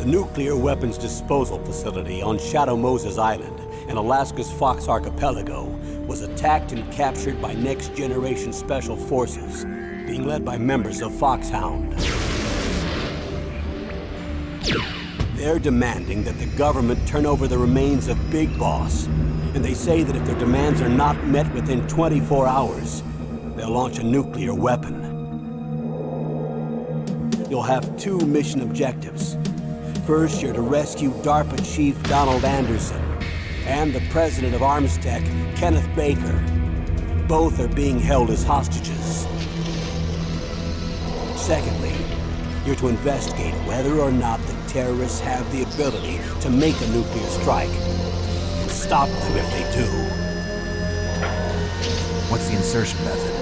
The nuclear weapons disposal facility on Shadow Moses Island in Alaska's Fox Archipelago was attacked and captured by next-generation special forces, being led by members of Foxhound. They're demanding that the government turn over the remains of Big Boss, and they say that if their demands are not met within 24 hours, they'll launch a nuclear weapon. You'll have two mission objectives. First, you're to rescue DARPA Chief Donald Anderson and the president of Armstech, Kenneth Baker. Both are being held as hostages. Secondly, you're to investigate whether or not the terrorists have the ability to make a nuclear strike and stop them if they do. What's the insertion method?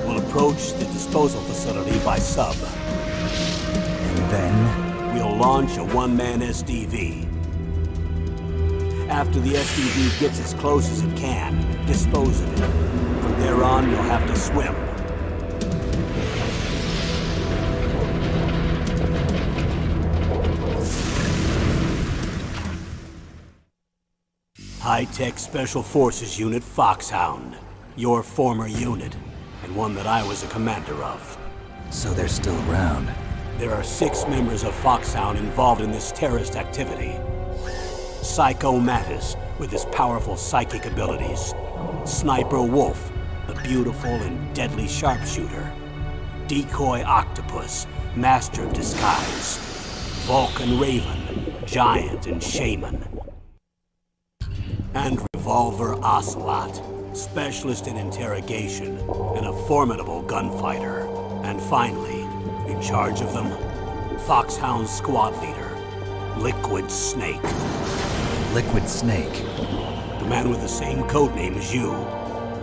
We'll approach the disposal facility by sub. And then? We'll launch a one-man SDV. After the SDV gets as close as it can, dispose of it. From there on, you'll have to swim. High-Tech Special Forces Unit Foxhound. Your former unit, and one that I was a commander of. So they're still around. There are 6 members of Foxhound involved in this terrorist activity. Psycho Mattis, with his powerful psychic abilities. Sniper Wolf, the beautiful and deadly sharpshooter. Decoy Octopus, master of disguise. Vulcan Raven, giant and shaman. And Revolver Ocelot, specialist in interrogation and a formidable gunfighter. And finally, in charge of them, Foxhound's squad leader, Liquid Snake. Liquid Snake? The man with the same codename as you.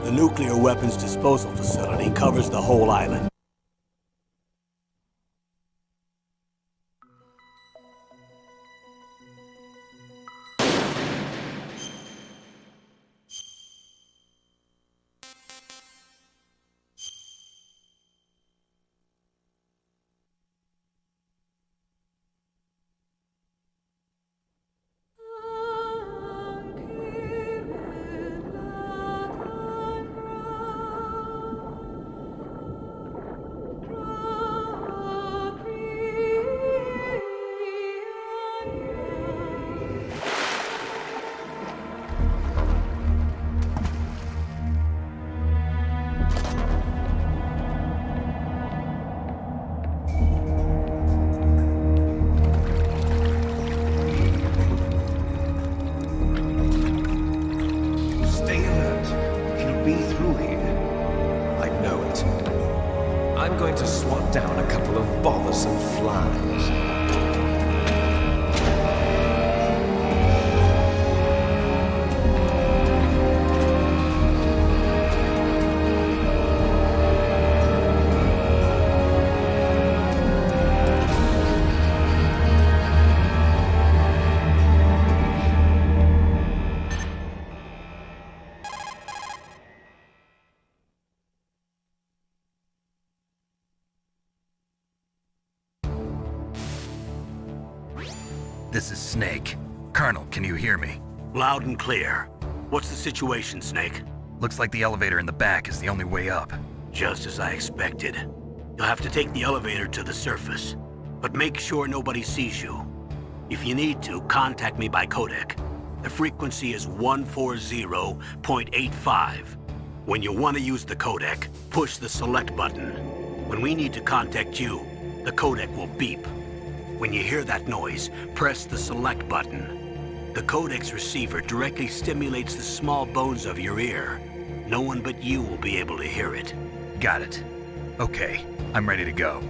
The nuclear weapons disposal facility covers the whole island. I'm going to swat down a couple of bothersome flies. This is Snake. Colonel, can you hear me? Loud and clear. What's the situation, Snake? Looks like the elevator in the back is the only way up. Just as I expected. You'll have to take the elevator to the surface, but make sure nobody sees you. If you need to, contact me by codec. The frequency is 140.85. When you want to use the codec, push the select button. When we need to contact you, the codec will beep. When you hear that noise, press the select button. The codec's receiver directly stimulates the small bones of your ear. No one but you will be able to hear it. Got it. Okay, I'm ready to go.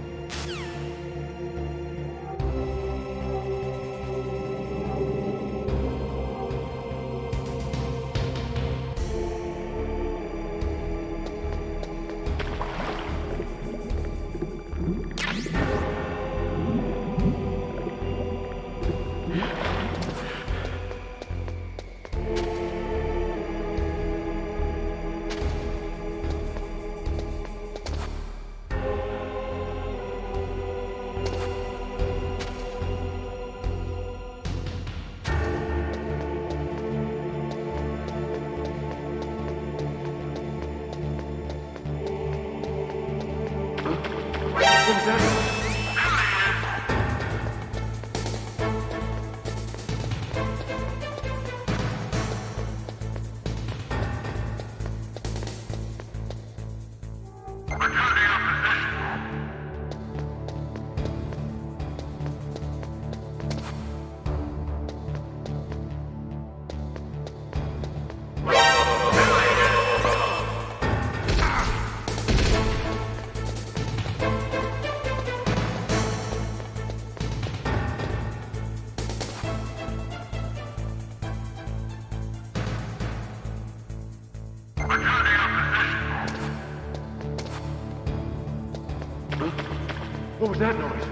was that noise?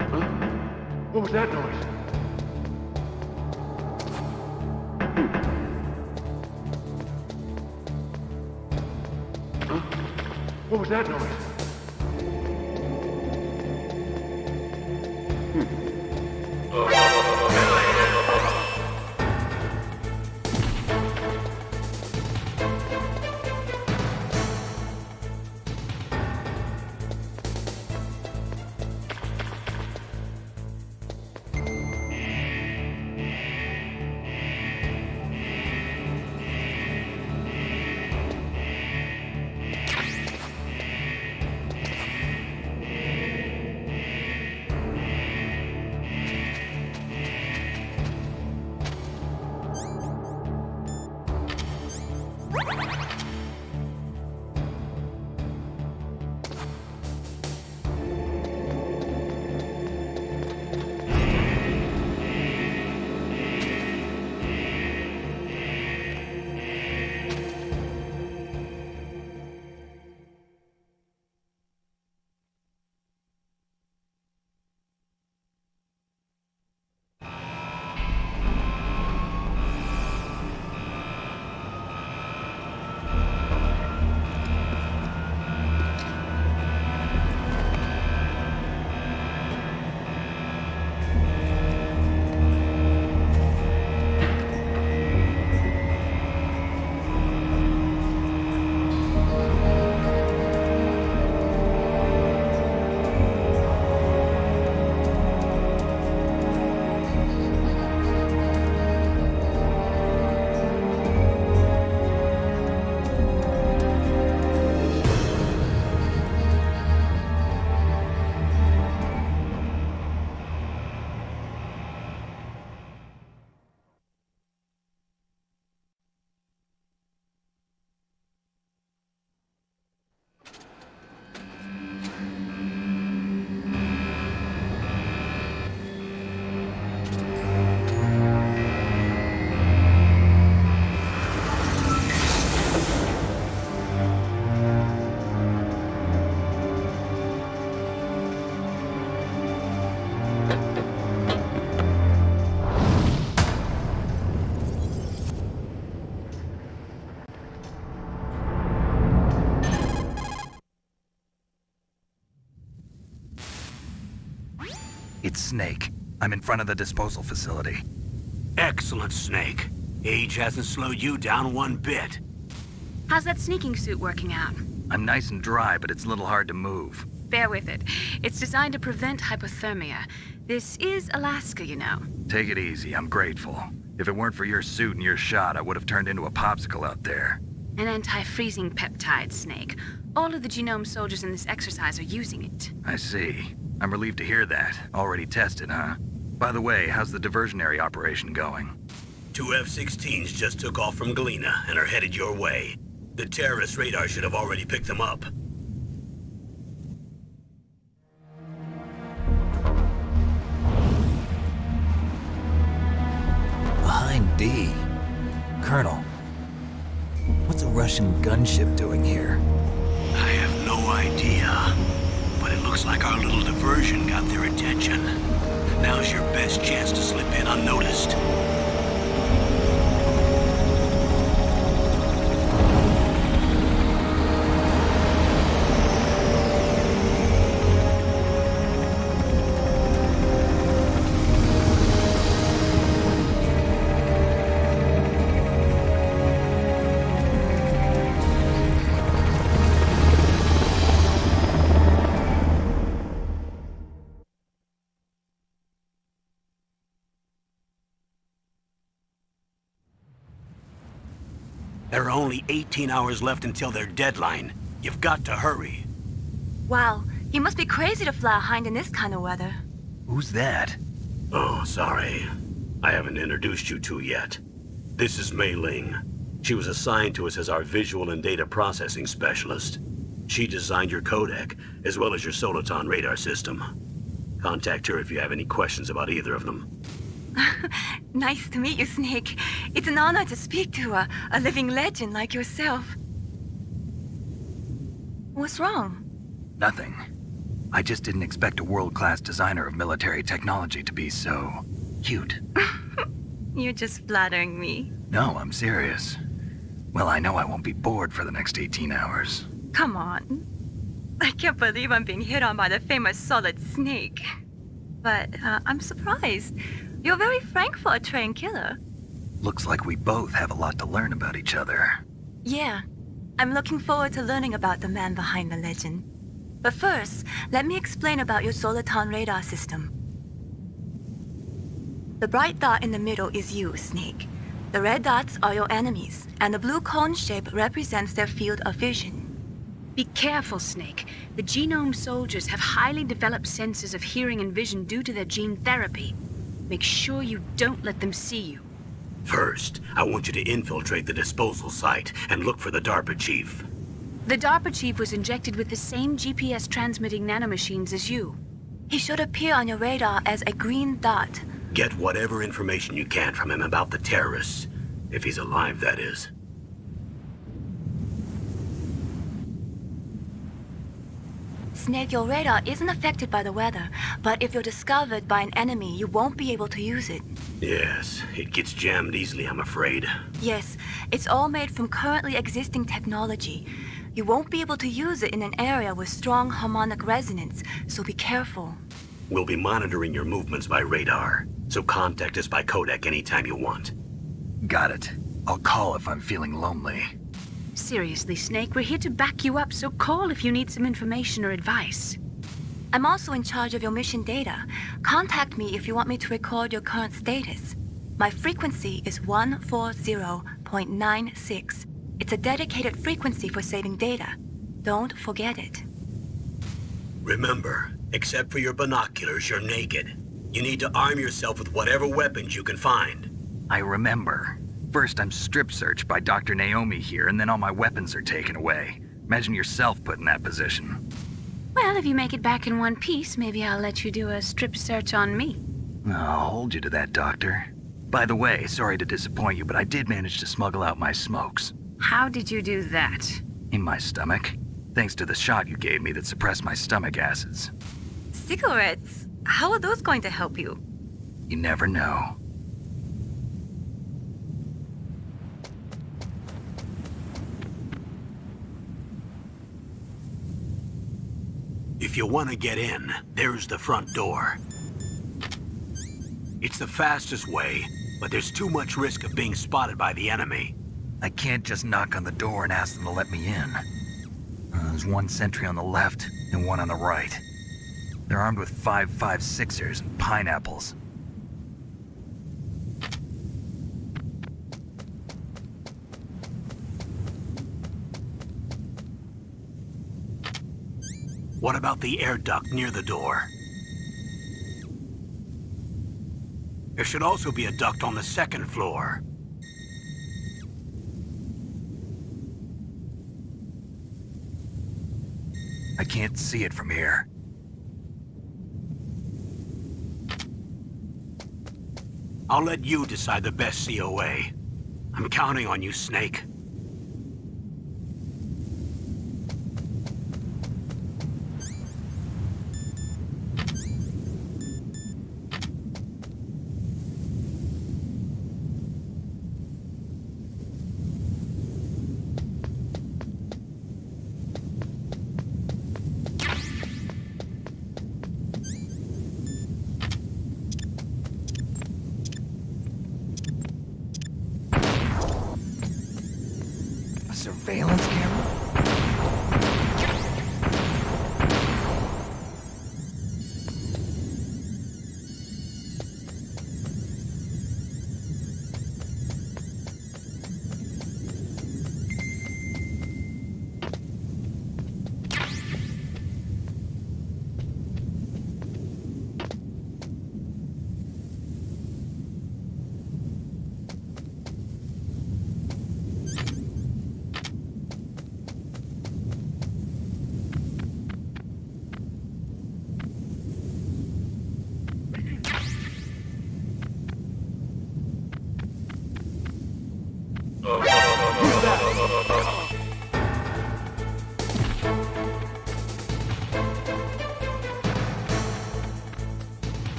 Huh? What was that noise? Huh? What was that noise? It's Snake. I'm in front of the disposal facility. Excellent, Snake. Age hasn't slowed you down one bit. How's that sneaking suit working out? I'm nice and dry, but it's a little hard to move. Bear with it. It's designed to prevent hypothermia. This is Alaska, you know. Take it easy, I'm grateful. If it weren't for your suit and your shot, I would have turned into a popsicle out there. An anti-freezing peptide, Snake. All of the genome soldiers in this exercise are using it. I see. I'm relieved to hear that. Already tested, huh? By the way, how's the diversionary operation going? 2 F-16s just took off from Galena and are headed your way. The terrorist radar should have already picked them up. Behind D. Colonel, what's a Russian gunship doing here? I have no idea, but it looks like our little diversion got their attention. Now's your best chance to slip in unnoticed. There are only 18 hours left until their deadline. You've got to hurry. Wow, you must be crazy to fly a hind in this kind of weather. Who's that? Oh, sorry. I haven't introduced you to yet. This is Mei Ling. She was assigned to us as our visual and data processing specialist. She designed your codec, as well as your Soliton radar system. Contact her if you have any questions about either of them. Nice to meet you, Snake. It's an honor to speak to a living legend like yourself. What's wrong? Nothing. I just didn't expect a world-class designer of military technology to be so cute. You're just flattering me. No, I'm serious. Well, I know I won't be bored for the next 18 hours. Come on. I can't believe I'm being hit on by the famous Solid Snake. But I'm surprised. You're very frank for a trained killer. Looks like we both have a lot to learn about each other. Yeah. I'm looking forward to learning about the man behind the legend. But first, let me explain about your Soliton radar system. The bright dot in the middle is you, Snake. The red dots are your enemies, and the blue cone shape represents their field of vision. Be careful, Snake. The genome soldiers have highly developed senses of hearing and vision due to their gene therapy. Make sure you don't let them see you. First, I want you to infiltrate the disposal site and look for the DARPA chief. The DARPA chief was injected with the same GPS transmitting nanomachines as you. He should appear on your radar as a green dot. Get whatever information you can from him about the terrorists. If he's alive, that is. Snake, your radar isn't affected by the weather, but if you're discovered by an enemy, you won't be able to use it. Yes, it gets jammed easily, I'm afraid. Yes, it's all made from currently existing technology. You won't be able to use it in an area with strong harmonic resonance, so be careful. We'll be monitoring your movements by radar, so contact us by codec anytime you want. Got it. I'll call if I'm feeling lonely. Seriously, Snake, we're here to back you up, so call if you need some information or advice. I'm also in charge of your mission data. Contact me if you want me to record your current status. My frequency is 140.96. It's a dedicated frequency for saving data. Don't forget it. Remember, except for your binoculars, you're naked. You need to arm yourself with whatever weapons you can find. I remember. First, I'm strip searched by Dr. Naomi here, and then all my weapons are taken away. Imagine yourself put in that position. Well, if you make it back in one piece, maybe I'll let you do a strip search on me. I'll hold you to that, Doctor. By the way, sorry to disappoint you, but I did manage to smuggle out my smokes. How did you do that? In my stomach. Thanks to the shot you gave me that suppressed my stomach acids. Cigarettes? How are those going to help you? You never know. If you want to get in, there's the front door. It's the fastest way, but there's too much risk of being spotted by the enemy. I can't just knock on the door and ask them to let me in. There's one sentry on the left and one on the right. They're armed with 5.56ers and pineapples. What about the air duct near the door? There should also be a duct on the second floor. I can't see it from here. I'll let you decide the best COA. I'm counting on you, Snake. Surveillance camera?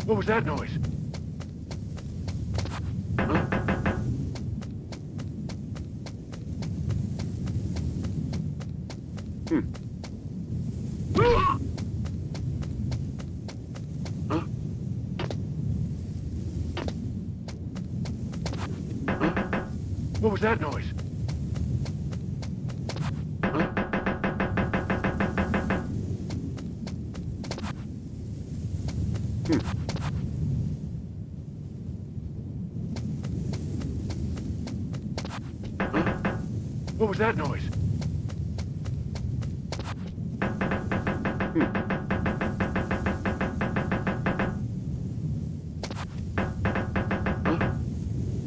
What was that noise? Huh? Huh? Huh? What was that noise? Huh? What was that noise?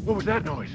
What was that noise?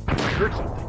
I heard something.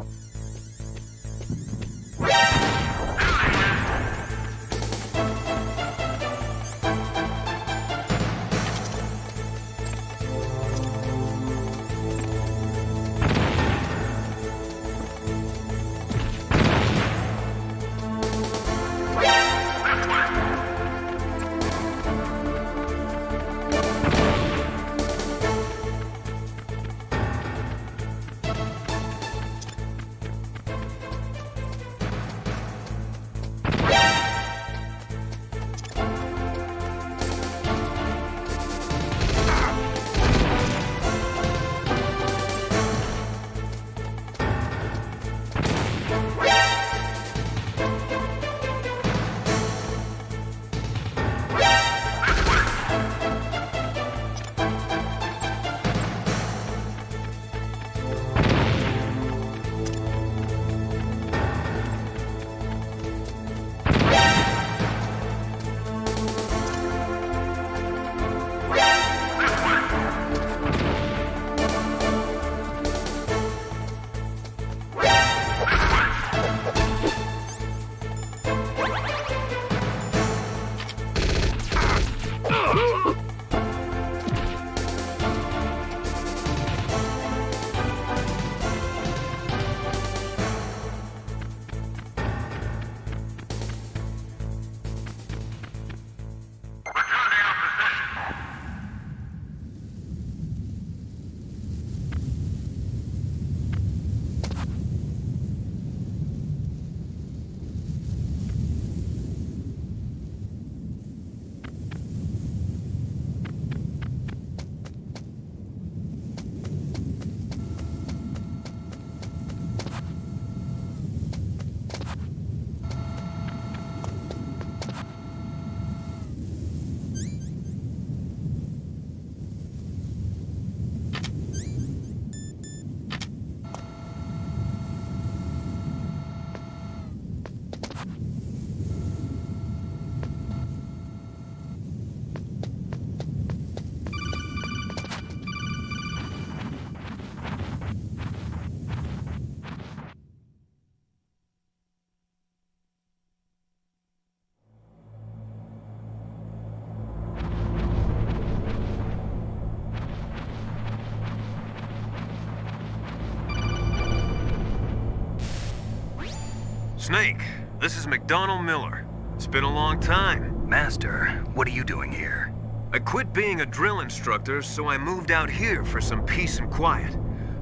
Snake, this is McDonald Miller. It's been a long time. Master, what are you doing here? I quit being a drill instructor, so I moved out here for some peace and quiet.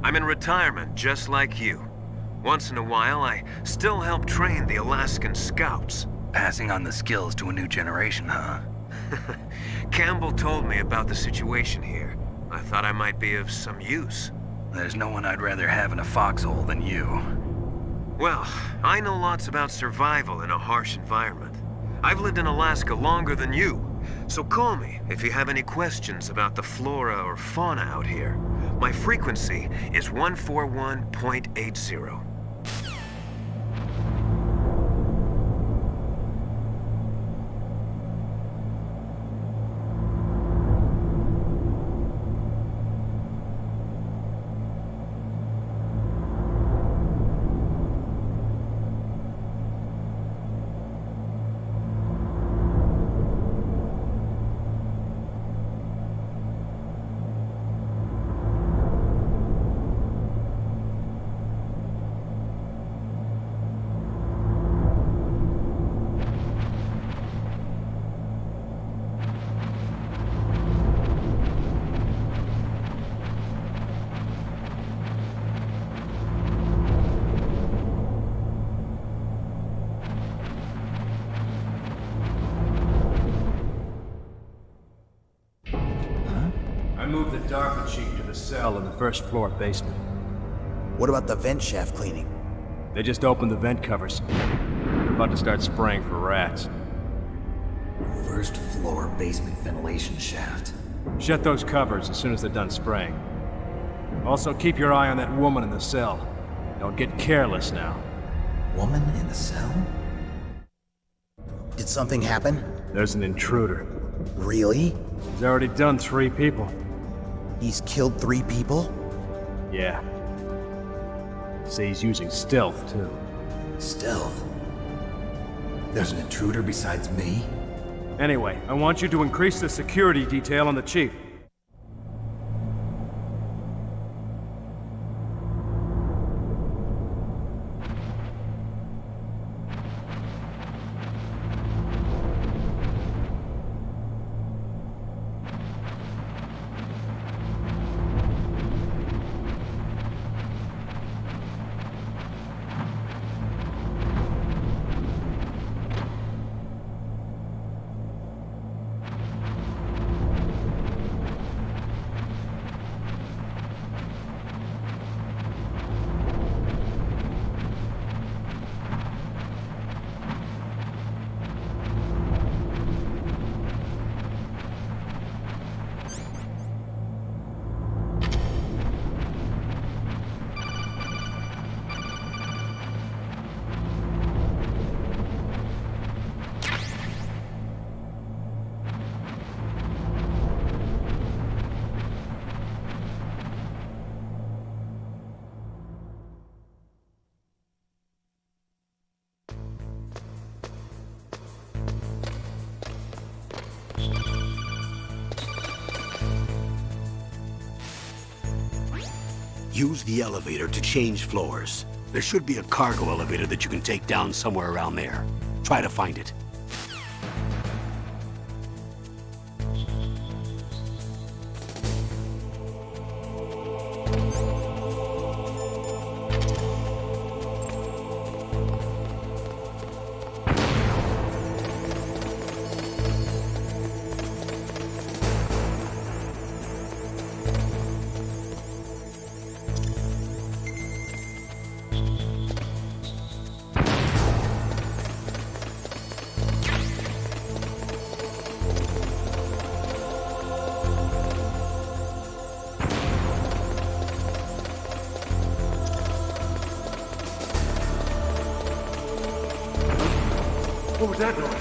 I'm in retirement, just like you. Once in a while, I still help train the Alaskan Scouts. Passing on the skills to a new generation, huh? Campbell told me about the situation here. I thought I might be of some use. There's no one I'd rather have in a foxhole than you. Well, I know lots about survival in a harsh environment. I've lived in Alaska longer than you, so call me if you have any questions about the flora or fauna out here. My frequency is 141.80. I moved the Darker Chief to the cell in the first floor basement. What about the vent shaft cleaning? They just opened the vent covers. They're about to start spraying for rats. First floor basement ventilation shaft. Shut those covers as soon as they're done spraying. Also, keep your eye on that woman in the cell. Don't get careless now. Woman in the cell? Did something happen? There's an intruder. Really? He's already done 3 people. He's killed 3 people? Yeah. Say he's using stealth, too. Stealth? There's an intruder besides me? Anyway, I want you to increase the security detail on the Chief. Use the elevator to change floors. There should be a cargo elevator that you can take down somewhere around there. Try to find it. What was that noise?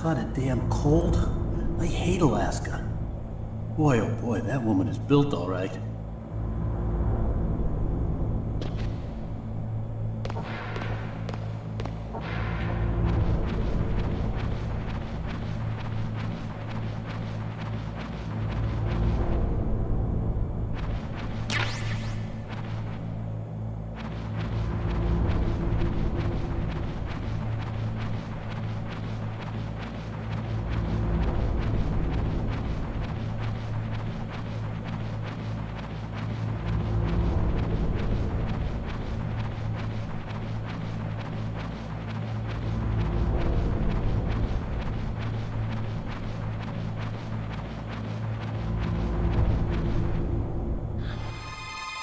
caught it damn cold. I hate Alaska. Boy, oh boy, that woman is built all right.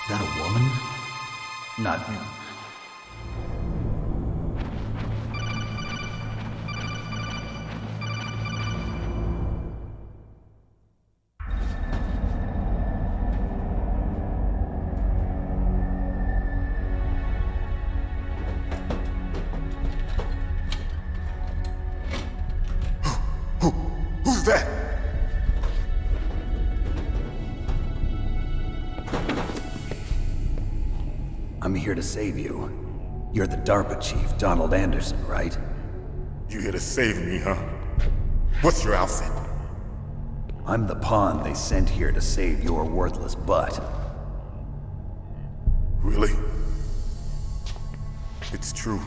Is that a woman? Not him. Who's that? I'm here to save you. You're the DARPA chief, Donald Anderson, right? You here to save me, huh? What's your outfit? I'm the pawn they sent here to save your worthless butt. Really? It's true.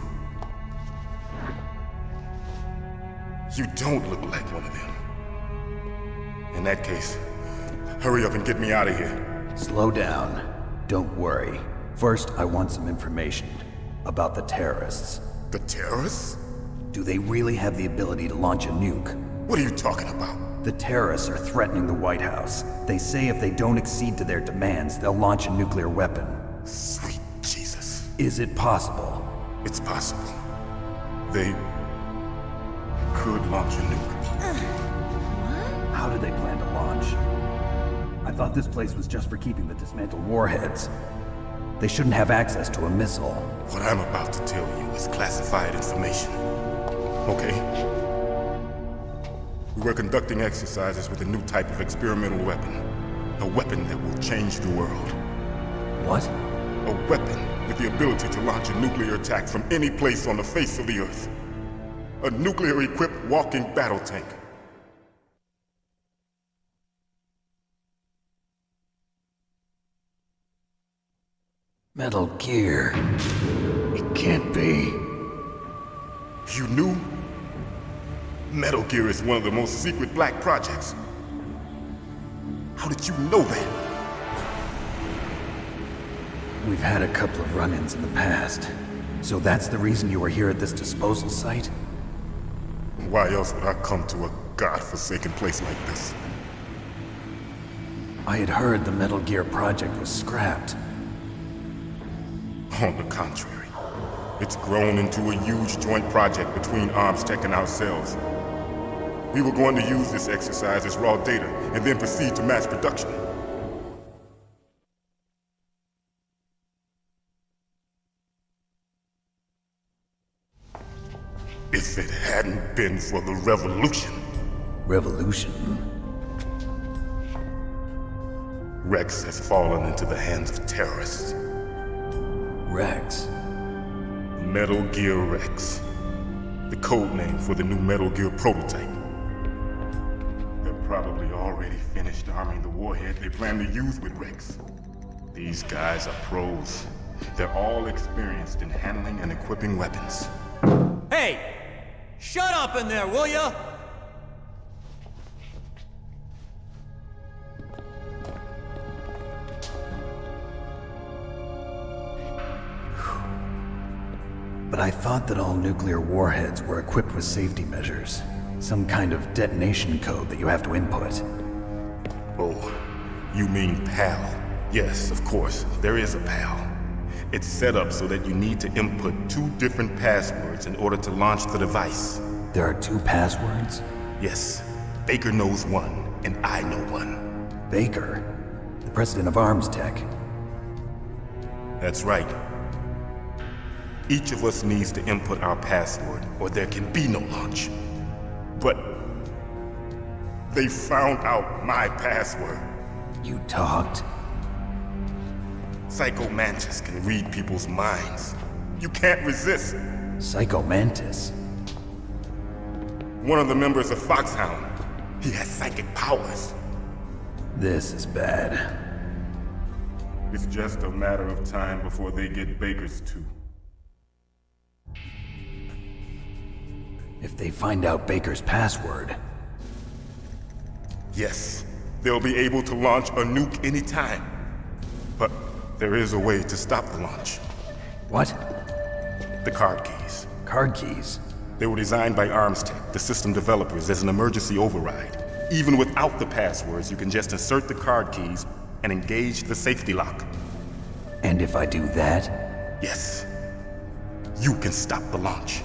You don't look like one of them. In that case, hurry up and get me out of here. Slow down. Don't worry. First, I want some information about the terrorists. The terrorists? Do they really have the ability to launch a nuke? What are you talking about? The terrorists are threatening the White House. They say if they don't accede to their demands, they'll launch a nuclear weapon. Sweet Jesus. Is it possible? It's possible. They could launch a nuke. How do they plan to launch? I thought this place was just for keeping the dismantled warheads. They shouldn't have access to a missile. What I'm about to tell you is classified information. Okay? We were conducting exercises with a new type of experimental weapon. A weapon that will change the world. What? A weapon with the ability to launch a nuclear attack from any place on the face of the Earth. A nuclear-equipped walking battle tank. Metal Gear. It can't be. You knew? Metal Gear is one of the most secret black projects. How did you know that? We've had a couple of run-ins in the past. So that's the reason you were here at this disposal site? Why else would I come to a godforsaken place like this? I had heard the Metal Gear project was scrapped. On the contrary, it's grown into a huge joint project between Arms Tech and ourselves. We were going to use this exercise as raw data and then proceed to mass production. If it hadn't been for the revolution. Revolution? Rex has fallen into the hands of terrorists. Rex? Metal Gear Rex. The code name for the new Metal Gear prototype. They're probably already finished arming the warhead they plan to use with Rex. These guys are pros. They're all experienced in handling and equipping weapons. Hey! Shut up in there, will ya? But I thought that all nuclear warheads were equipped with safety measures. Some kind of detonation code that you have to input. Oh, you mean PAL? Yes, of course, there is a PAL. It's set up so that you need to input 2 different passwords in order to launch the device. There are 2 passwords? Yes. Baker knows one, and I know one. Baker? The president of Arms Tech? That's right. Each of us needs to input our password, or there can be no launch. But they found out my password. You talked? Psycho Mantis can read people's minds. You can't resist. Psycho Mantis? One of the members of Foxhound. He has psychic powers. This is bad. It's just a matter of time before they get Baker's too. If they find out Baker's password... Yes, they'll be able to launch a nuke anytime. But there is a way to stop the launch. What? The card keys. Card keys? They were designed by ArmsTech, the system developers, as an emergency override. Even without the passwords, you can just insert the card keys and engage the safety lock. And if I do that? Yes. You can stop the launch.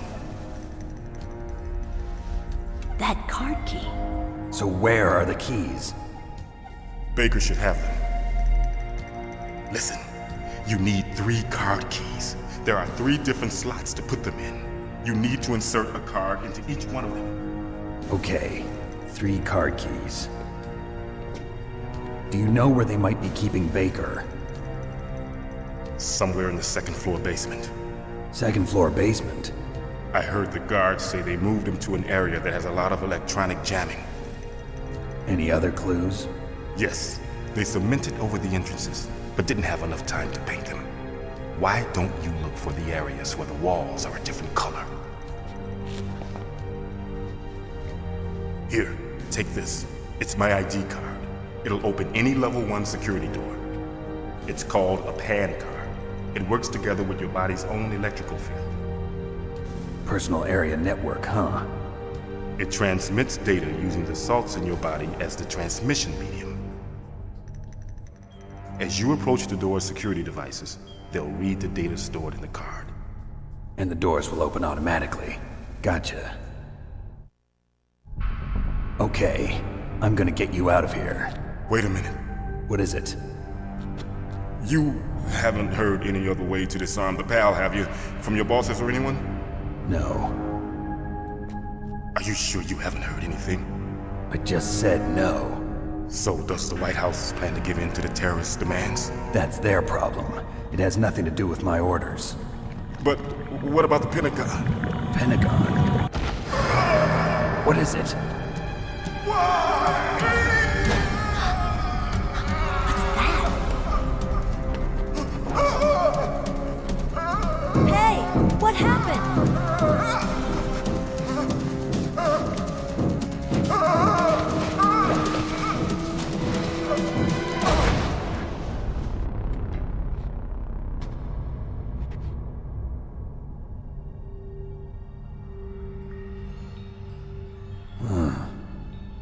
That card key. So where are the keys? Baker should have them. Listen, you need 3 card keys. There are 3 different slots to put them in. You need to insert a card into each one of them. Okay, 3 card keys. Do you know where they might be keeping Baker? Somewhere in the 2nd floor basement. 2nd floor basement? I heard the guards say they moved him to an area that has a lot of electronic jamming. Any other clues? Yes, they cemented over the entrances, but didn't have enough time to paint them. Why don't you look for the areas where the walls are a different color? Here, take this. It's my ID card. It'll open any level 1 security door. It's called a PAN card. It works together with your body's own electrical field. Personal area network, huh? It transmits data using the salts in your body as the transmission medium. As you approach the door's security devices, they'll read the data stored in the card. And the doors will open automatically. Gotcha. Okay, I'm gonna get you out of here. Wait a minute. What is it? You haven't heard any other way to disarm the PAL, have you? From your bosses or anyone? No. Are you sure you haven't heard anything? I just said no. So does the White House plan to give in to the terrorists' demands? That's their problem. It has nothing to do with my orders. But what about the Pentagon? Pentagon? What is it? Hey, what happened?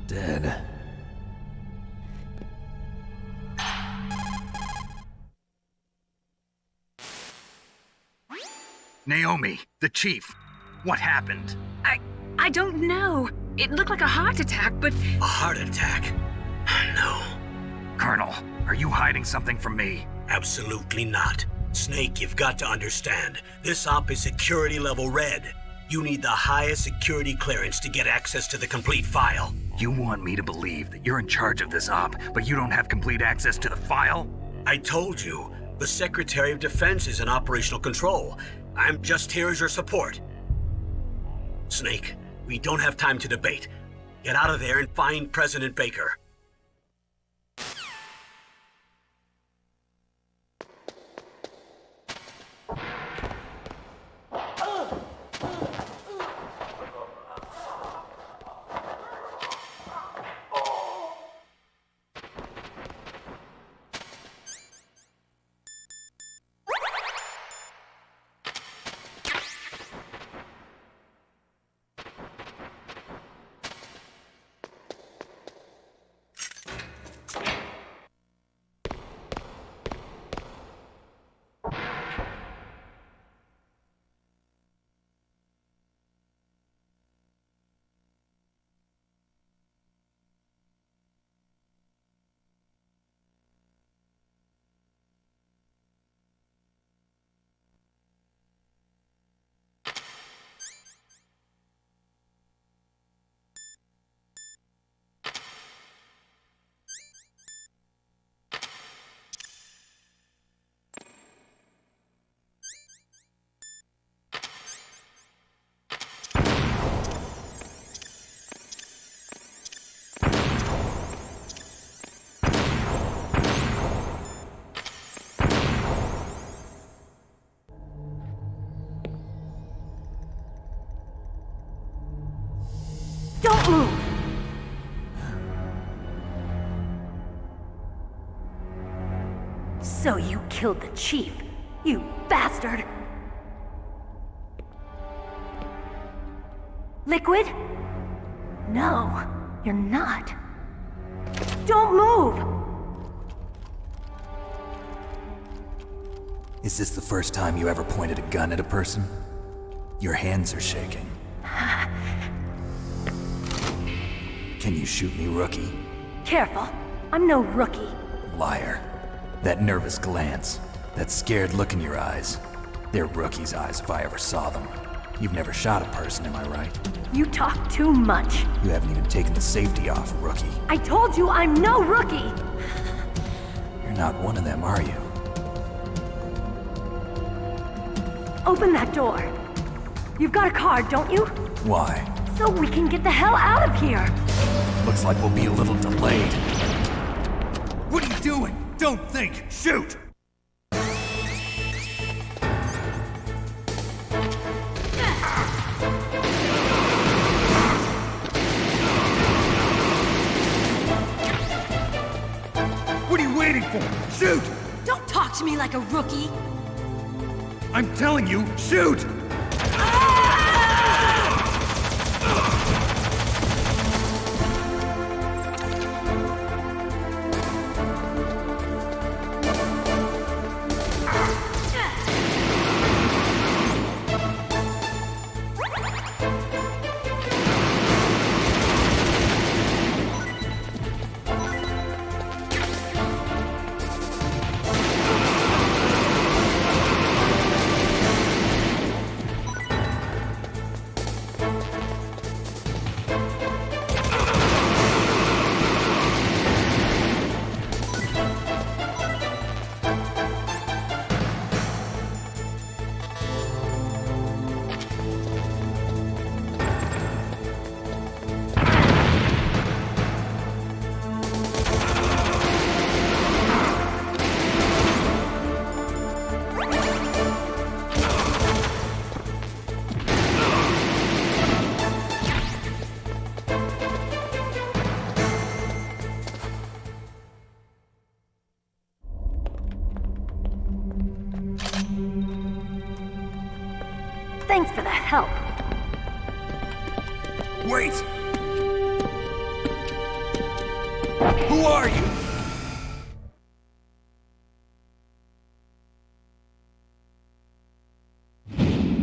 Dead. Naomi, the chief. What happened? I don't know. It looked like a heart attack, but... A heart attack? No. Colonel, are you hiding something from me? Absolutely not. Snake, you've got to understand. This op is security level red. You need the highest security clearance to get access to the complete file. You want me to believe that you're in charge of this op, but you don't have complete access to the file? I told you. The Secretary of Defense is in operational control. I'm just here as your support. Snake, we don't have time to debate. Get out of there and find President Baker. So you killed the chief, you bastard! Liquid? No, you're not. Don't move! Is this the first time you ever pointed a gun at a person? Your hands are shaking. Can you shoot me, rookie? Careful, I'm no rookie. Liar. That nervous glance, that scared look in your eyes. They're rookie's eyes if I ever saw them. You've never shot a person, am I right? You talk too much. You haven't even taken the safety off, rookie. I told you I'm no rookie! You're not one of them, are you? Open that door. You've got a card, don't you? Why? So we can get the hell out of here! Looks like we'll be a little delayed. What are you doing? Don't think! Shoot! What are you waiting for? Shoot! Don't talk to me like a rookie! I'm telling you, shoot! Thanks for the help. Wait! Who are you?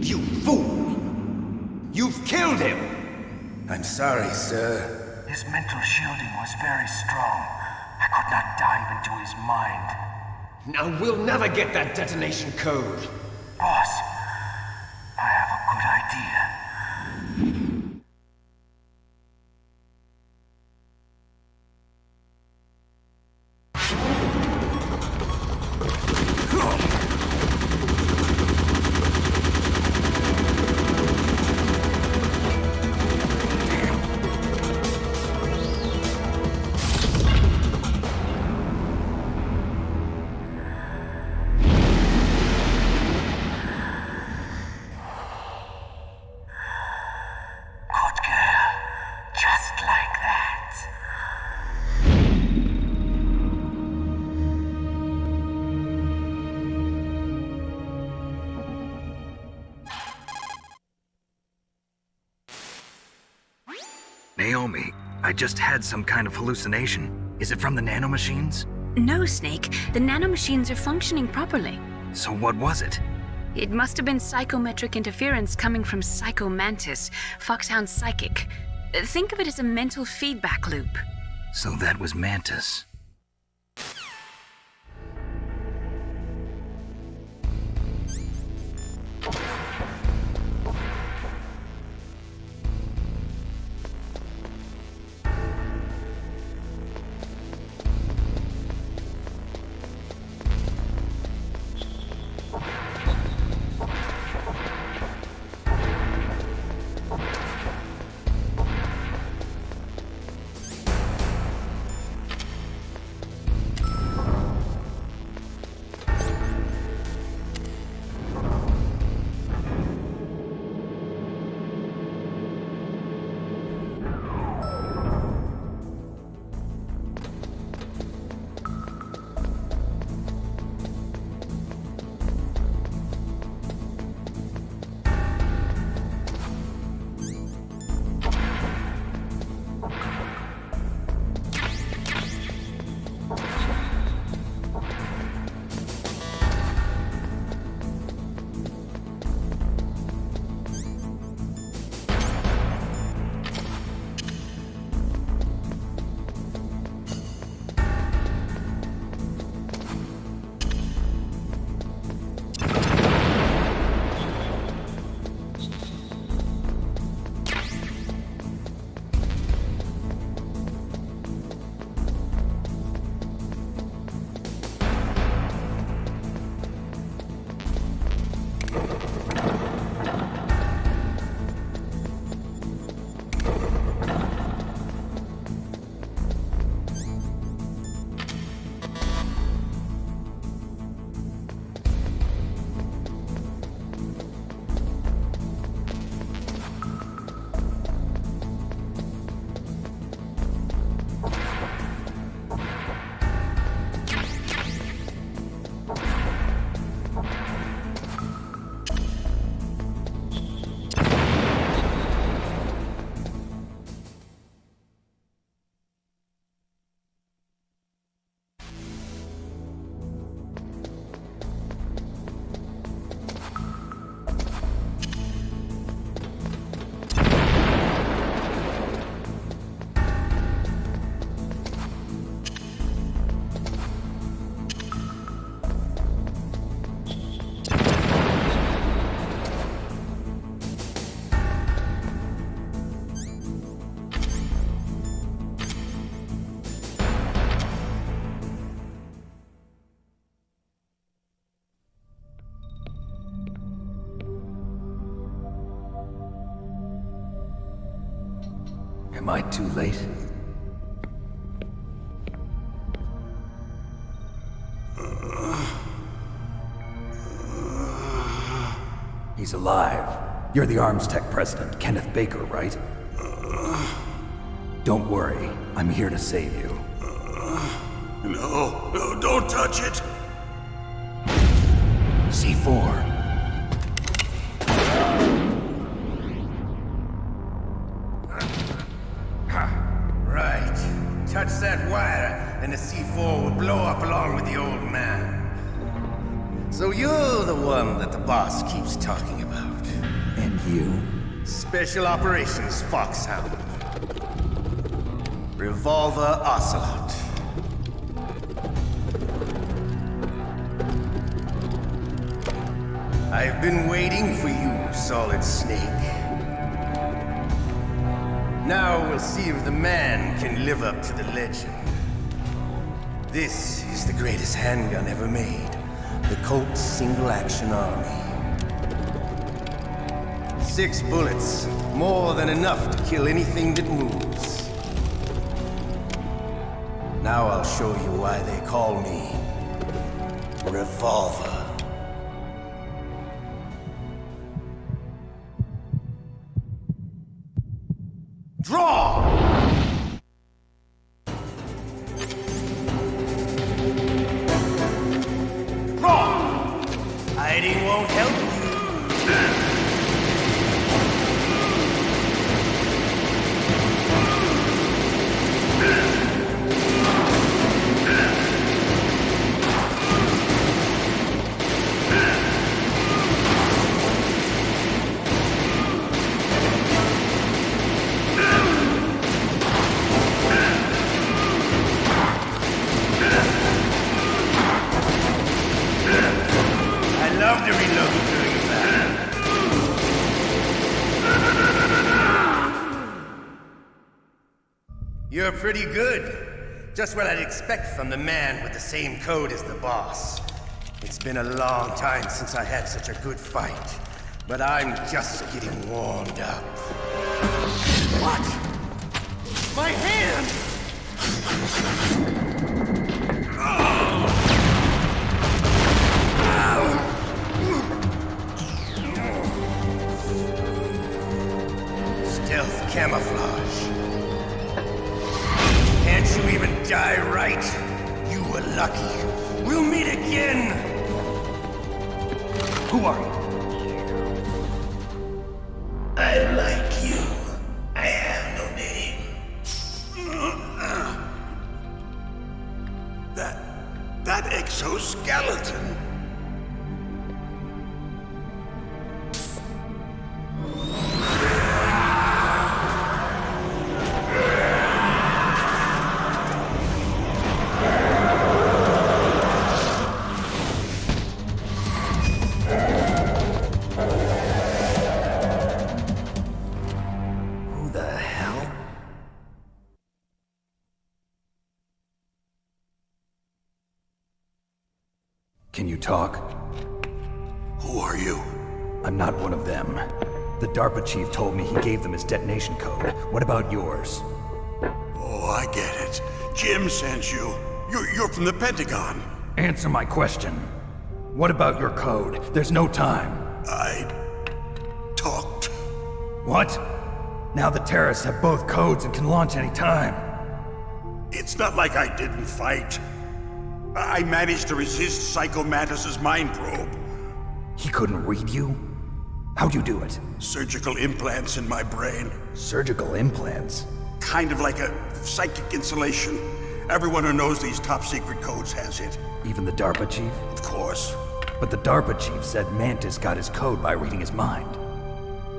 You fool! You've killed him! I'm sorry, sir. His mental shielding was very strong. I could not dive into his mind. Now we'll never get that detonation code. Boss, I have a good idea. Naomi, I just had some kind of hallucination. Is it from the nanomachines? No, Snake. The nanomachines are functioning properly. So what was it? It must have been psychometric interference coming from Psycho Mantis, Foxhound's psychic. Think of it as a mental feedback loop. So that was Mantis. Am I too late? He's alive. You're the Arms Tech president, Kenneth Baker, right? Don't worry. I'm here to save you. No, don't touch it! C4. Right. Touch that wire, and the C4 will blow up along with the old man. So you're the one that the boss keeps talking about. And you? Special Operations Foxhound. Revolver Ocelot. I've been waiting for you, Solid Snake. Now we'll see if the man can live up to the legend. This is the greatest handgun ever made. The Colt Single Action Army. 6 bullets, more than enough to kill anything that moves. Now I'll show you why they call me Revolver. Draw! Hiding won't help you. You're pretty good. Just what I'd expect from the man with the same code as the boss. It's been a long time since I had such a good fight, but I'm just getting warmed up. What? My hand! Stealth camouflage. Can't you even die right? You were lucky. We'll meet again! Who are you? I like you. I have no name. That exoskeleton. Can you talk? Who are you? I'm not one of them. The DARPA chief told me he gave them his detonation code. What about yours? Oh, I get it. Jim sent you. You're from the Pentagon. Answer my question. What about your code? There's no time. I talked. What? Now the terrorists have both codes and can launch any time. It's not like I didn't fight. I managed to resist Psycho Mantis's mind probe. He couldn't read you? How'd you do it? Surgical implants in my brain. Surgical implants? Kind of like a psychic insulation. Everyone who knows these top secret codes has it. Even the DARPA chief? Of course. But the DARPA chief said Mantis got his code by reading his mind.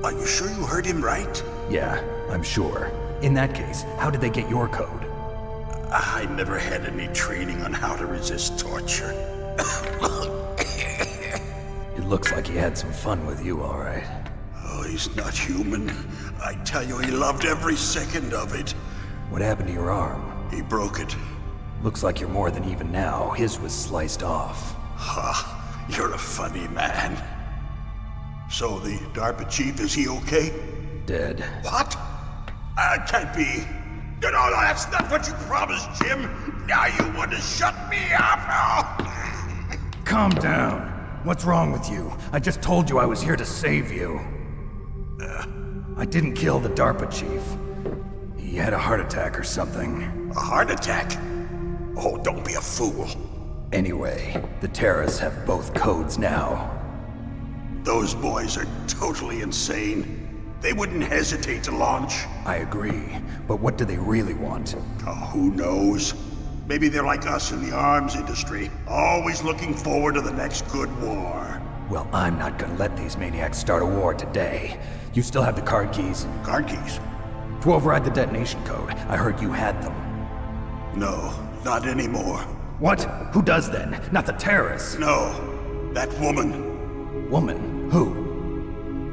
Are you sure you heard him right? Yeah, I'm sure. In that case, how did they get your code? I never had any training on how to resist torture. It looks like he had some fun with you, all right. Oh, he's not human. I tell you, he loved every second of it. What happened to your arm? He broke it. Looks like you're more than even now. His was sliced off. Ha, you're a funny man. So the DARPA chief, is he okay? Dead. What? That can't be. No, that's not what you promised, Jim. Now you want to shut me up? Calm down. What's wrong with you? I just told you I was here to save you. I didn't kill the DARPA chief. He had a heart attack or something. A heart attack? Oh, don't be a fool. Anyway, the terrorists have both codes now. Those boys are totally insane. They wouldn't hesitate to launch. I agree, but what do they really want? Oh, who knows? Maybe they're like us in the arms industry, always looking forward to the next good war. Well, I'm not gonna let these maniacs start a war today. You still have the card keys? Card keys? To override the detonation code. I heard you had them. No, not anymore. What? Who does then? Not the terrorists? No, that woman. Woman? Who?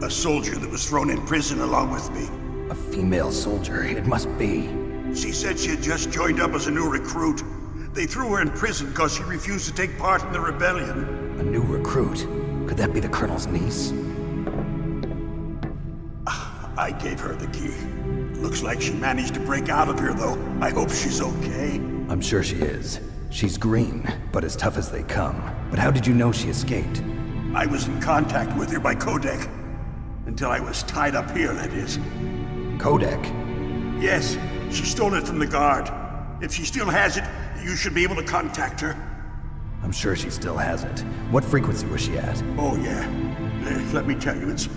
A soldier that was thrown in prison along with me. A female soldier, it must be. She said she had just joined up as a new recruit. They threw her in prison because she refused to take part in the rebellion. A new recruit? Could that be the Colonel's niece? I gave her the key. Looks like she managed to break out of here, though. I hope she's okay. I'm sure she is. She's green, but as tough as they come. But how did you know she escaped? I was in contact with her by codec. Until I was tied up here, that is. Codec? Yes, she stole it from the guard. If she still has it, you should be able to contact her. I'm sure she still has it. What frequency was she at? Oh, yeah. Let me tell you, it's...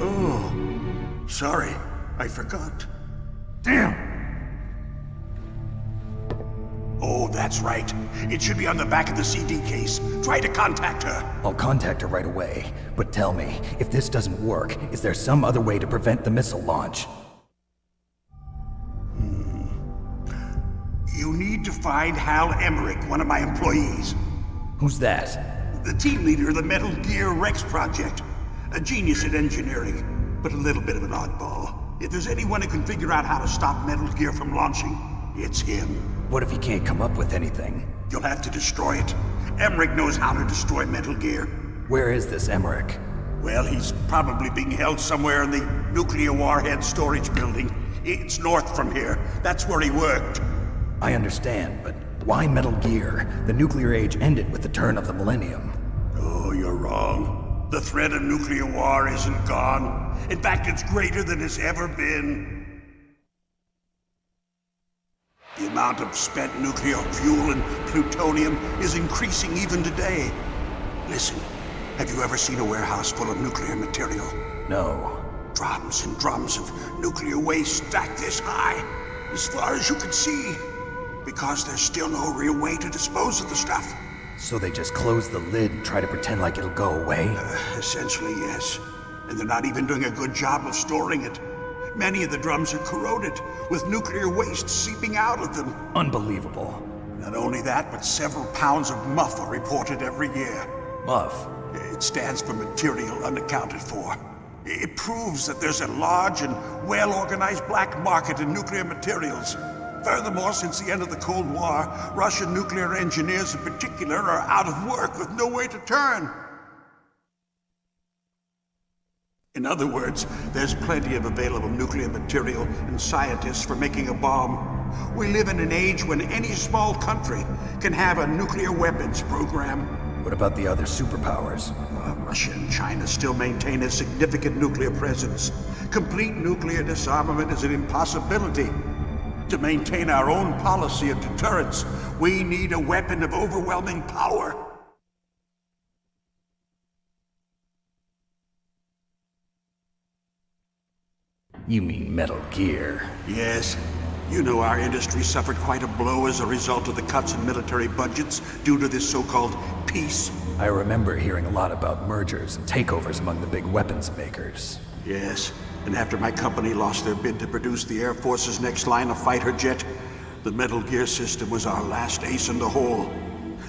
Oh, sorry. I forgot. Damn! Oh, that's right. It should be on the back of the CD case. Try to contact her. I'll contact her right away. But tell me, if this doesn't work, is there some other way to prevent the missile launch? You need to find Hal Emmerich, one of my employees. Who's that? The team leader of the Metal Gear Rex project. A genius at engineering, but a little bit of an oddball. If there's anyone who can figure out how to stop Metal Gear from launching, it's him. What if he can't come up with anything? You'll have to destroy it. Emmerich knows how to destroy Metal Gear. Where is this Emmerich? Well, he's probably being held somewhere in the nuclear warhead storage building. It's north from here. That's where he worked. I understand, but why Metal Gear? The nuclear age ended with the turn of the millennium. Oh, you're wrong. The threat of nuclear war isn't gone. In fact, it's greater than it's ever been. The amount of spent nuclear fuel and plutonium is increasing even today. Listen, have you ever seen a warehouse full of nuclear material? No. Drums and drums of nuclear waste stacked this high, as far as you can see, because there's still no real way to dispose of the stuff. So they just close the lid and try to pretend like it'll go away? Essentially, yes. And they're not even doing a good job of storing it. Many of the drums are corroded, with nuclear waste seeping out of them. Unbelievable. Not only that, but several pounds of muff are reported every year. Muff? It stands for material unaccounted for. It proves that there's a large and well-organized black market in nuclear materials. Furthermore, since the end of the Cold War, Russian nuclear engineers in particular are out of work with no way to turn. In other words, there's plenty of available nuclear material and scientists for making a bomb. We live in an age when any small country can have a nuclear weapons program. What about the other superpowers? Russia and China still maintain a significant nuclear presence. Complete nuclear disarmament is an impossibility. To maintain our own policy of deterrence, we need a weapon of overwhelming power. You mean Metal Gear? Yes. You know our industry suffered quite a blow as a result of the cuts in military budgets due to this so-called peace. I remember hearing a lot about mergers and takeovers among the big weapons makers. Yes, and after my company lost their bid to produce the Air Force's next line of fighter jet, the Metal Gear system was our last ace in the hole.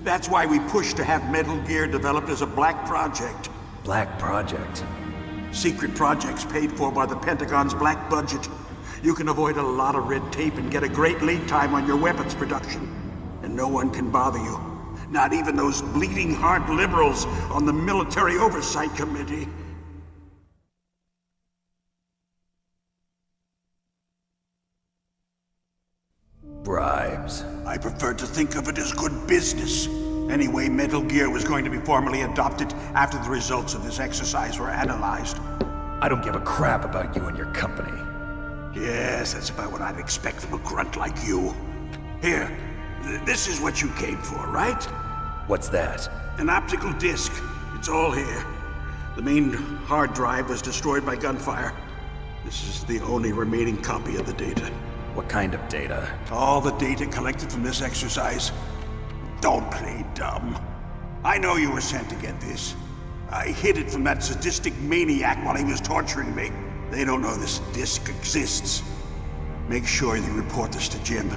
That's why we pushed to have Metal Gear developed as a black project. Black project? Secret projects paid for by the Pentagon's black budget. You can avoid a lot of red tape and get a great lead time on your weapons production. And no one can bother you. Not even those bleeding heart liberals on the Military Oversight Committee. jobs. I prefer to think of it as good business. Anyway, Metal Gear was going to be formally adopted after the results of this exercise were analyzed. I don't give a crap about you and your company. Yes, that's about what I'd expect from a grunt like you. Here, this is what you came for, right? What's that? An optical disc. It's all here. The main hard drive was destroyed by gunfire. This is the only remaining copy of the data. What kind of data? All the data collected from this exercise. Don't play dumb. I know you were sent to get this. I hid it from that sadistic maniac while he was torturing me. They don't know this disc exists. Make sure you report this to Jim.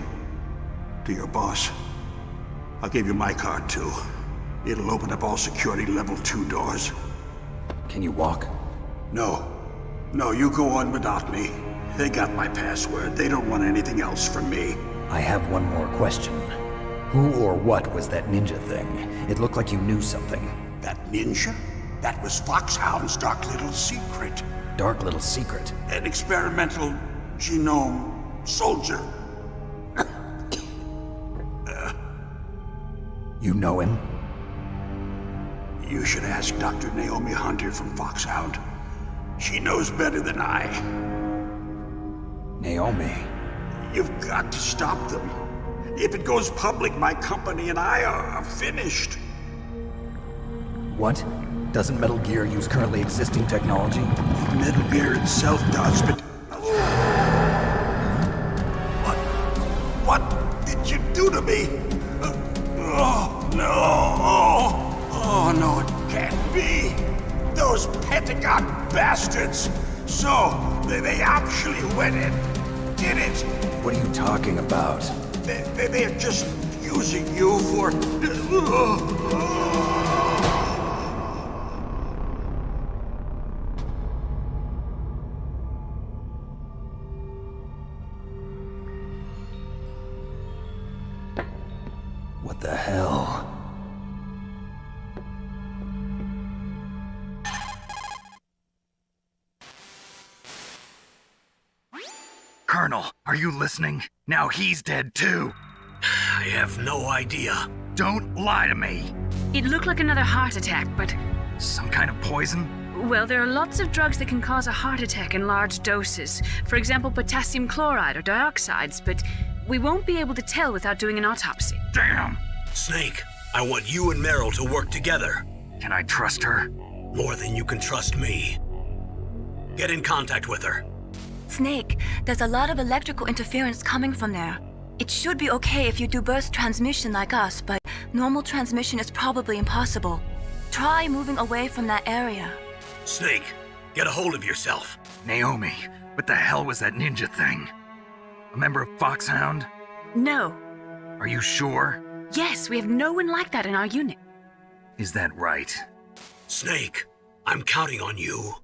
To your boss. I'll give you my card too. It'll open up all security level 2 doors. Can you walk? No. No, you go on without me. They got my password. They don't want anything else from me. I have one more question. Who or what was that ninja thing? It looked like you knew something. That ninja? That was Foxhound's dark little secret. Dark little secret? An experimental genome soldier. You know him? You should ask Dr. Naomi Hunter from Foxhound. She knows better than I. Naomi? You've got to stop them. If it goes public, my company and I are finished. What? Doesn't Metal Gear use currently existing technology? Metal Gear itself does, but... What did you do to me? Oh, no. Oh, no, it can't be. Those Pentagon bastards. So, they actually went and did it. What are you talking about? They're just using you for... What the hell? Colonel, are you listening? Now he's dead too. I have no idea. Don't lie to me. It looked like another heart attack, but... Some kind of poison? Well, there are lots of drugs that can cause a heart attack in large doses. For example, potassium chloride or dioxides, but we won't be able to tell without doing an autopsy. Damn! Snake, I want you and Meryl to work together. Can I trust her? More than you can trust me. Get in contact with her. Snake, there's a lot of electrical interference coming from there. It should be okay if you do burst transmission like us, but normal transmission is probably impossible. Try moving away from that area. Snake, get a hold of yourself. Naomi, what the hell was that ninja thing? A member of Foxhound? No. Are you sure? Yes, we have no one like that in our unit. Is that right? Snake, I'm counting on you.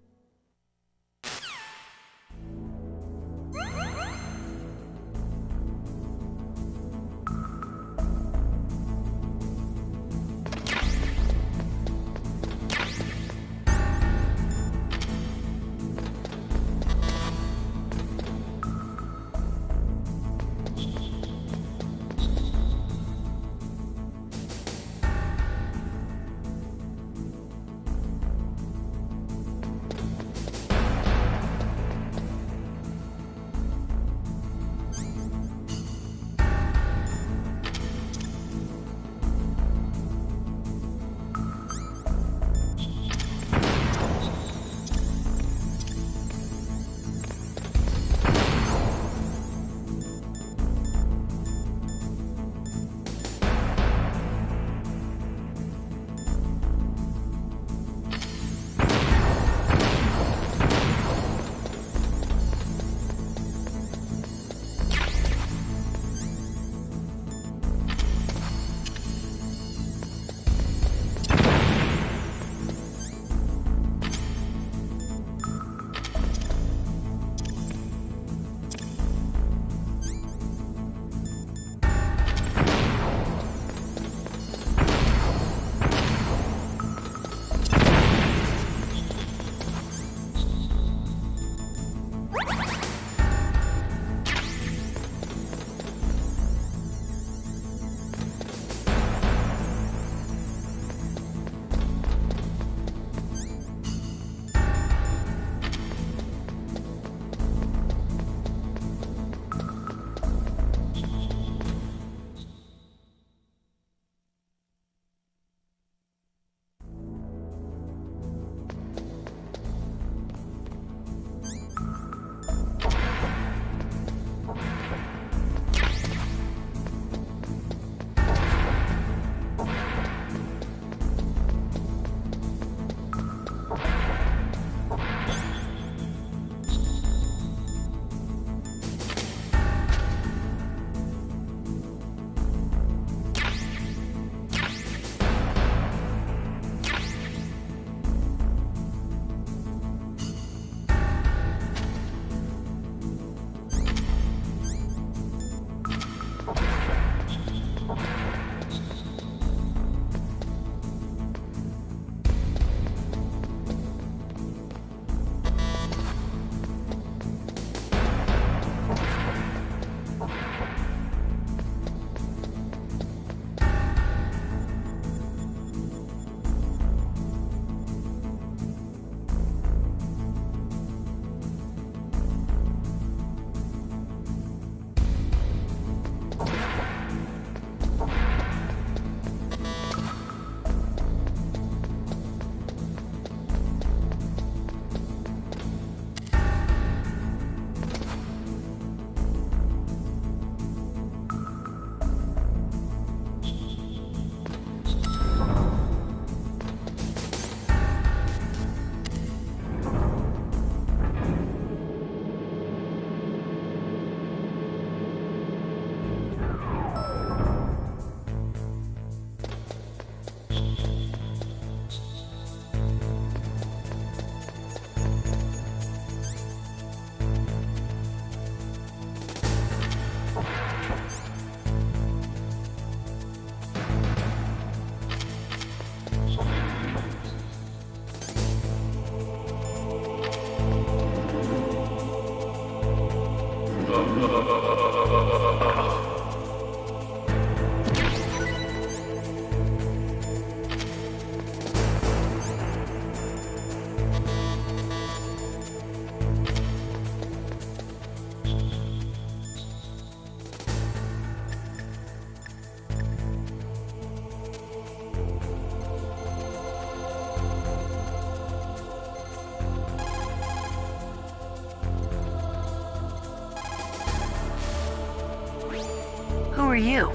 Who are you?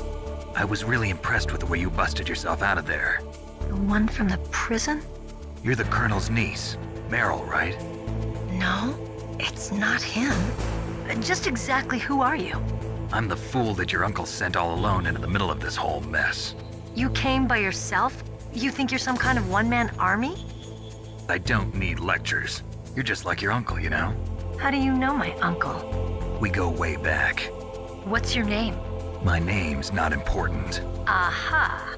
I was really impressed with the way you busted yourself out of there. The one from the prison? You're the Colonel's niece, Meryl, right? No, it's not him. Just exactly who are you? I'm the fool that your uncle sent all alone into the middle of this whole mess. You came by yourself? You think you're some kind of one-man army? I don't need lectures. You're just like your uncle, you know? How do you know my uncle? We go way back. What's your name? My name's not important. Aha.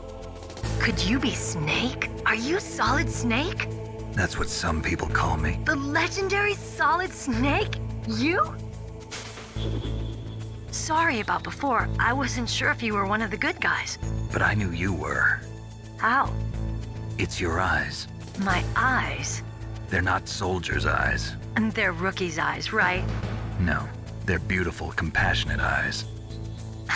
Could you be Snake? Are you Solid Snake? That's what some people call me. The legendary Solid Snake? You? Sorry about before. I wasn't sure if you were one of the good guys. But I knew you were. How? It's your eyes. My eyes? They're not soldiers' eyes. And they're rookies' eyes, right? No, they're beautiful, compassionate eyes.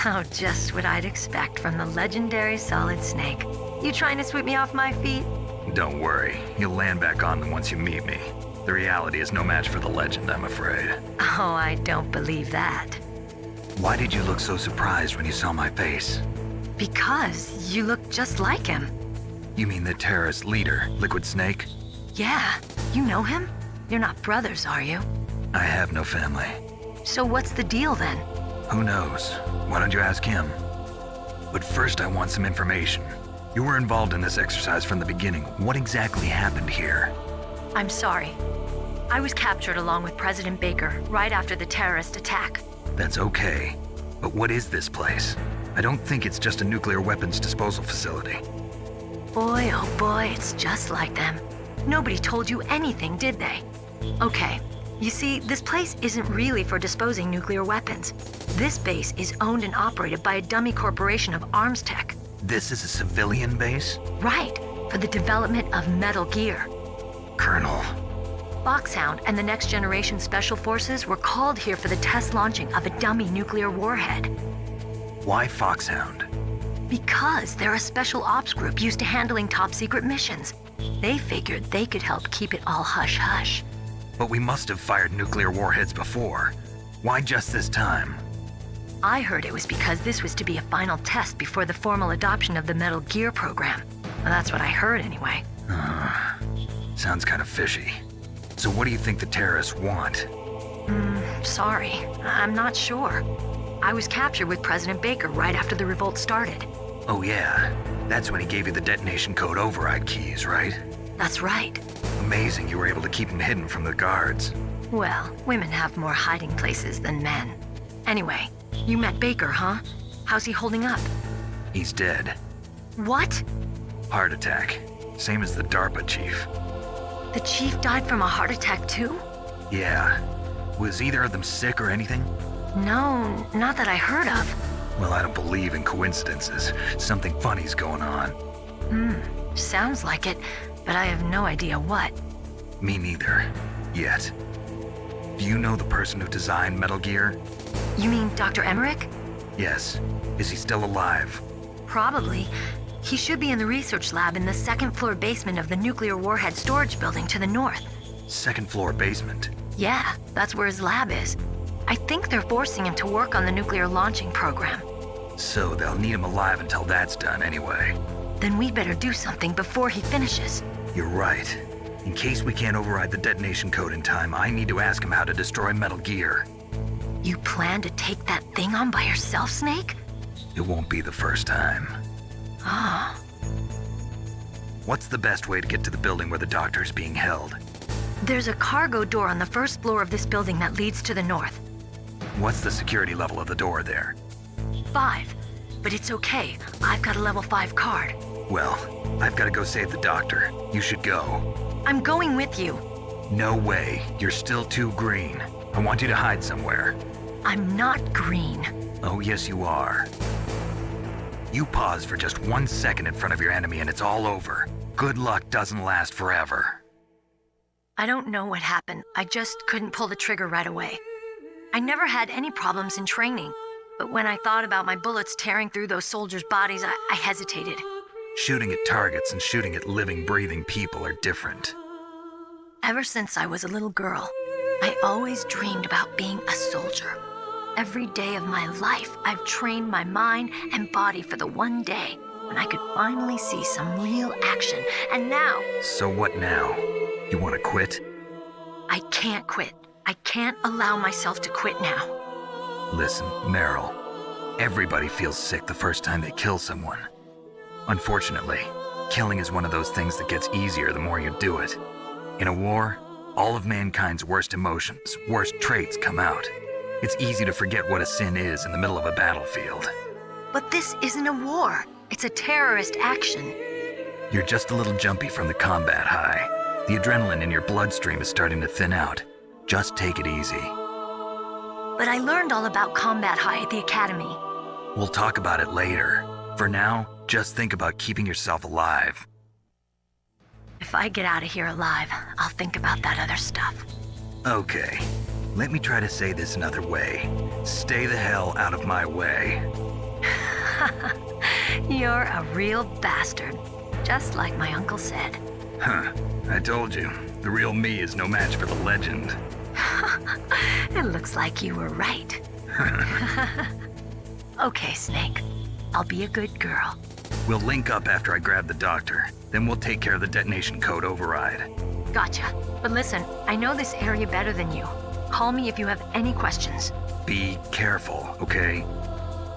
Oh, just what I'd expect from the legendary Solid Snake. You trying to sweep me off my feet? Don't worry, you'll land back on them once you meet me. The reality is no match for the legend, I'm afraid. Oh, I don't believe that. Why did you look so surprised when you saw my face? Because you look just like him. You mean the terrorist leader, Liquid Snake? Yeah, you know him? You're not brothers, are you? I have no family. So what's the deal then? Who knows? Why don't you ask him? But first I want some information. You were involved in this exercise from the beginning. What exactly happened here? I'm sorry. I was captured along with President Baker right after the terrorist attack. That's okay. But what is this place? I don't think it's just a nuclear weapons disposal facility. Boy, oh boy, it's just like them. Nobody told you anything, did they? Okay. You see, this place isn't really for disposing nuclear weapons. This base is owned and operated by a dummy corporation of arms tech. This is a civilian base? Right, for the development of Metal Gear. Colonel. Foxhound and the Next Generation Special Forces were called here for the test launching of a dummy nuclear warhead. Why Foxhound? Because they're a special ops group used to handling top secret missions. They figured they could help keep it all hush-hush. But we must have fired nuclear warheads before. Why just this time? I heard it was because this was to be a final test before the formal adoption of the Metal Gear program. Well, that's what I heard anyway. Sounds kind of fishy. So what do you think the terrorists want? Sorry, I'm not sure. I was captured with President Baker right after the revolt started. Oh yeah, that's when he gave you the detonation code override keys, right? That's right. Amazing you were able to keep him hidden from the guards. Well, women have more hiding places than men. Anyway, you met Baker, huh? How's he holding up? He's dead. What? Heart attack. Same as the DARPA chief. The chief died from a heart attack too? Yeah. Was either of them sick or anything? No, not that I heard of. Well, I don't believe in coincidences. Something funny's going on. Sounds like it, but I have no idea what. Me neither. Yet. Do you know the person who designed Metal Gear? You mean Dr. Emmerich? Yes. Is he still alive? Probably. He should be in the research lab in the second floor basement of the nuclear warhead storage building to the north. Second floor basement? Yeah, that's where his lab is. I think they're forcing him to work on the nuclear launching program. So they'll need him alive until that's done anyway. Then we better do something before he finishes. You're right. In case we can't override the detonation code in time, I need to ask him how to destroy Metal Gear. You plan to take that thing on by yourself, Snake? It won't be the first time. Ah. What's the best way to get to the building where the doctor's being held? There's a cargo door on the first floor of this building that leads to the north. What's the security level of the door there? 5. But it's okay. I've got a level 5 card. Well, I've got to go save the doctor. You should go. I'm going with you. No way. You're still too green. I want you to hide somewhere. I'm not green. Oh, yes, you are. You pause for just 1 second in front of your enemy and it's all over. Good luck doesn't last forever. I don't know what happened. I just couldn't pull the trigger right away. I never had any problems in training, but when I thought about my bullets tearing through those soldiers' bodies, I hesitated. Shooting at targets and shooting at living, breathing people are different. Ever since I was a little girl, I always dreamed about being a soldier. Every day of my life, I've trained my mind and body for the one day when I could finally see some real action, and now... So what now? You want to quit? I can't quit. I can't allow myself to quit now. Listen, Meryl, everybody feels sick the first time they kill someone. Unfortunately, killing is one of those things that gets easier the more you do it. In a war, all of mankind's worst emotions, worst traits come out. It's easy to forget what a sin is in the middle of a battlefield. But this isn't a war. It's a terrorist action. You're just a little jumpy from the combat high. The adrenaline in your bloodstream is starting to thin out. Just take it easy. But I learned all about combat high at the academy. We'll talk about it later. For now, just think about keeping yourself alive. If I get out of here alive, I'll think about that other stuff. Okay. Let me try to say this another way. Stay the hell out of my way. You're a real bastard, just like my uncle said. Huh. I told you, the real me is no match for the legend. It looks like you were right. Okay, Snake. I'll be a good girl. We'll link up after I grab the doctor. Then we'll take care of the detonation code override. Gotcha. But listen, I know this area better than you. Call me if you have any questions. Be careful, okay?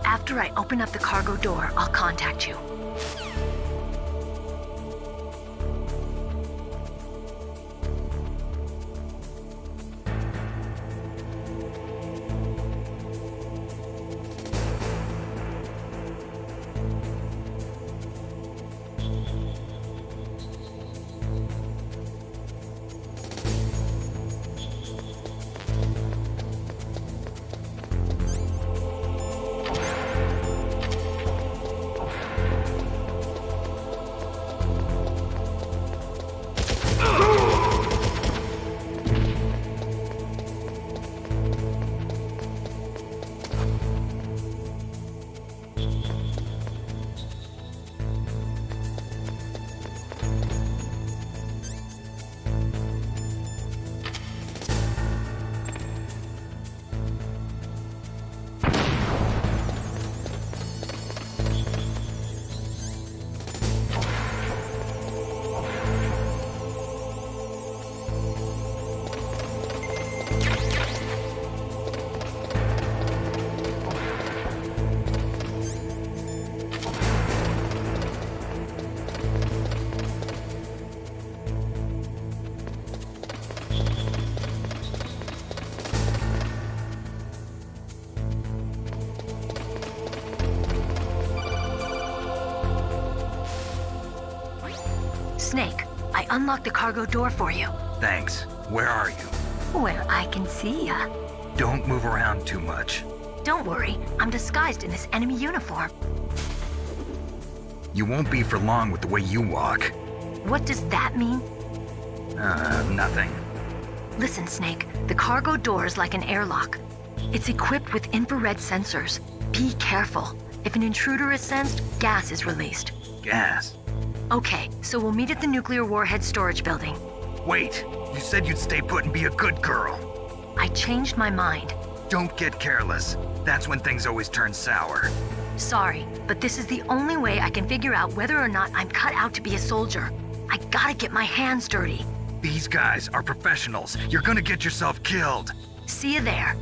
After I open up the cargo door, I'll contact you. Snake, I unlocked the cargo door for you. Thanks. Where are you? Where I can see ya. Don't move around too much. Don't worry, I'm disguised in this enemy uniform. You won't be for long with the way you walk. What does that mean? Nothing. Listen, Snake, the cargo door is like an airlock. It's equipped with infrared sensors. Be careful. If an intruder is sensed, gas is released. Gas? Okay, so we'll meet at the nuclear warhead storage building. Wait, you said you'd stay put and be a good girl. I changed my mind. Don't get careless. That's when things always turn sour. Sorry, but this is the only way I can figure out whether or not I'm cut out to be a soldier. I gotta get my hands dirty. These guys are professionals. You're gonna get yourself killed. See you there.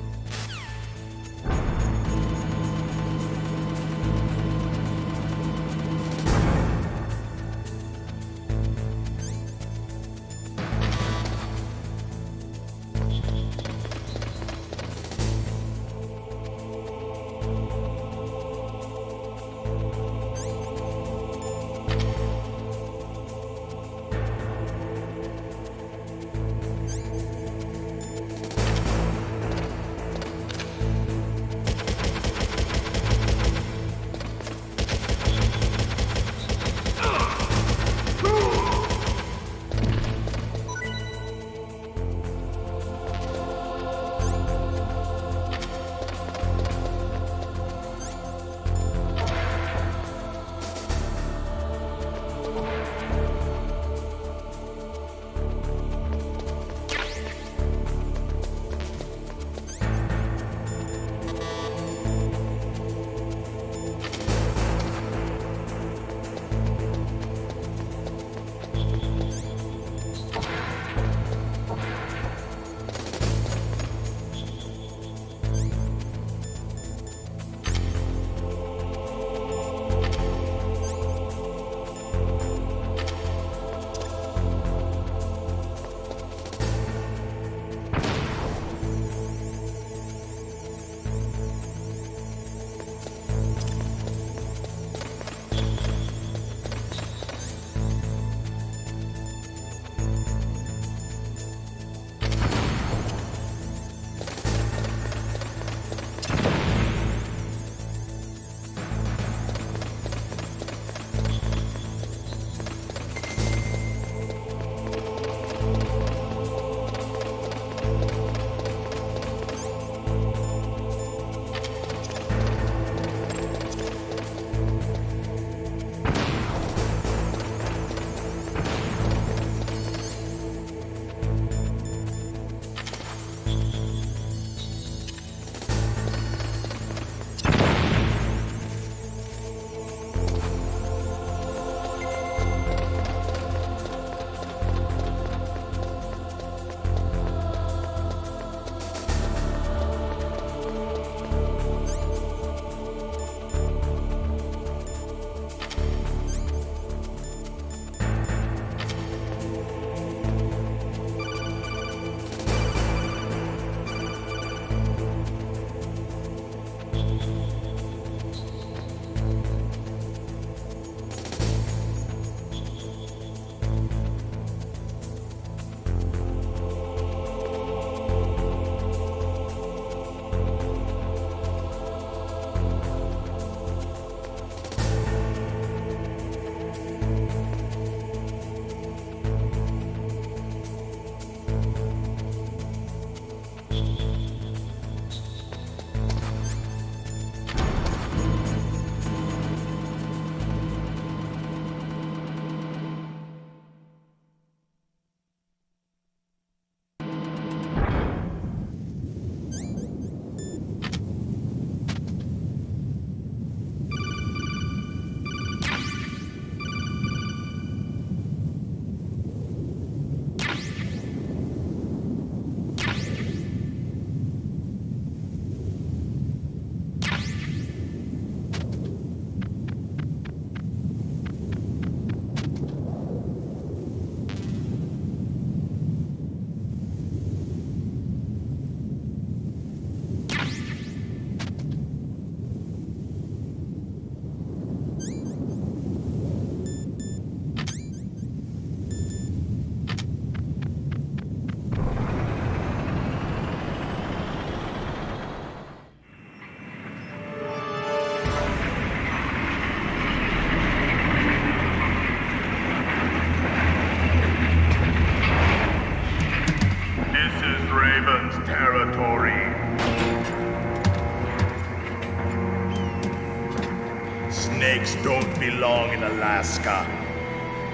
Snakes don't belong in Alaska.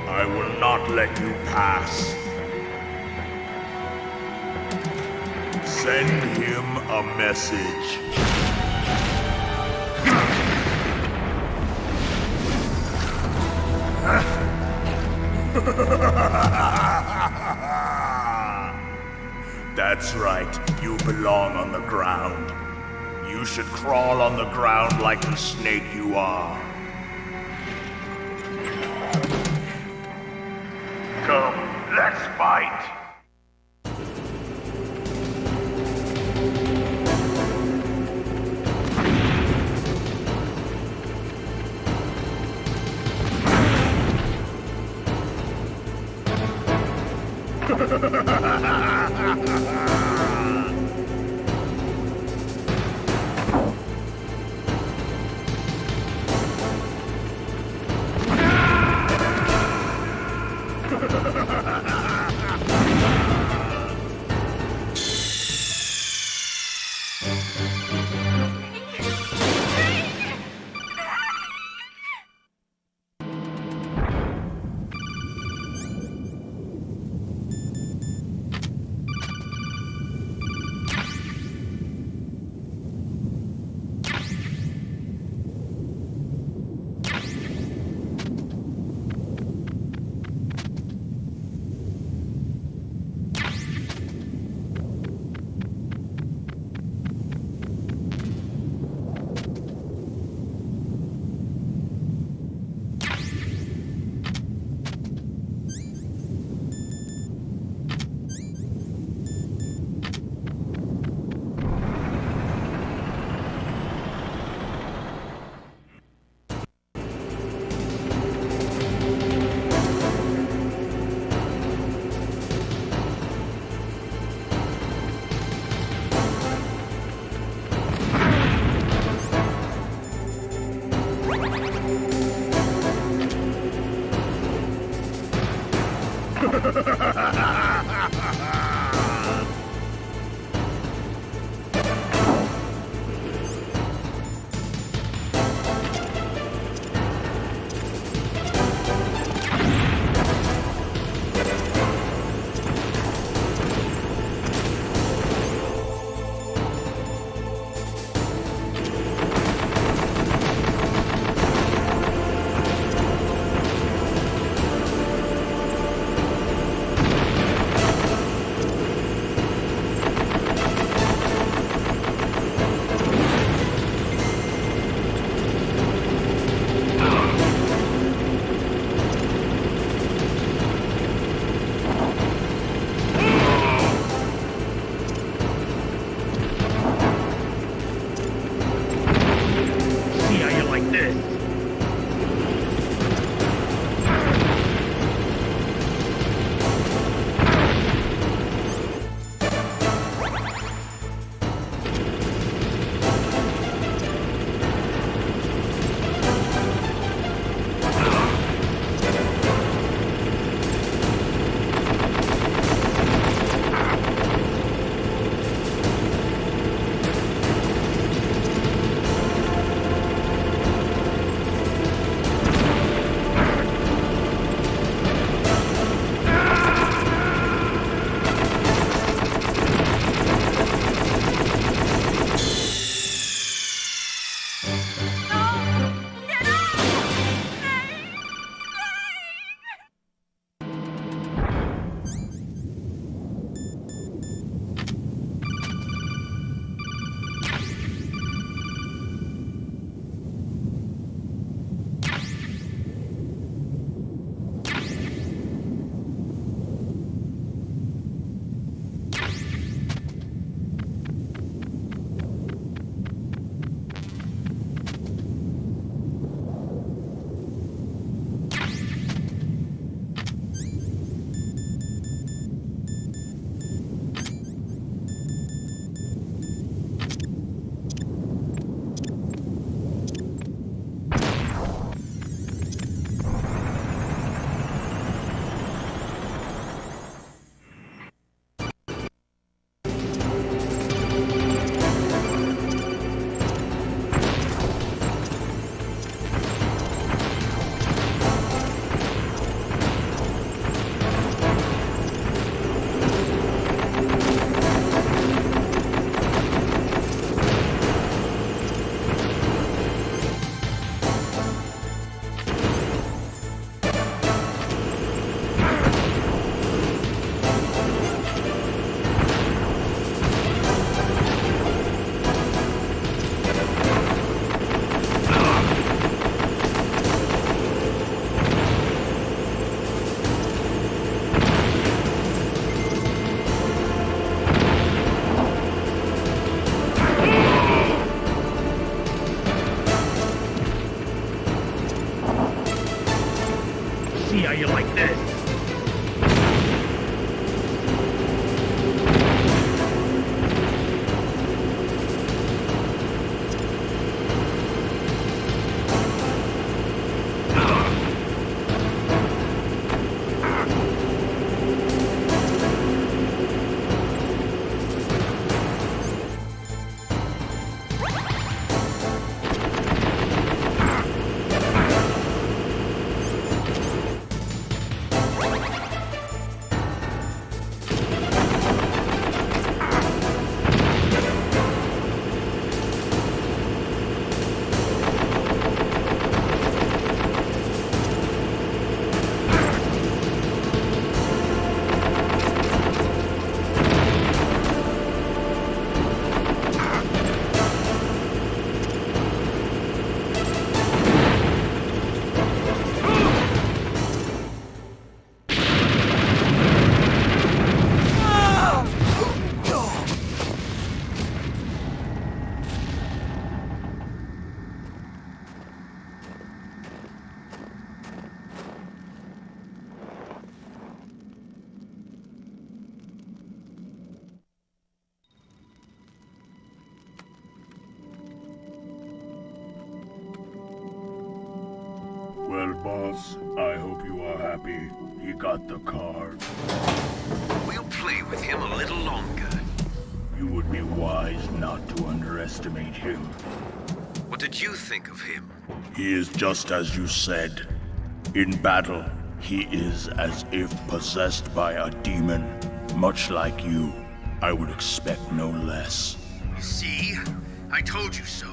I will not let you pass. Send him a message. That's right, you belong on the ground. You should crawl on the ground like the snake you are. Come, let's fight. see how you like this. Well, boss, I hope you are happy. He got the card. We'll play with him a little longer. You would be wise not to underestimate him. What did you think of him? He is just as you said. In battle, he is as if possessed by a demon. Much like you, I would expect no less. See? I told you so.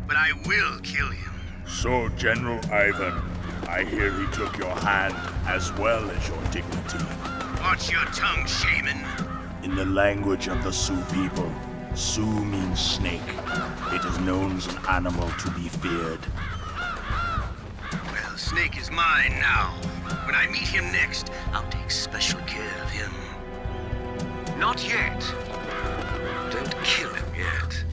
But I will kill him. So, General Ivan, I hear he took your hand as well as your dignity. Watch your tongue, shaman. In the language of the Sioux people, Sioux means snake. It is known as an animal to be feared. Well, Snake is mine now. When I meet him next, I'll take special care of him. Not yet. Don't kill him yet.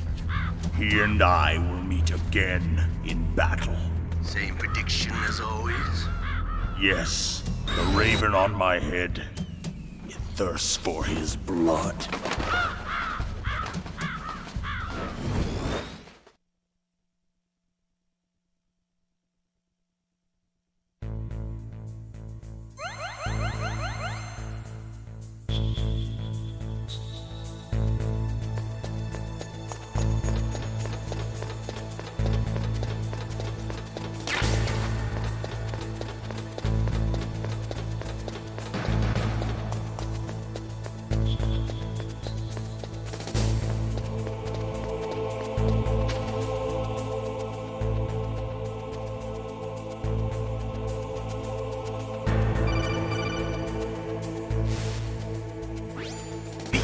He and I will meet again in battle. Same prediction as always? Yes, the raven on my head. It thirsts for his blood.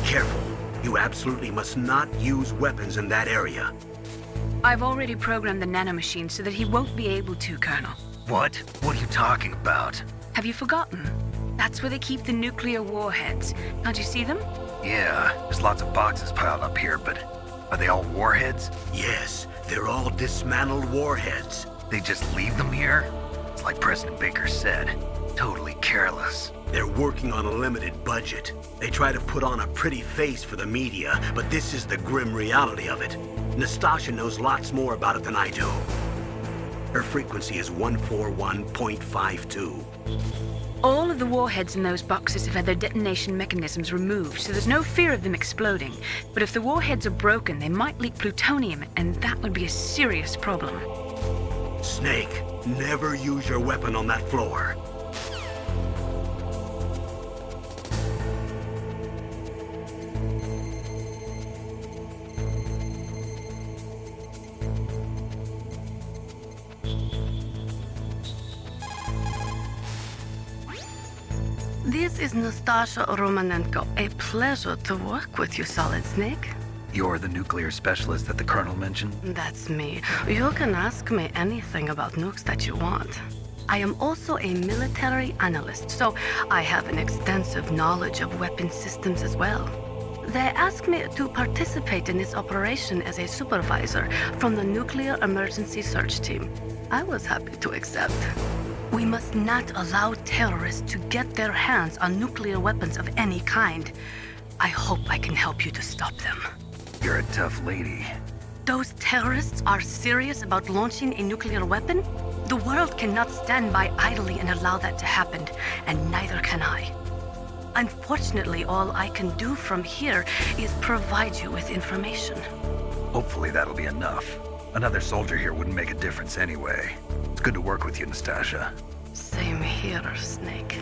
Careful. You absolutely must not use weapons in that area. I've already programmed the nanomachine so that he won't be able to, Colonel. What? What are you talking about? Have you forgotten? That's where they keep the nuclear warheads. Can't you see them? Yeah, there's lots of boxes piled up here, but are they all warheads? Yes, they're all dismantled warheads. They just leave them here? It's like President Baker said. Totally careless. They're working on a limited budget. They try to put on a pretty face for the media, but this is the grim reality of it. Nastasha knows lots more about it than I do. Her frequency is 141.52. All of the warheads in those boxes have had their detonation mechanisms removed, so there's no fear of them exploding. But if the warheads are broken, they might leak plutonium, and that would be a serious problem. Snake, never use your weapon on that floor. This is Nastasha Romanenko. A pleasure to work with you, Solid Snake. You're the nuclear specialist that the Colonel mentioned? That's me. You can ask me anything about nukes that you want. I am also a military analyst, so I have an extensive knowledge of weapon systems as well. They asked me to participate in this operation as a supervisor from the Nuclear Emergency Search Team. I was happy to accept. We must not allow terrorists to get their hands on nuclear weapons of any kind. I hope I can help you to stop them. You're a tough lady. Those terrorists are serious about launching a nuclear weapon? The world cannot stand by idly and allow that to happen, and neither can I. Unfortunately, all I can do from here is provide you with information. Hopefully that'll be enough. Another soldier here wouldn't make a difference anyway. It's good to work with you, Nastasia. Same here, Snake.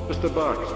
Just a box.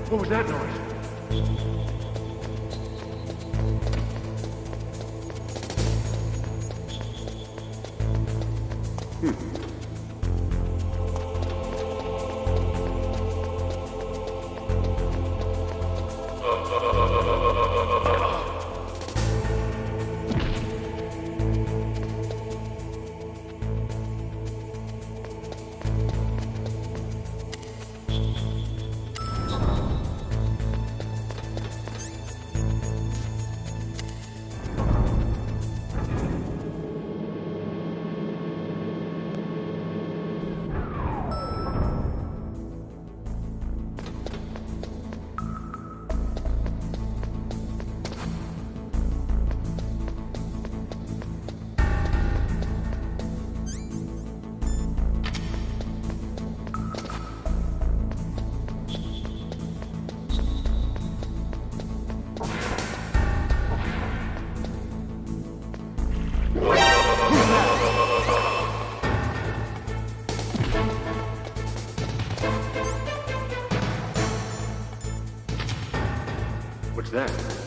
What was that noise? What's that?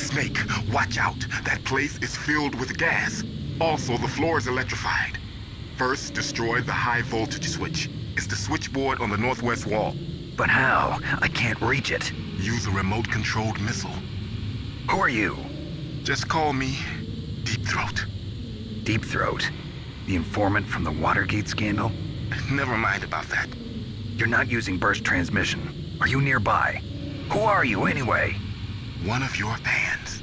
Snake, watch out. That place is filled with gas. Also, the floor is electrified. First, destroy the high voltage switch. It's the switchboard on the northwest wall. But how? I can't reach it. Use a remote-controlled missile. Who are you? Just call me Deep Throat. Deep Throat? The informant from the Watergate scandal? Never mind about that. You're not using burst transmission. Are you nearby? Who are you, anyway? One of your fans.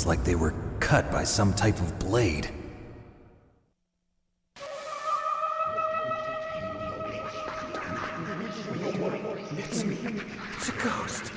Like they were cut by some type of blade. It's a ghost.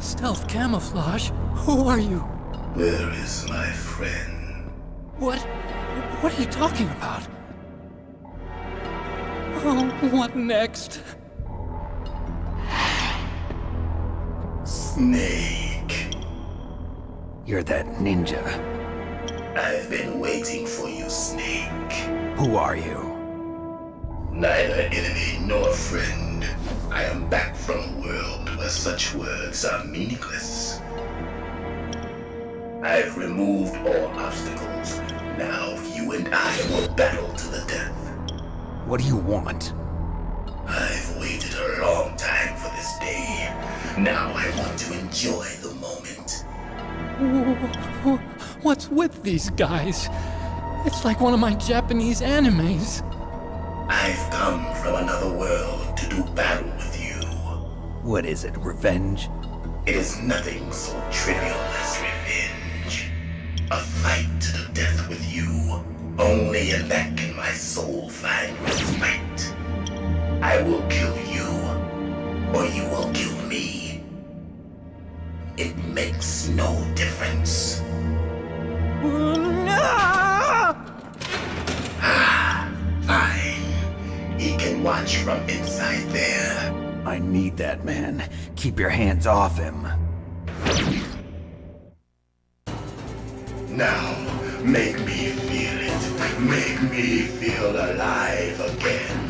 Stealth camouflage? Who are you? Where is my friend? What? What are you talking about? Oh, what next? Snake. You're that ninja. I've been waiting for you, Snake. Who are you? Neither enemy nor friend. I am back from a world where such words are meaningless. I've removed all obstacles. Now you and I will battle to the death. What do you want? I've waited a long time for this day. Now I want to enjoy the moment. What's with these guys? It's like one of my Japanese animes. I've come from another world to do battle with you. What is it, revenge? It is nothing so trivial as revenge. A fight to the death with you. Only in that can my soul find respite. I will kill you, or you will kill me. It makes no difference. Fine. He can watch from inside there. I need that man. Keep your hands off him. Now, make me feel it. Make me feel alive again.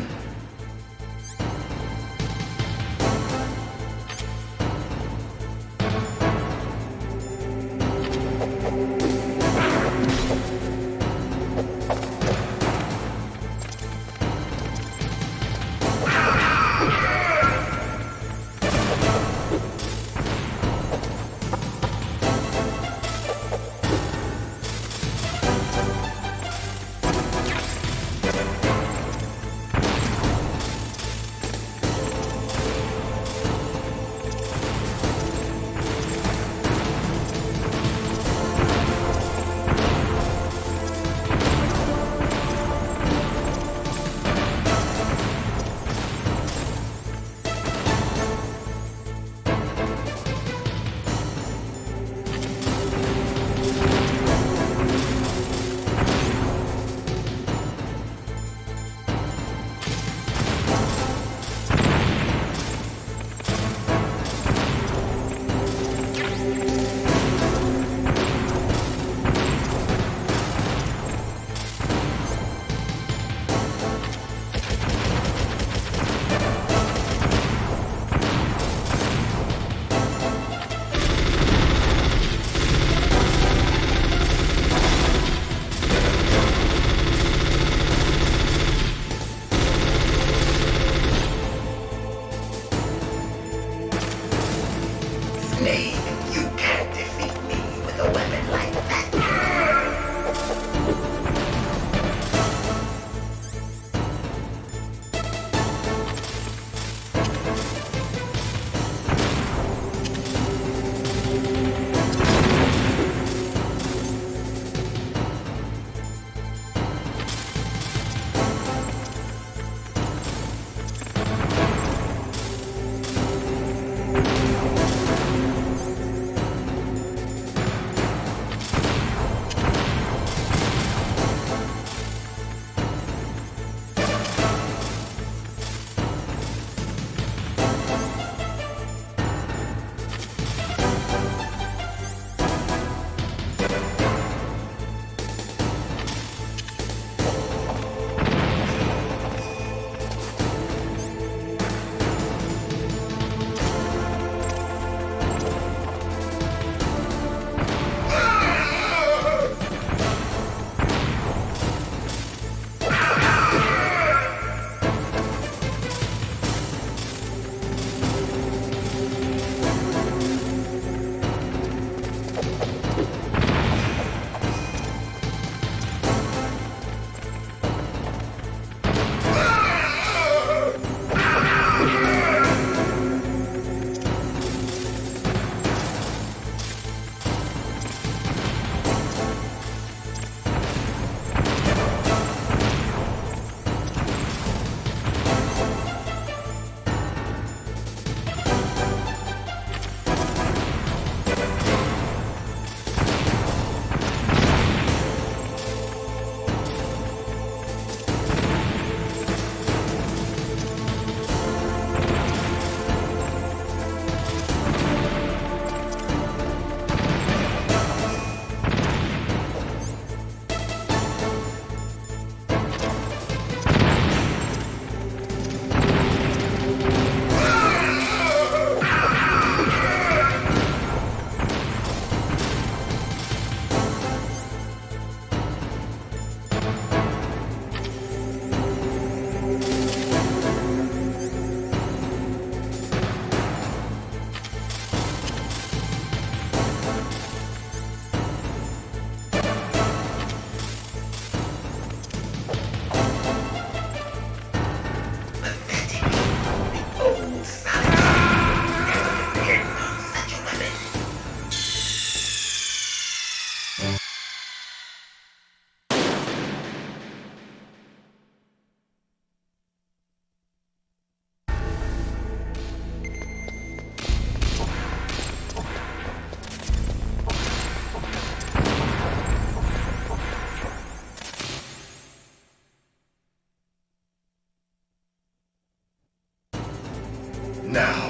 Now,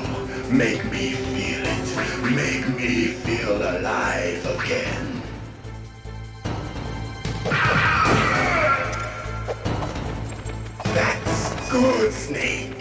make me feel it. Make me feel alive again. That's good, Snake.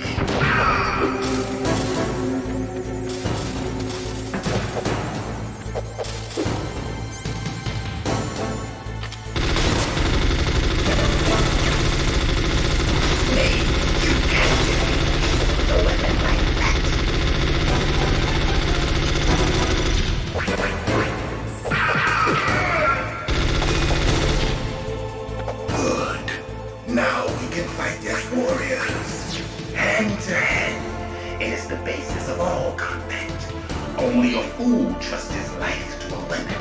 Now we can fight as warriors. Hand to hand. It is the basis of all combat. Only a fool trusts his life to a weapon.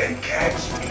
and catch me.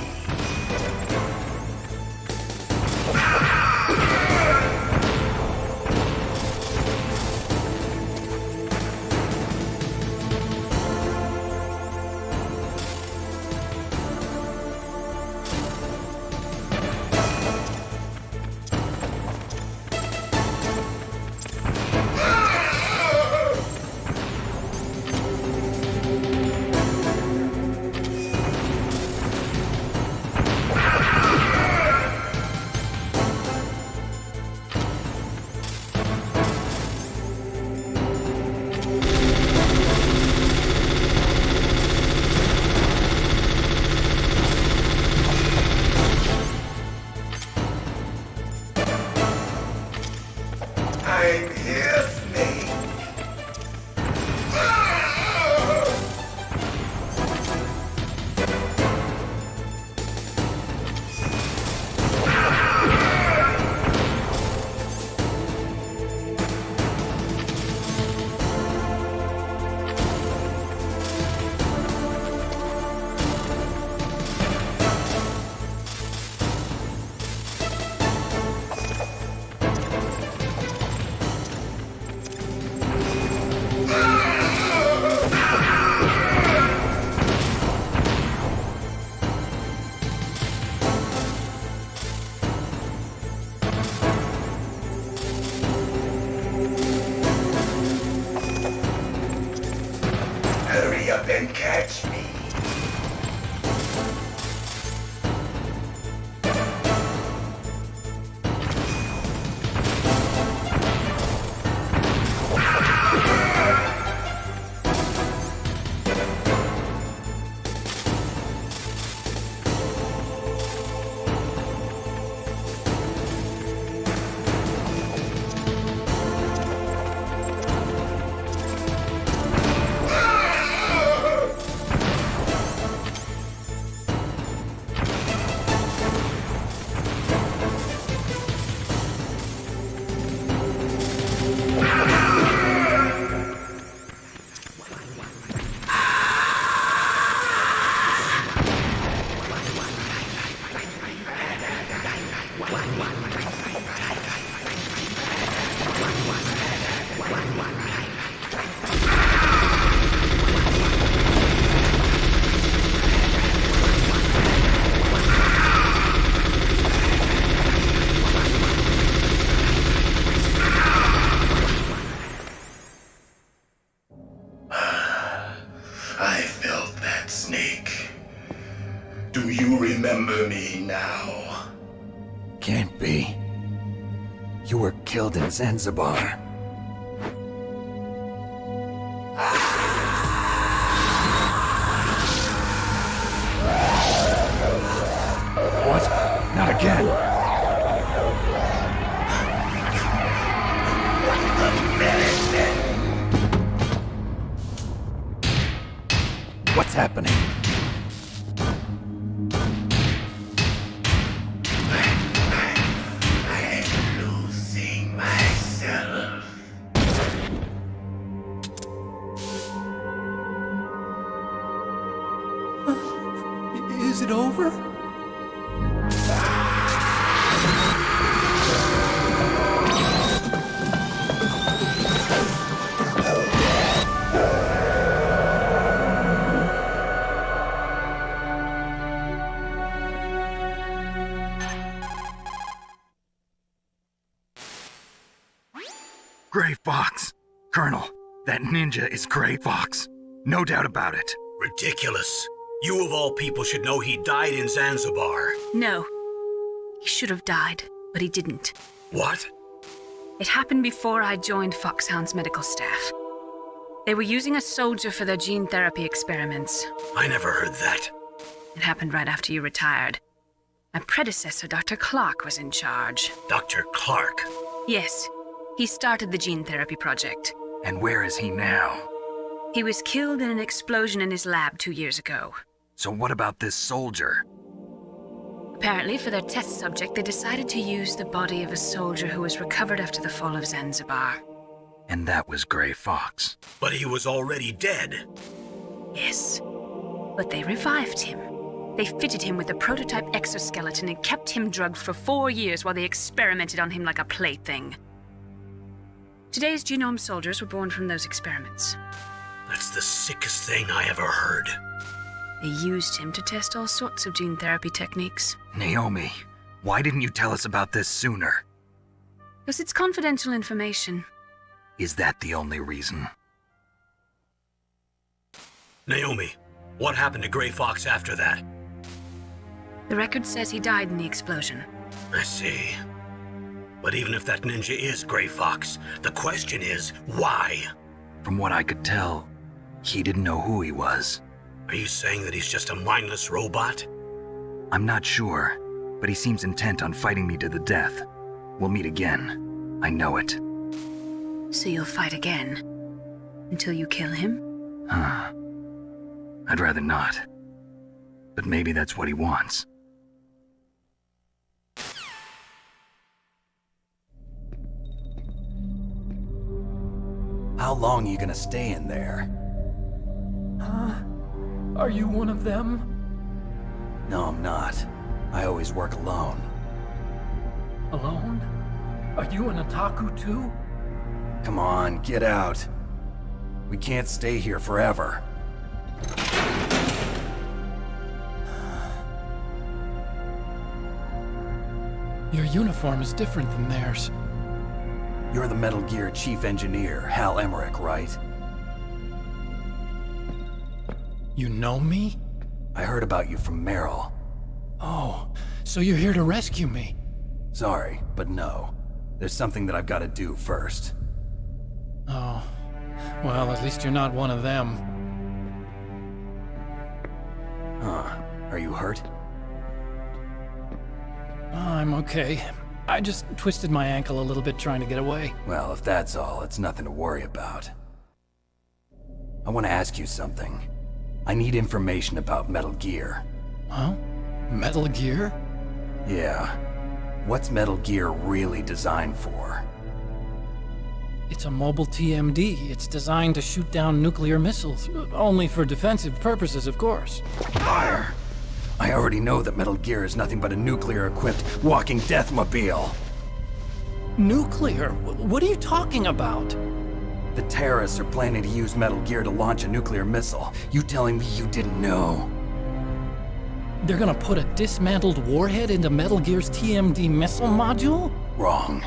I'm here, Snake. Hurry up and catch me. I felt that, Snake. Do you remember me now? Can't be. You were killed in Zanzibar. What? Not again! What's happening? I'm losing myself. Is it over? Gray Fox! Colonel, that ninja is Gray Fox. No doubt about it. Ridiculous. You of all people should know he died in Zanzibar. No. He should have died, but he didn't. What? It happened before I joined Foxhound's medical staff. They were using a soldier for their gene therapy experiments. I never heard that. It happened right after you retired. My predecessor, Dr. Clark, was in charge. Dr. Clark? Yes. He started the gene therapy project. And where is he now? He was killed in an explosion in his lab 2 years ago. So what about this soldier? Apparently, for their test subject, they decided to use the body of a soldier who was recovered after the fall of Zanzibar. And that was Gray Fox. But he was already dead. Yes. But they revived him. They fitted him with a prototype exoskeleton and kept him drugged for 4 years while they experimented on him like a plaything. Today's genome soldiers were born from those experiments. That's the sickest thing I ever heard. They used him to test all sorts of gene therapy techniques. Naomi, why didn't you tell us about this sooner? Because it's confidential information. Is that the only reason? Naomi, what happened to Gray Fox after that? The record says he died in the explosion. I see. But even if that ninja is Gray Fox, the question is, why? From what I could tell, he didn't know who he was. Are you saying that he's just a mindless robot? I'm not sure, but he seems intent on fighting me to the death. We'll meet again. I know it. So you'll fight again? Until you kill him? Huh. I'd rather not. But maybe that's what he wants. How long are you gonna stay in there? Huh? Are you one of them? No, I'm not. I always work alone. Alone? Are you an otaku too? Come on, get out. We can't stay here forever. Your uniform is different than theirs. You're the Metal Gear Chief Engineer, Hal Emmerich, right? You know me? I heard about you from Meryl. Oh, so you're here to rescue me? Sorry, but no. There's something that I've got to do first. Oh, well, at least you're not one of them. Huh. Are you hurt? I'm okay. I just twisted my ankle a little bit trying to get away. Well, if that's all, it's nothing to worry about. I want to ask you something. I need information about Metal Gear. Huh? Metal Gear? Yeah. What's Metal Gear really designed for? It's a mobile TMD. It's designed to shoot down nuclear missiles. Only for defensive purposes, of course. Liar! I already know that Metal Gear is nothing but a nuclear-equipped walking deathmobile. Nuclear? What are you talking about? The terrorists are planning to use Metal Gear to launch a nuclear missile. You telling me you didn't know? They're gonna put a dismantled warhead into Metal Gear's TMD missile module? Wrong.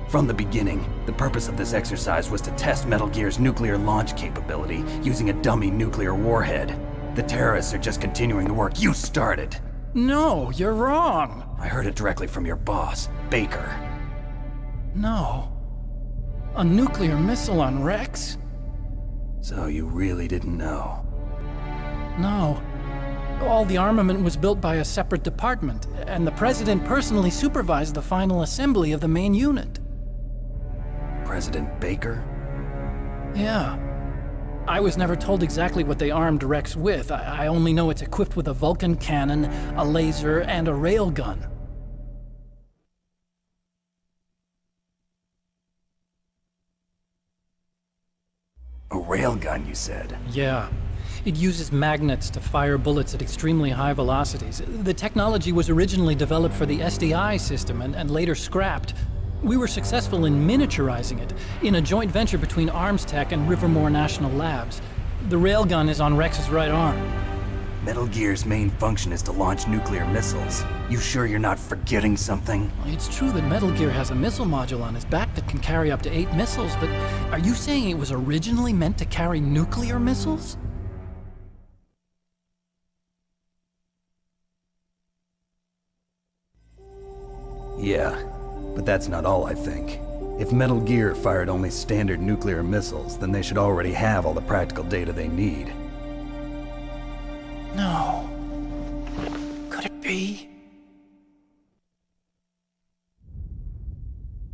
From the beginning, the purpose of this exercise was to test Metal Gear's nuclear launch capability using a dummy nuclear warhead. The terrorists are just continuing the work you started. No, you're wrong. I heard it directly from your boss, Baker. No. A nuclear missile on Rex? So you really didn't know? No. All the armament was built by a separate department, and the President personally supervised the final assembly of the main unit. President Baker? Yeah. I was never told exactly what they armed Rex with. I only know it's equipped with a Vulcan cannon, a laser, and a railgun. A railgun, you said? Yeah. It uses magnets to fire bullets at extremely high velocities. The technology was originally developed for the SDI system and later scrapped. We were successful in miniaturizing it, in a joint venture between Arms Tech and Rivermore National Labs. The railgun is on Rex's right arm. Metal Gear's main function is to launch nuclear missiles. You sure you're not forgetting something? It's true that Metal Gear has a missile module on his back that can carry up to 8 missiles, but are you saying it was originally meant to carry nuclear missiles? Yeah, but that's not all I think. If Metal Gear fired only standard nuclear missiles, then they should already have all the practical data they need. No. Could it be?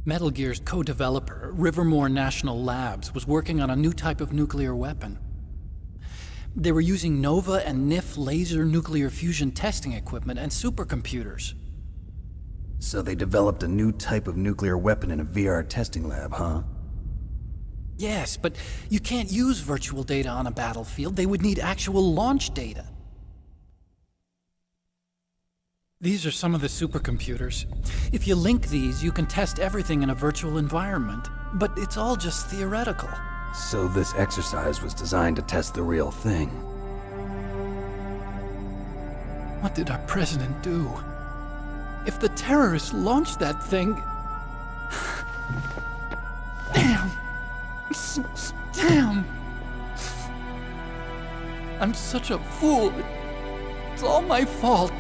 Metal Gear's co-developer, Rivermore National Labs, was working on a new type of nuclear weapon. They were using NOVA and NIF laser nuclear fusion testing equipment and supercomputers. So they developed a new type of nuclear weapon in a VR testing lab, huh? Yes, but you can't use virtual data on a battlefield. They would need actual launch data. These are some of the supercomputers. If you link these, you can test everything in a virtual environment. But it's all just theoretical. So this exercise was designed to test the real thing. What did our president do? If the terrorists launched that thing... Damn! Damn! I'm such a fool. It's all my fault.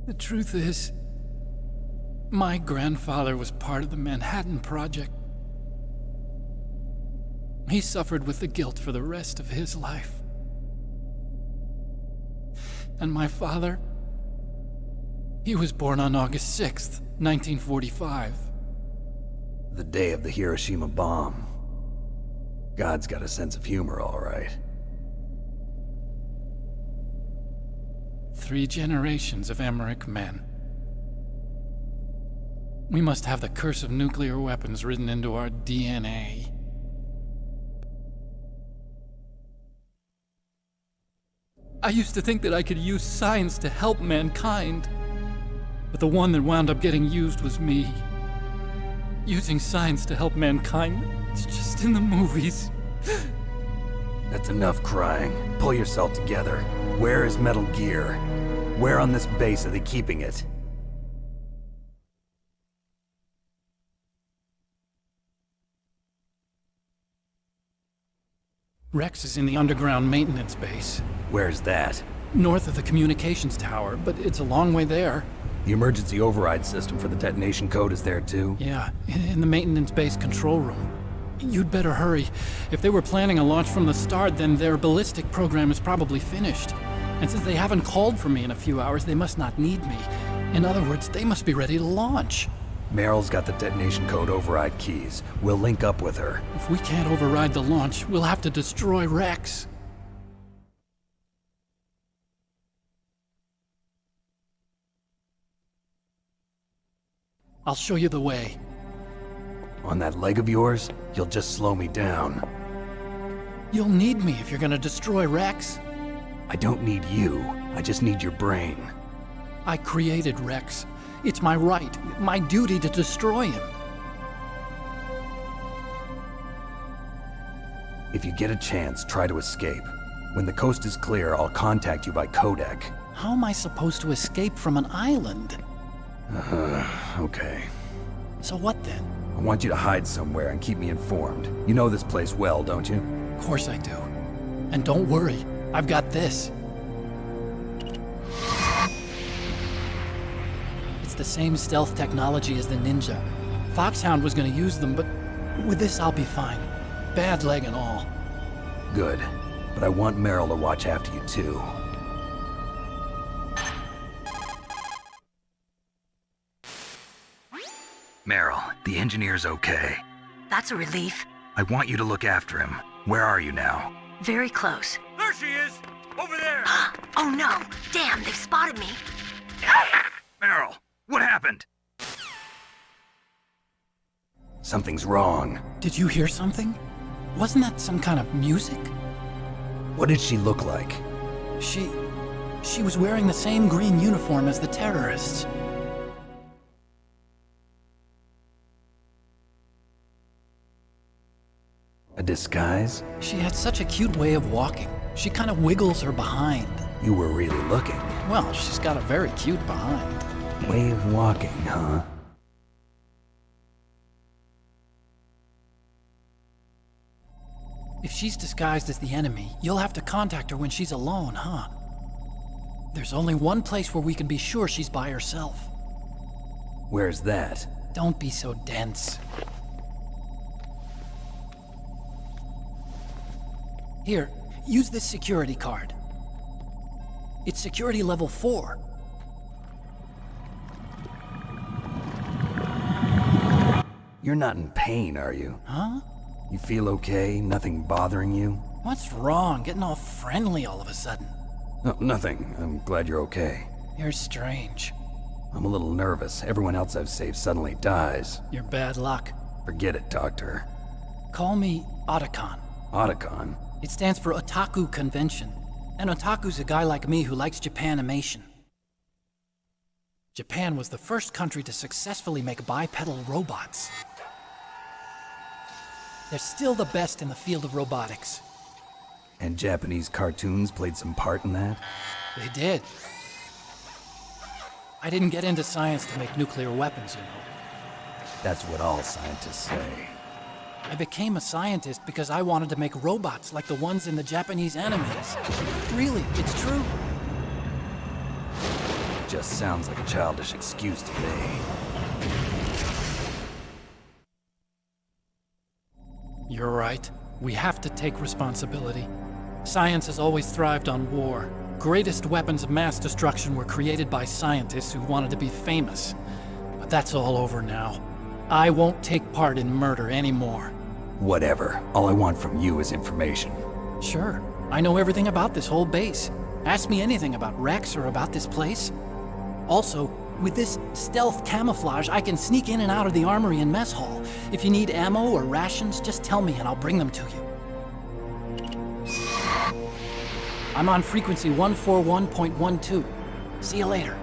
The truth is, my grandfather was part of the Manhattan Project. He suffered with the guilt for the rest of his life. And my father, he was born on August 6th, 1945. The day of the Hiroshima bomb. God's got a sense of humor, all right. 3 generations of Emmerich men. We must have the curse of nuclear weapons written into our DNA. I used to think that I could use science to help mankind, but the one that wound up getting used was me. Using science to help mankind, it's just in the movies. That's enough crying. Pull yourself together. Where is Metal Gear? Where on this base are they keeping it? Rex is in the underground maintenance base. Where's that? North of the communications tower, but it's a long way there. The emergency override system for the detonation code is there too? Yeah, in the maintenance base control room. You'd better hurry. If they were planning a launch from the start, then their ballistic program is probably finished. And since they haven't called for me in a few hours, they must not need me. In other words, they must be ready to launch. Meryl's got the detonation code override keys. We'll link up with her. If we can't override the launch, we'll have to destroy Rex. I'll show you the way. On that leg of yours, you'll just slow me down. You'll need me if you're gonna destroy Rex. I don't need you. I just need your brain. I created Rex. It's my right, my duty to destroy him. If you get a chance, try to escape. When the coast is clear, I'll contact you by codec. How am I supposed to escape from an island? Okay. So what then? I want you to hide somewhere and keep me informed. You know this place well, don't you? Of course I do. And don't worry, I've got this. It's the same stealth technology as the Ninja. Foxhound was gonna use them, but with this I'll be fine. Bad leg and all. Good. But I want Meryl to watch after you too. Meryl, the engineer's okay. That's a relief. I want you to look after him. Where are you now? Very close. There she is! Over there! Oh no! Damn, they've spotted me. Meryl, what happened? Something's wrong. Did you hear something? Wasn't that some kind of music? What did she look like? She was wearing the same green uniform as the terrorists. A disguise? She had such a cute way of walking. She kind of wiggles her behind. You were really looking. Well, she's got a very cute behind. Way of walking, huh? If she's disguised as the enemy, you'll have to contact her when she's alone, huh? There's only one place where we can be sure she's by herself. Where's that? Don't be so dense. Here, use this security card. It's security level 4. You're not in pain, are you? Huh? You feel okay? Nothing bothering you? What's wrong? Getting all friendly all of a sudden. No, nothing. I'm glad you're okay. You're strange. I'm a little nervous. Everyone else I've saved suddenly dies. You're bad luck. Forget it, Doctor. Call me Otacon. Otacon? It stands for Otaku Convention. And otaku's a guy like me who likes Japanimation. Japan was the first country to successfully make bipedal robots. They're still the best in the field of robotics. And Japanese cartoons played some part in that? They did. I didn't get into science to make nuclear weapons, you know. That's what all scientists say. I became a scientist because I wanted to make robots like the ones in the Japanese animes. Really, it's true. Just sounds like a childish excuse to me. You're right. We have to take responsibility. Science has always thrived on war. Greatest weapons of mass destruction were created by scientists who wanted to be famous. But that's all over now. I won't take part in murder anymore. Whatever. All I want from you is information. Sure. I know everything about this whole base. Ask me anything about Rex or about this place. Also, with this stealth camouflage, I can sneak in and out of the armory and mess hall. If you need ammo or rations, just tell me and I'll bring them to you. I'm on frequency 141.12. See you later.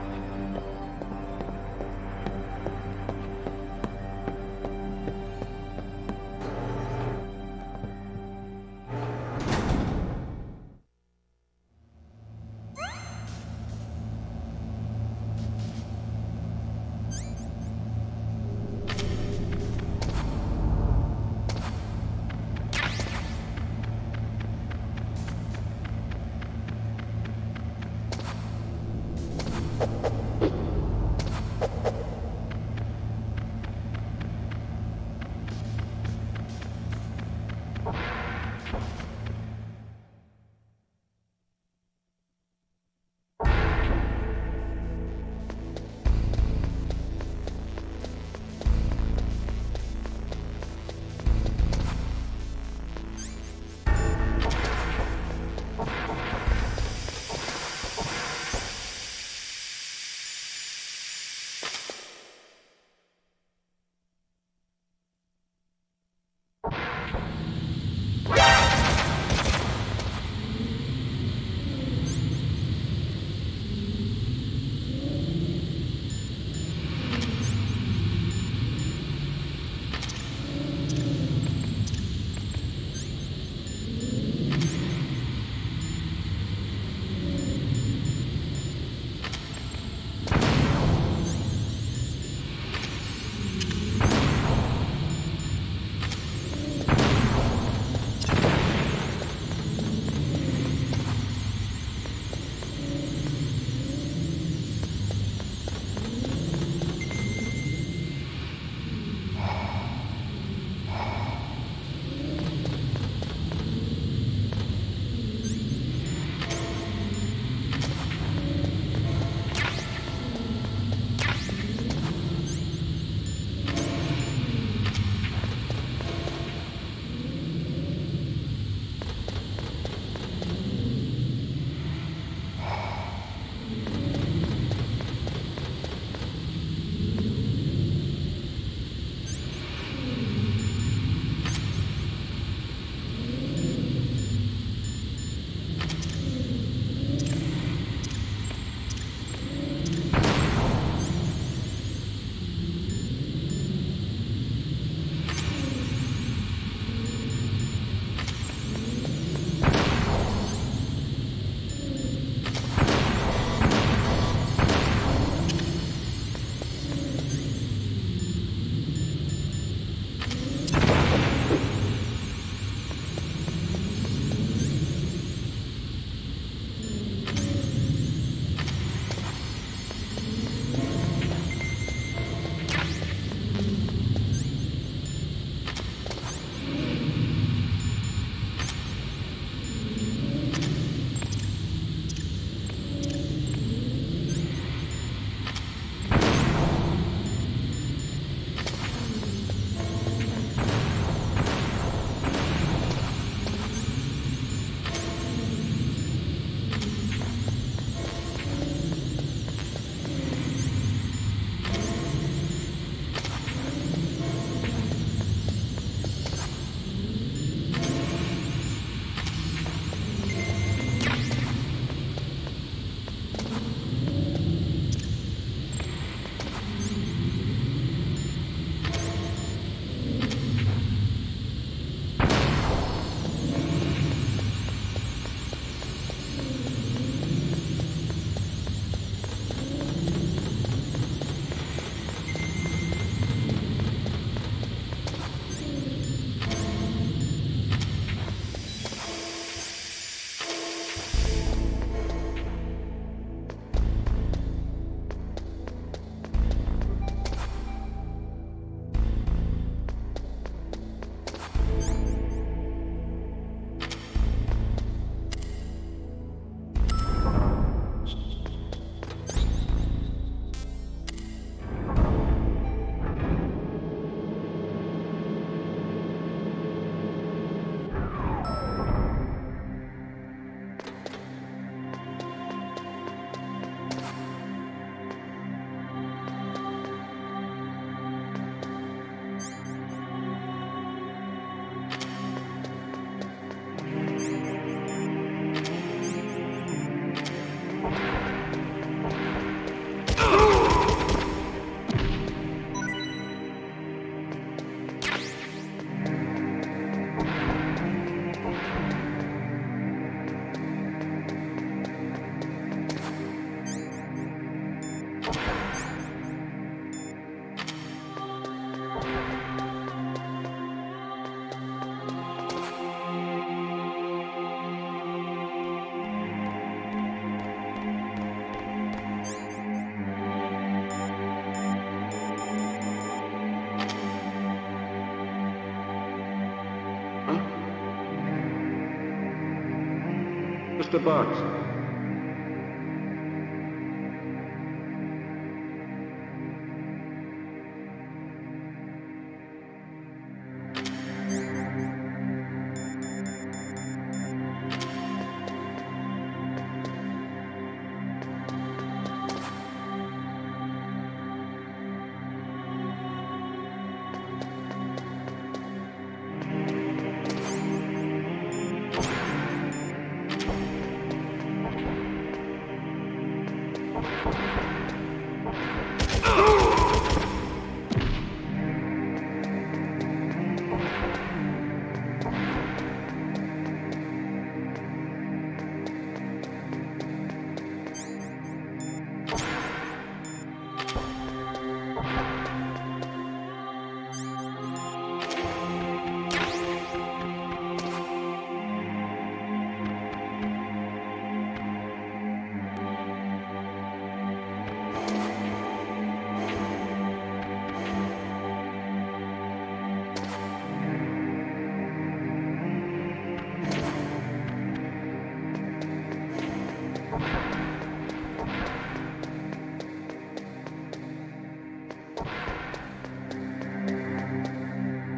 the box?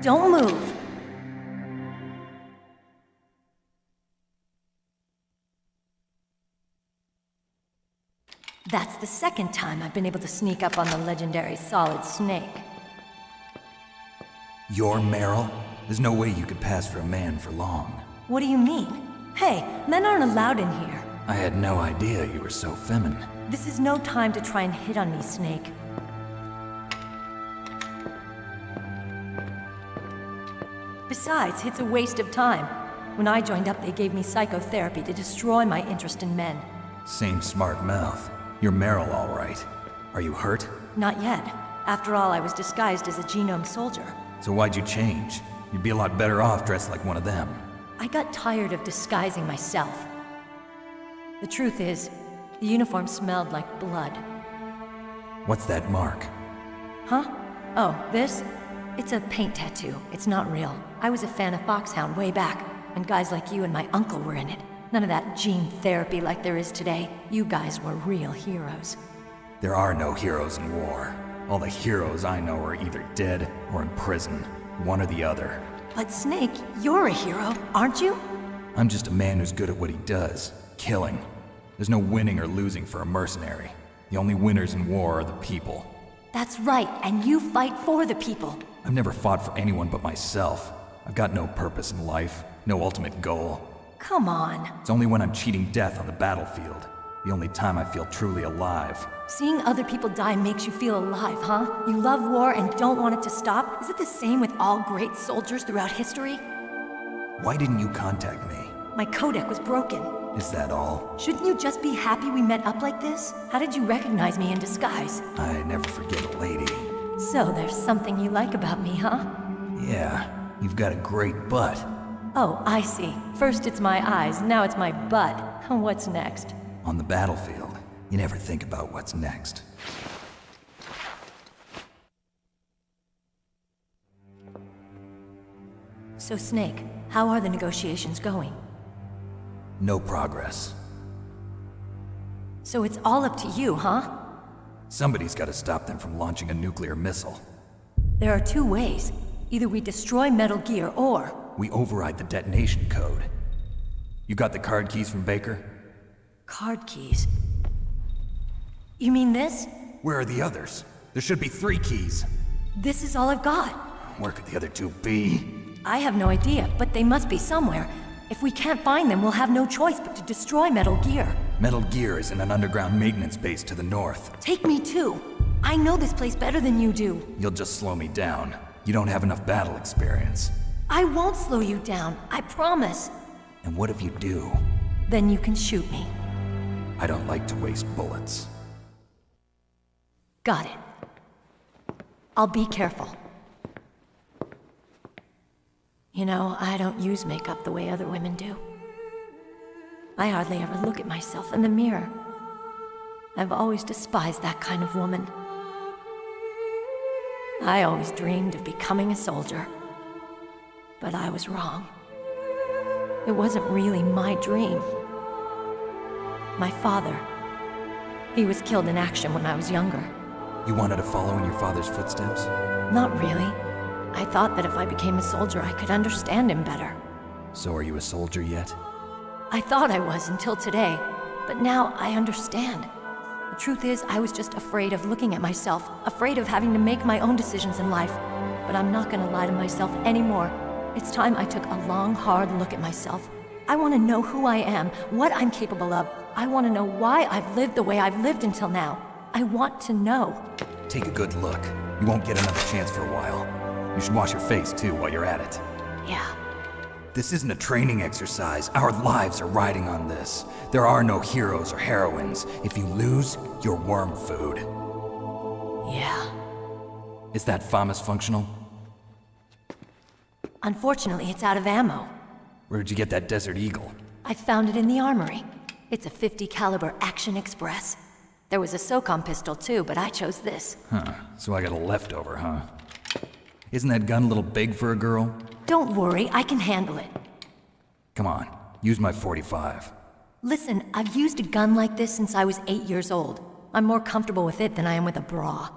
Don't move. That's the second time I've been able to sneak up on the legendary Solid Snake. You're Meryl? There's no way you could pass for a man for long. What do you mean? Hey, men aren't allowed in here. I had no idea you were so feminine. This is no time to try and hit on me, Snake. Besides, it's a waste of time. When I joined up, they gave me psychotherapy to destroy my interest in men. Same smart mouth. You're Meryl, all right. Are you hurt? Not yet. After all, I was disguised as a genome soldier. So why'd you change? You'd be a lot better off dressed like one of them. I got tired of disguising myself. The truth is, the uniform smelled like blood. What's that mark? Huh? Oh, this? It's a paint tattoo. It's not real. I was a fan of Foxhound way back, and guys like you and my uncle were in it. None of that gene therapy like there is today. You guys were real heroes. There are no heroes in war. All the heroes I know are either dead or in prison. One or the other. But Snake, you're a hero, aren't you? I'm just a man who's good at what he does. Killing. There's no winning or losing for a mercenary. The only winners in war are the people. That's right, and you fight for the people. I've never fought for anyone but myself. I've got no purpose in life, no ultimate goal. Come on. It's only when I'm cheating death on the battlefield. The only time I feel truly alive. Seeing other people die makes you feel alive, huh? You love war and don't want it to stop? Is it the same with all great soldiers throughout history? Why didn't you contact me? My codec was broken. Is that all? Shouldn't you just be happy we met up like this? How did you recognize me in disguise? I never forget a lady. So there's something you like about me, huh? Yeah, you've got a great butt. Oh, I see. First it's my eyes, now it's my butt. What's next? On the battlefield, you never think about what's next. So Snake, how are the negotiations going? No progress. So it's all up to you, huh? Somebody's got to stop them from launching a nuclear missile. There are two ways. Either we destroy Metal Gear, or... we override the detonation code. You got the card keys from Baker? Card keys? You mean this? Where are the others? There should be 3 keys. This is all I've got. Where could the other 2 be? I have no idea, but they must be somewhere. If we can't find them, we'll have no choice but to destroy Metal Gear. Metal Gear is in an underground maintenance base to the north. Take me too. I know this place better than you do. You'll just slow me down. You don't have enough battle experience. I won't slow you down, I promise. And what if you do? Then you can shoot me. I don't like to waste bullets. Got it. I'll be careful. You know, I don't use makeup the way other women do. I hardly ever look at myself in the mirror. I've always despised that kind of woman. I always dreamed of becoming a soldier. But I was wrong. It wasn't really my dream. My father. He was killed in action when I was younger. You wanted to follow in your father's footsteps? Not really. I thought that if I became a soldier, I could understand him better. So are you a soldier yet? I thought I was until today, but now I understand. The truth is, I was just afraid of looking at myself, afraid of having to make my own decisions in life. But I'm not gonna lie to myself anymore. It's time I took a long, hard look at myself. I want to know who I am, what I'm capable of. I want to know why I've lived the way I've lived until now. I want to know. Take a good look. You won't get another chance for a while. You should wash your face, too, while you're at it. Yeah. This isn't a training exercise. Our lives are riding on this. There are no heroes or heroines. If you lose, you're worm food. Yeah. Is that FAMAS functional? Unfortunately, it's out of ammo. Where'd you get that Desert Eagle? I found it in the armory. It's a .50 caliber Action Express. There was a SOCOM pistol too, but I chose this. Huh, so I got a leftover, huh? Isn't that gun a little big for a girl? Don't worry, I can handle it. Come on, use my .45. Listen, I've used a gun like this since I was 8 years old. I'm more comfortable with it than I am with a bra.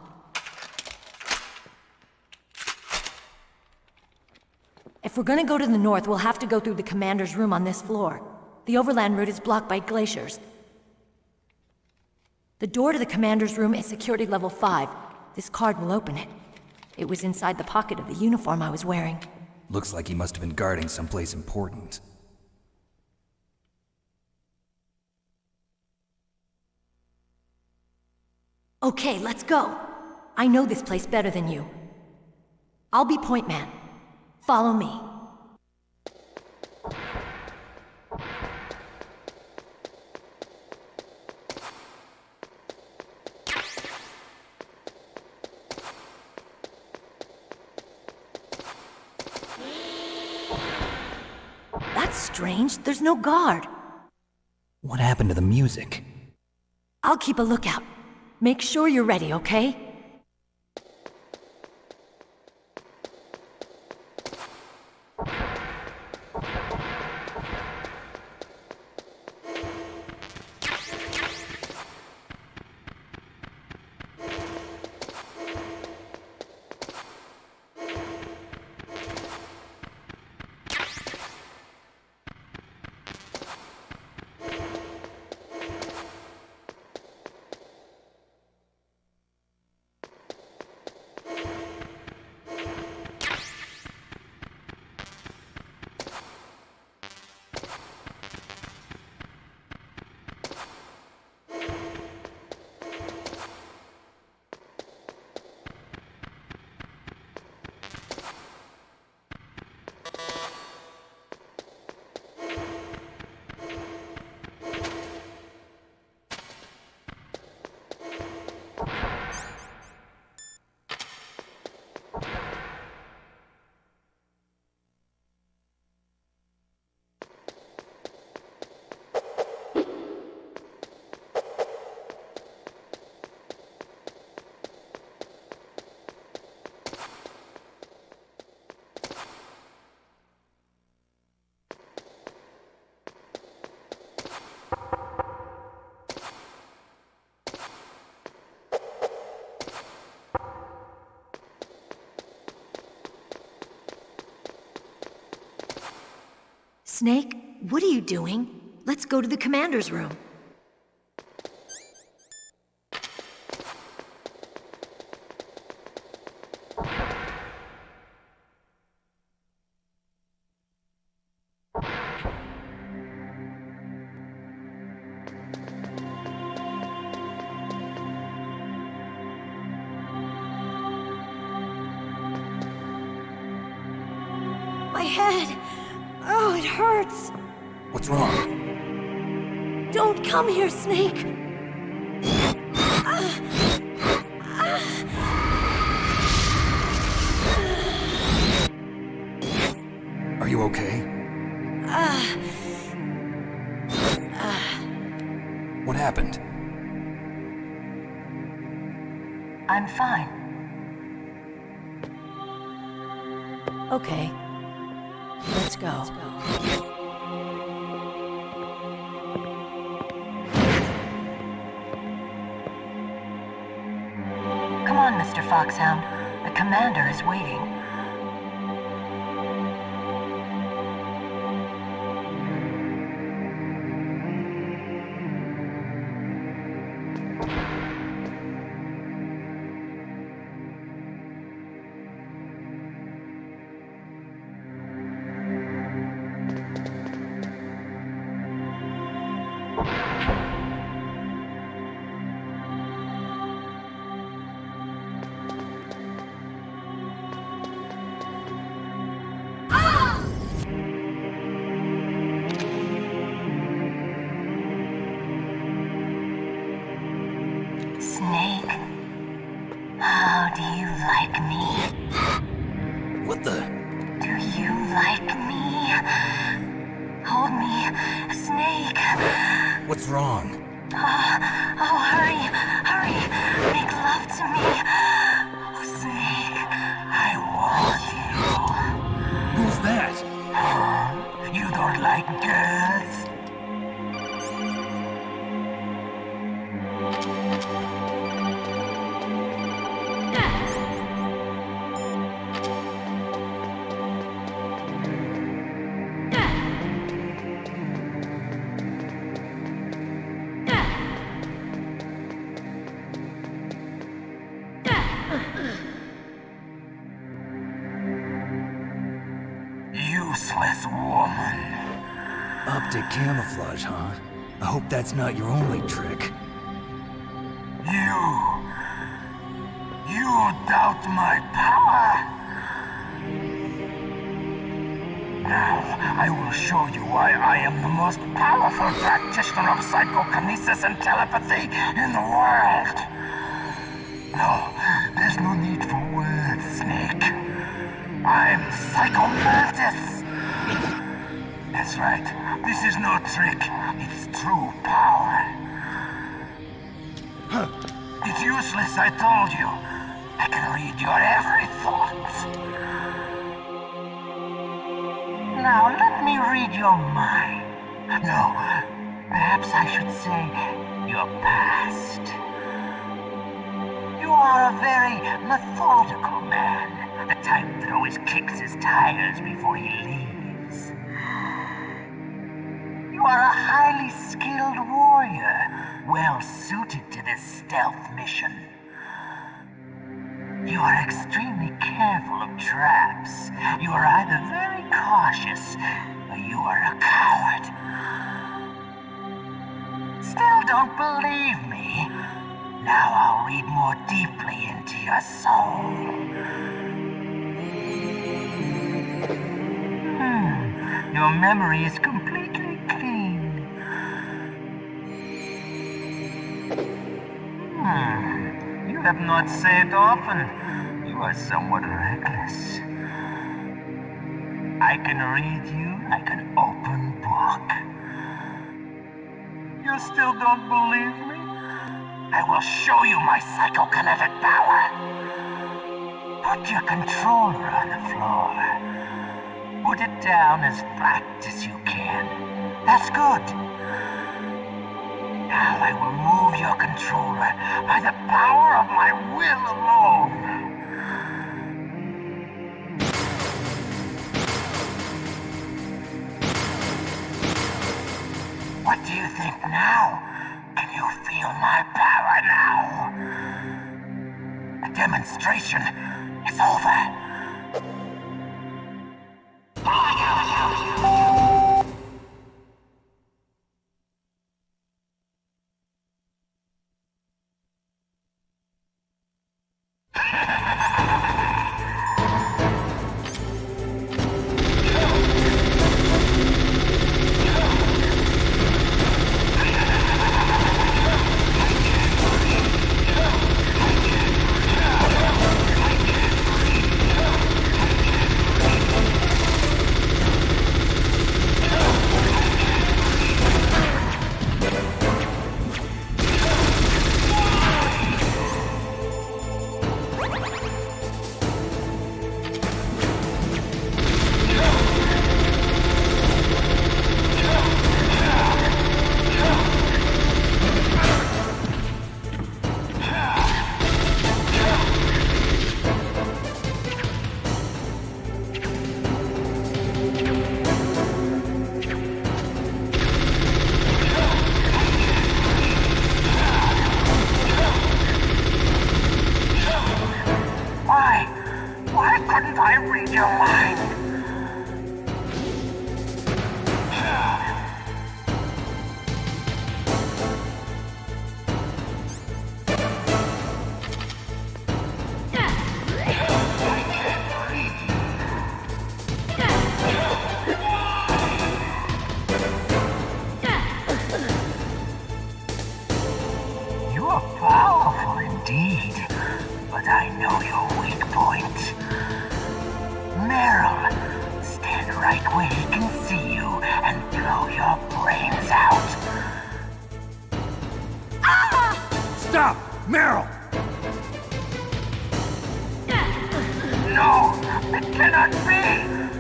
If we're gonna go to the north, we'll have to go through the commander's room on this floor. The overland route is blocked by glaciers. The door to the commander's room is security level 5. This card will open it. It was inside the pocket of the uniform I was wearing. Looks like he must have been guarding someplace important. Okay, let's go. I know this place better than you. I'll be point man. Follow me. That's strange. There's no guard. What happened to the music? I'll keep a lookout. Make sure you're ready, okay? Snake, what are you doing? Let's go to the commander's room. My head! Oh, it hurts! What's wrong? Don't come here, Snake! Are you okay? What happened? I'm fine. Okay. Let's go. Mr. Foxhound. The commander is waiting. Snake, how do you like me? What the? Do you like me? Hold me, Snake. What's wrong? Oh, hurry, hurry, make love to me. Oh, Snake, I want you. Who's that? Oh, you don't like girls? Useless woman. Optic camouflage, huh? I hope that's not your only trick. You doubt my power? Now, I will show you why I am the most powerful practitioner of psychokinesis and telepathy in the world. No, there's no need for words, Snake. I'm Psychomantis. That's right. This is no trick. It's true power. It's useless, I told you. I can read your every thought. Now, let me read your mind. No, perhaps I should say your past. You are a very methodical man. The type that always kicks his tires before he leaves. You are a highly skilled warrior, well suited to this stealth mission. You are extremely careful of traps. You are either very cautious, or you are a coward. Still don't believe me? Now I'll read more deeply into your soul. Your memory is completely clean. You have not saved often. You are somewhat reckless. I can read you like an open book. You still don't believe me? I will show you my psychokinetic power. Put your controller on the floor. Put it down as flat as you can. That's good. Now I will move your controller by the power of my will alone. What do you think now? Can you feel my power now? The demonstration is over. read your mind. You are powerful indeed, but I know your weak point. Meryl, stand right where he can see you and blow your brains out. Stop! Meryl! No! It cannot be!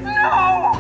No!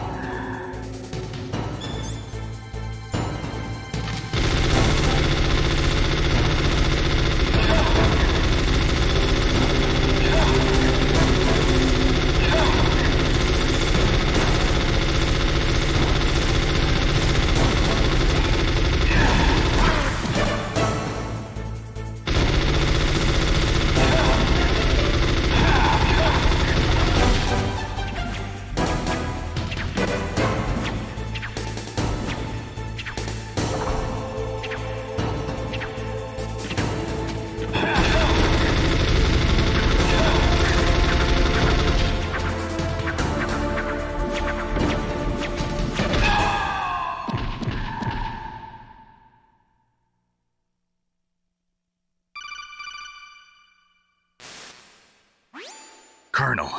Colonel,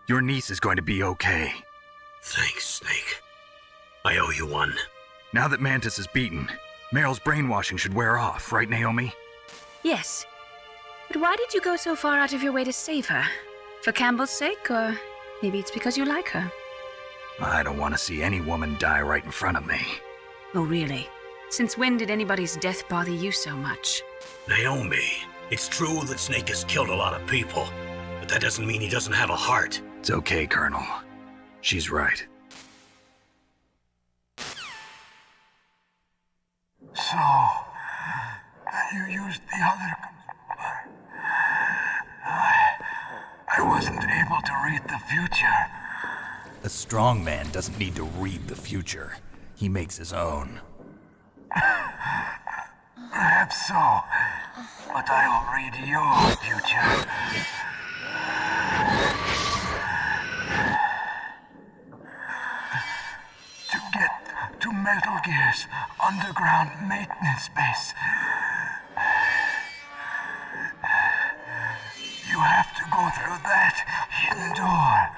your niece is going to be okay. Thanks, Snake. I owe you one. Now that Mantis is beaten, Meryl's brainwashing should wear off, right, Naomi? Yes. But why did you go so far out of your way to save her? For Campbell's sake, or maybe it's because you like her? I don't want to see any woman die right in front of me. Oh, really? Since when did anybody's death bother you so much? Naomi, it's true that Snake has killed a lot of people, but that doesn't mean he doesn't have a heart. It's okay, Colonel. She's right. So, you used the other... I wasn't able to read the future. A strong man doesn't need to read the future. He makes his own. Perhaps so, but I'll read your future. To get to Metal Gear's underground maintenance base, you have to go through that hidden door.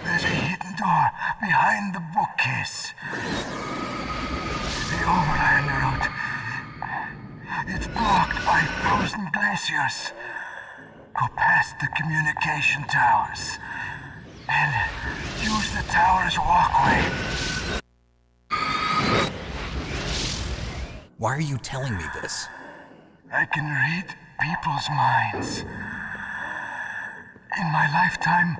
There's a hidden door behind the bookcase. The overland route. It's blocked by frozen glaciers. Go past the communication towers and use the tower's walkway. Why are you telling me this? I can read people's minds. In my lifetime,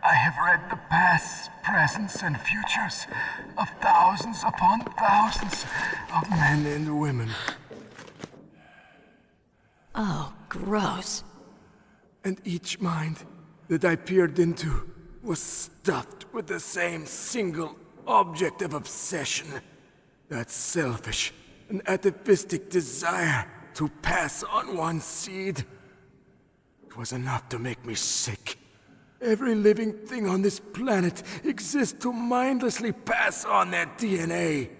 I have read the pasts, presents, and futures of thousands upon thousands of men and women. Oh, gross. And each mind that I peered into was stuffed with the same single object of obsession. That selfish and atavistic desire to pass on one's seed. It was enough to make me sick. Every living thing on this planet exists to mindlessly pass on their DNA.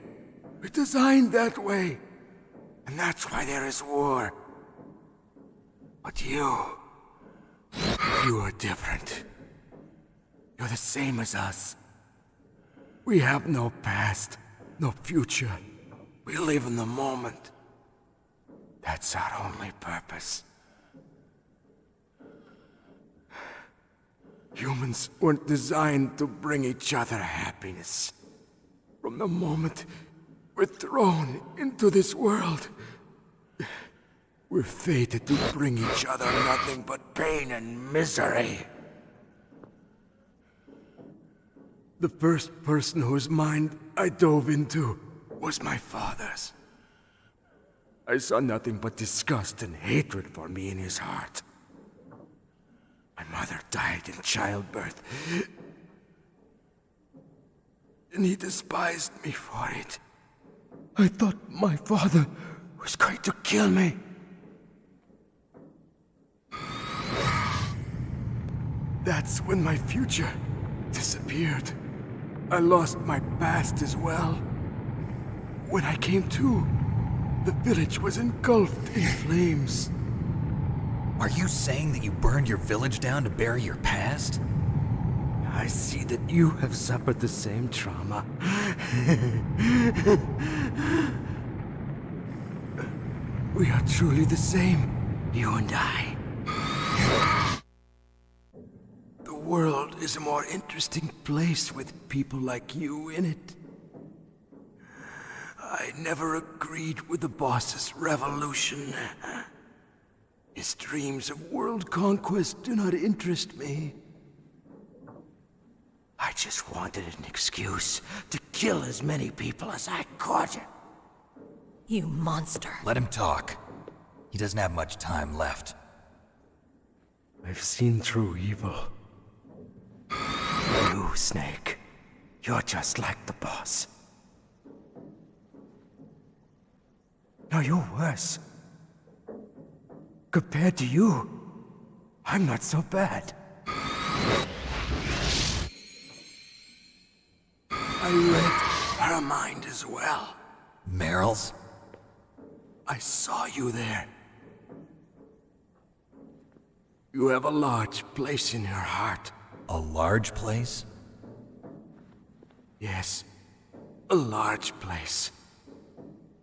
We're designed that way. And that's why there is war. But you are different. You're the same as us. We have no past, no future. We live in the moment. That's our only purpose. Humans weren't designed to bring each other happiness. From the moment we're thrown into this world, we're fated to bring each other nothing but pain and misery. The first person whose mind I dove into was my father's. I saw nothing but disgust and hatred for me in his heart. My mother father died in childbirth. And he despised me for it. I thought my father was going to kill me. That's when my future disappeared. I lost my past as well. When I came to, the village was engulfed in flames. Are you saying that you burned your village down to bury your past? I see that you have suffered the same trauma. We are truly the same, you and I. The world is a more interesting place with people like you in it. I never agreed with the boss's revolution. His dreams of world conquest do not interest me. I just wanted an excuse to kill as many people as I could. You monster. Let him talk. He doesn't have much time left. I've seen through evil. You, Snake. You're just like the boss. No, you're worse. Compared to you, I'm not so bad. I read her mind as well. Meryl's? I saw you there. You have a large place in your heart. A large place? Yes, a large place.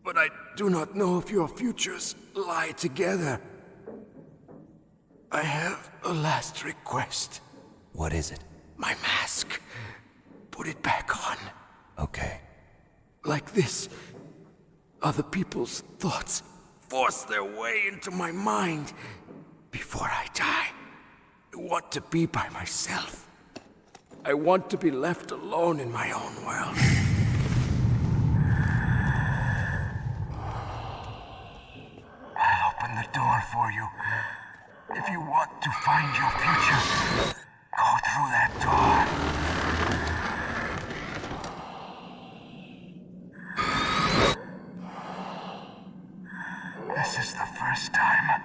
But I do not know if your futures lie together. I have a last request. What is it? My mask. Put it back on. Okay. Like this, other people's thoughts force their way into my mind. Before I die, I want to be by myself. I want to be left alone in my own world. I'll open the door for you. If you want to find your future, go through that door. This is the first time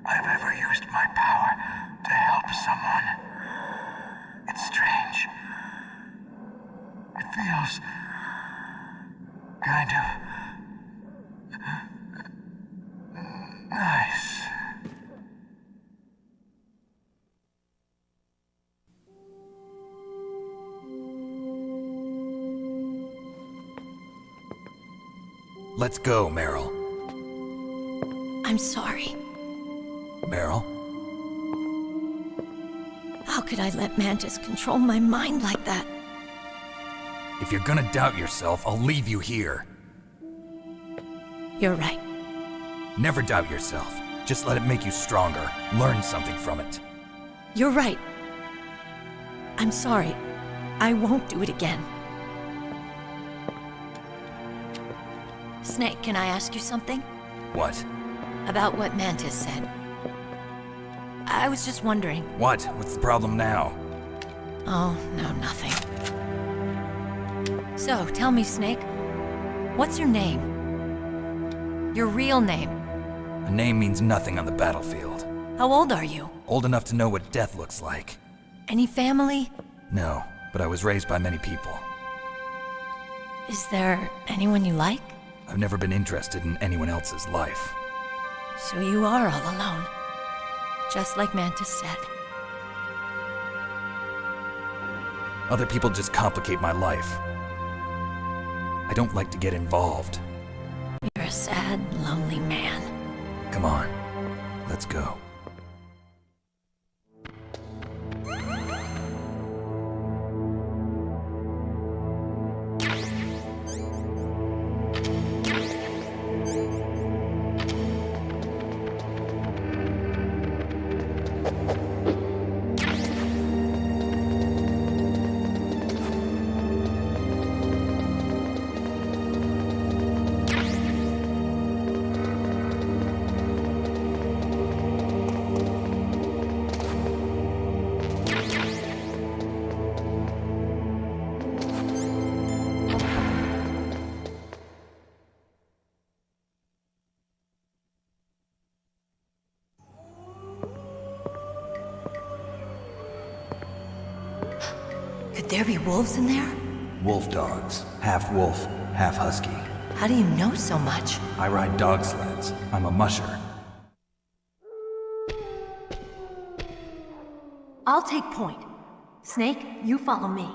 I've ever used my power to help someone. It's strange. It feels kind of nice. Let's go, Meryl. I'm sorry. Meryl? How could I let Mantis control my mind like that? If you're gonna doubt yourself, I'll leave you here. You're right. Never doubt yourself. Just let it make you stronger. Learn something from it. You're right. I'm sorry. I won't do it again. Snake, can I ask you something? What? About what Mantis said. I was just wondering. What? What's the problem now? Oh, no, nothing. So, tell me, Snake. What's your name? Your real name? A name means nothing on the battlefield. How old are you? Old enough to know what death looks like. Any family? No, but I was raised by many people. Is there anyone you like? I've never been interested in anyone else's life. So you are all alone. Just like Mantis said. Other people just complicate my life. I don't like to get involved. You're a sad, lonely man. Come on, let's go. Could there be wolves in there? Wolf dogs. Half wolf, half husky. How do you know so much? I ride dog sleds. I'm a musher. I'll take point. Snake, you follow me.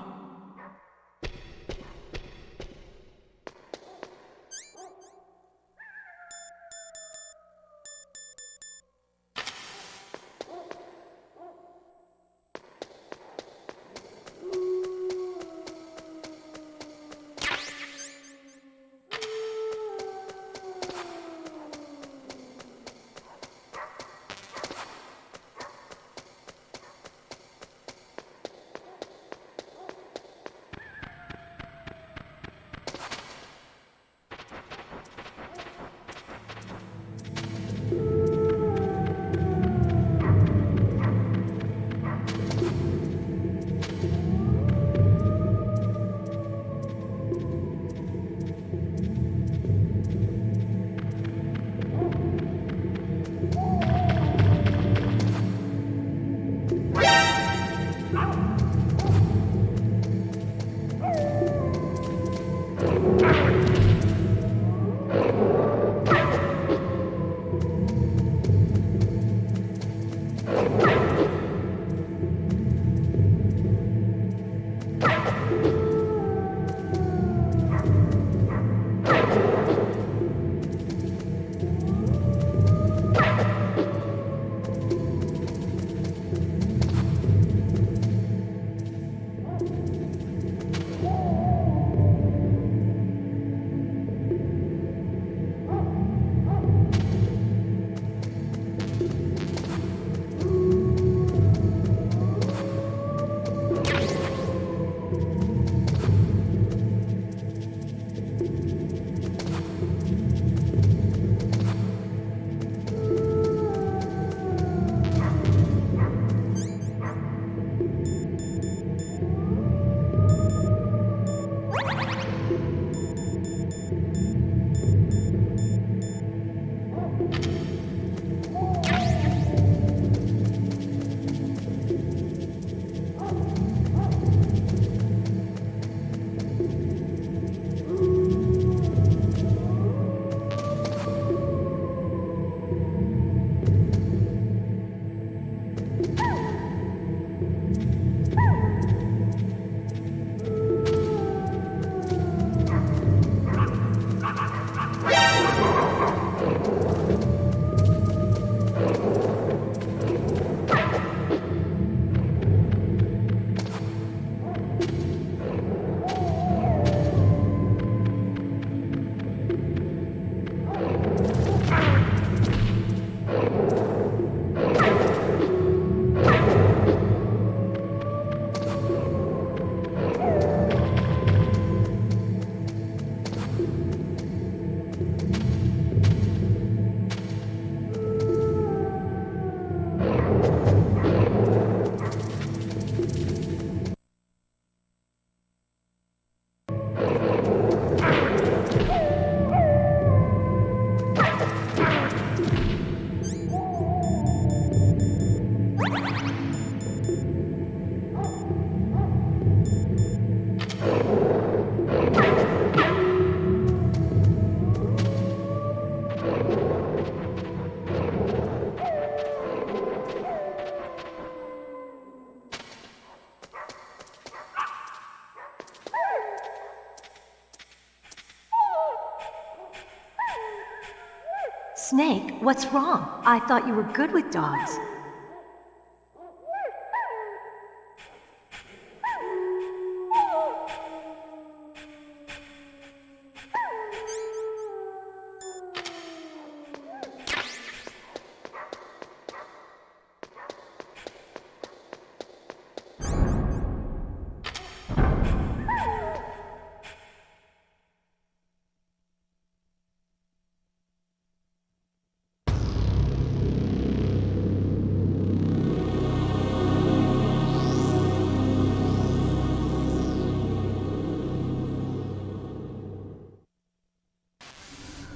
Snake, what's wrong? I thought you were good with dogs.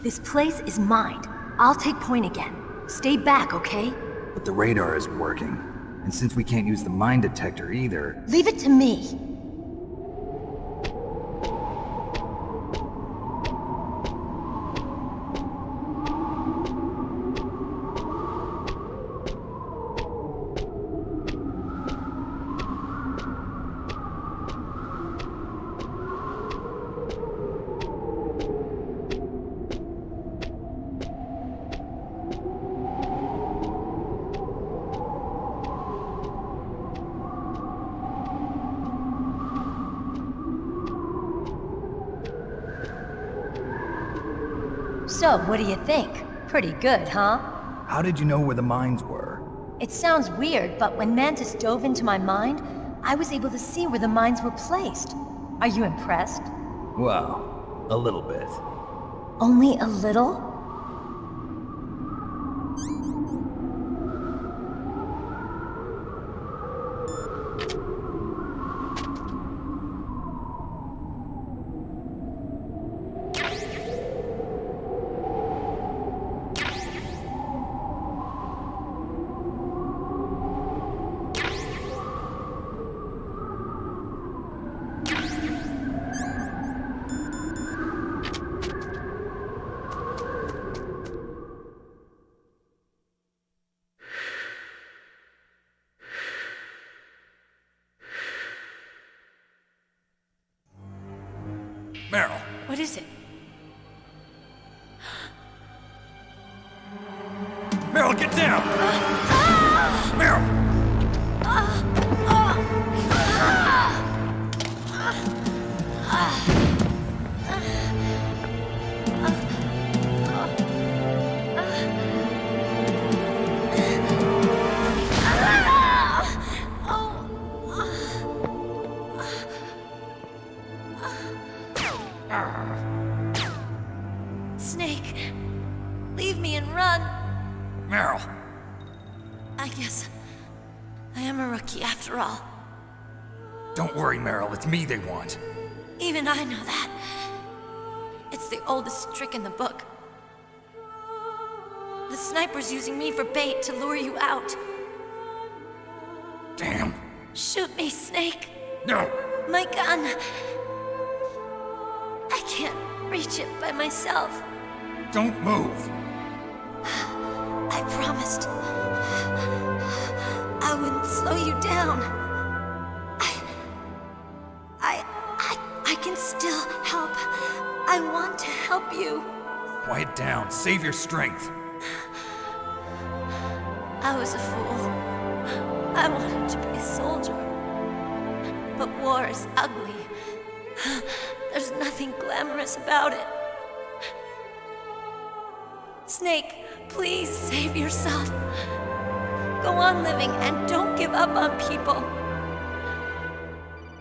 This place is mine. I'll take point again. Stay back, okay? But the radar isn't working. And since we can't use the mine detector either... Leave it to me. So, what do you think? Pretty good, huh? How did you know where the mines were? It sounds weird, but when Mantis dove into my mind, I was able to see where the mines were placed. Are you impressed? Well, a little bit. Only a little? Meryl. What is it? Meryl, get down! Meryl! Snake, leave me and run. Meryl! I guess I am a rookie after all. Don't worry, Meryl. It's me they want. Even I know that. It's the oldest trick in the book. The sniper's using me for bait to lure you out. Damn. Shoot me, Snake. No! My gun. I can't reach it by myself. Don't move. I promised. I wouldn't slow you down. I can still help. I want to help you. Quiet down. Save your strength. I was a fool. I wanted to be a soldier. But war is ugly. There's nothing glamorous about it. Snake, please save yourself. Go on living and don't give up on people.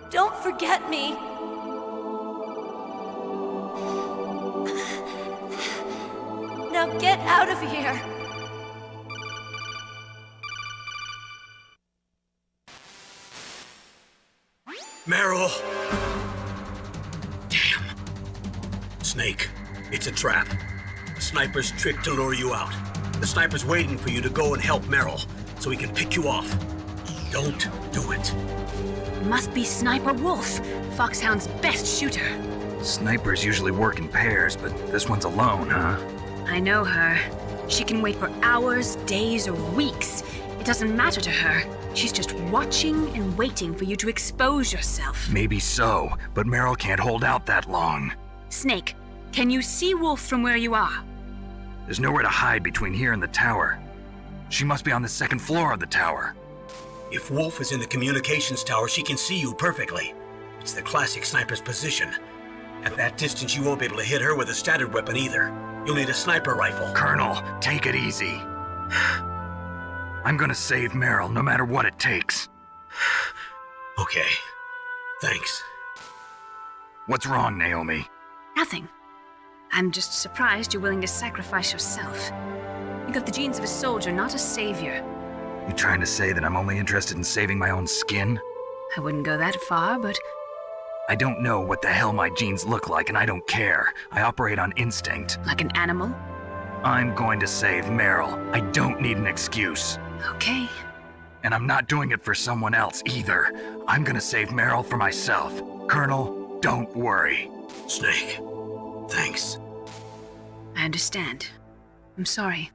Don't forget me. Now get out of here. Meryl! Damn. Snake, it's a trap. The sniper's trick to lure you out. The sniper's waiting for you to go and help Meryl, so he can pick you off. Don't do it. Must be Sniper Wolf, Foxhound's best shooter. Snipers usually work in pairs, but this one's alone, huh? I know her. She can wait for hours, days, or weeks. It doesn't matter to her. She's just watching and waiting for you to expose yourself. Maybe so, but Meryl can't hold out that long. Snake, can you see Wolf from where you are? There's nowhere to hide between here and the tower. She must be on the second floor of the tower. If Wolf is in the communications tower, she can see you perfectly. It's the classic sniper's position. At that distance, you won't be able to hit her with a standard weapon either. You'll need a sniper rifle. Colonel, take it easy. I'm gonna save Meryl no matter what it takes. Okay. Thanks. What's wrong, Naomi? Nothing. I'm just surprised you're willing to sacrifice yourself. You got the genes of a soldier, not a savior. You trying to say that I'm only interested in saving my own skin? I wouldn't go that far, but... I don't know what the hell my genes look like, and I don't care. I operate on instinct. Like an animal? I'm going to save Meryl. I don't need an excuse. Okay. And I'm not doing it for someone else either. I'm gonna save Meryl for myself. Colonel, don't worry. Snake, thanks. I understand. I'm sorry.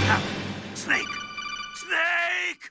What happened? Snake! Snake!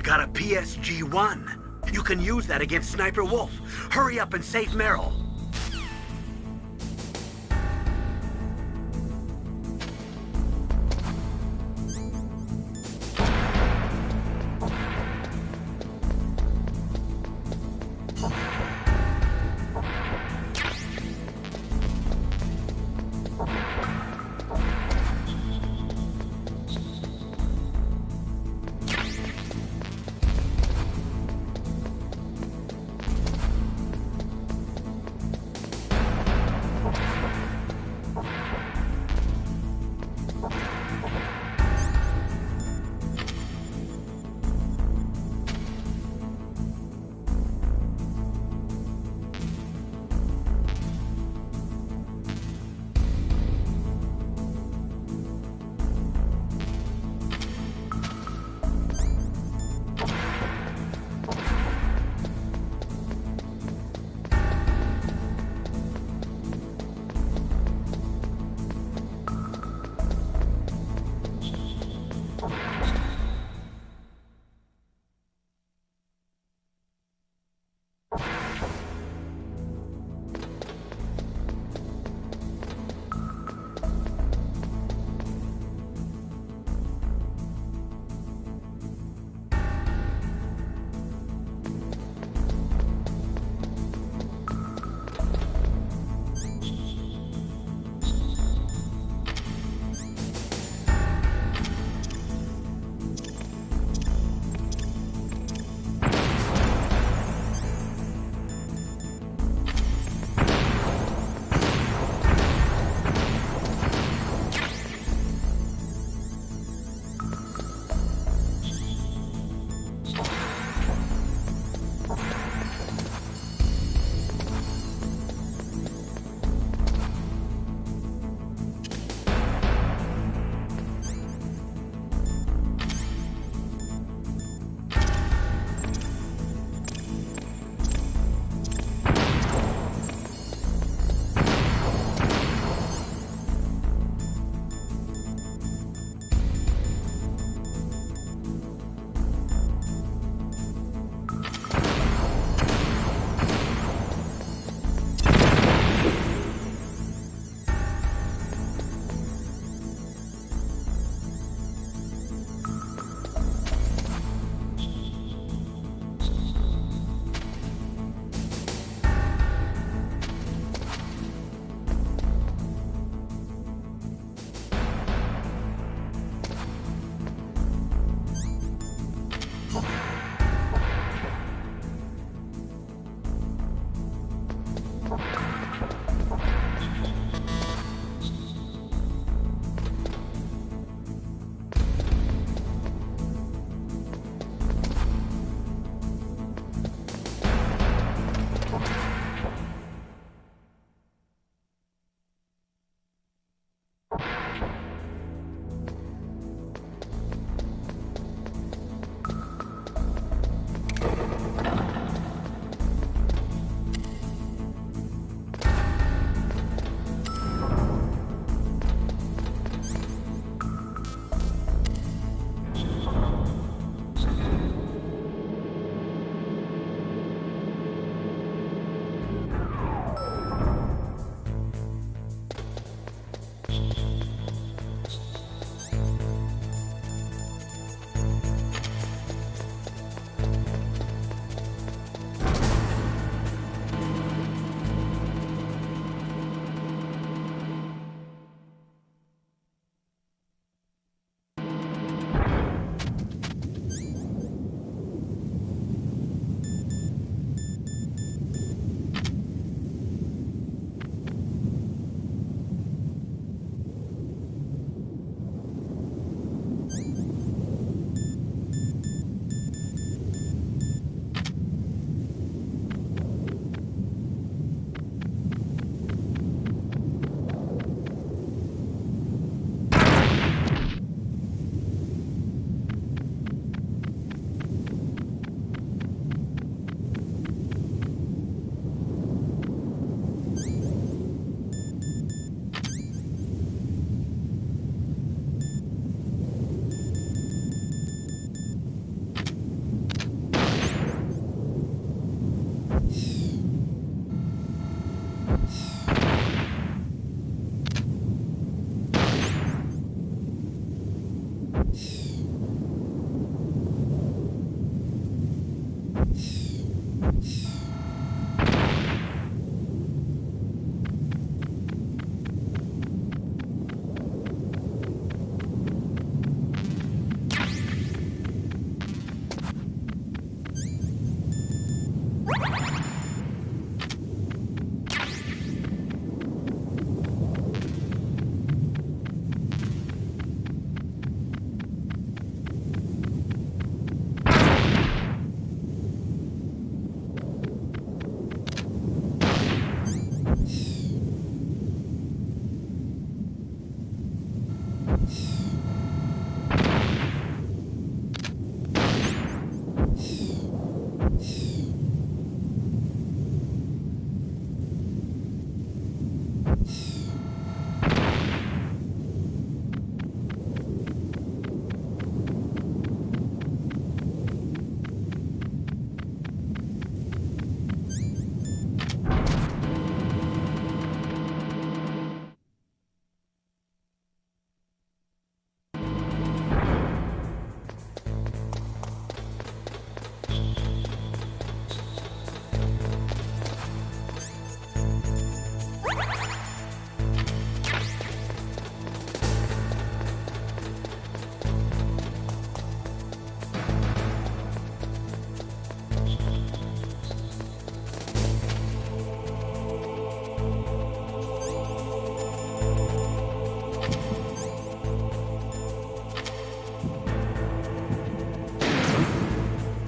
got a PSG-1. You can use that against Sniper Wolf. Hurry up and save Meryl.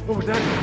What was that?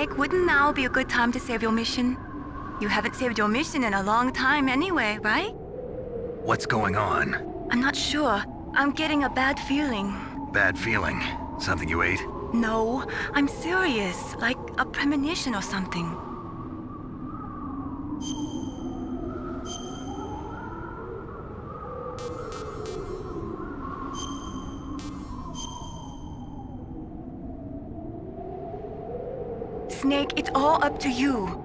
Snake, wouldn't now be a good time to save your mission? You haven't saved your mission in a long time anyway, right? What's going on? I'm not sure. I'm getting a bad feeling. Bad feeling? Something you ate? No, I'm serious. Like a premonition or something. Snake, it's all up to you.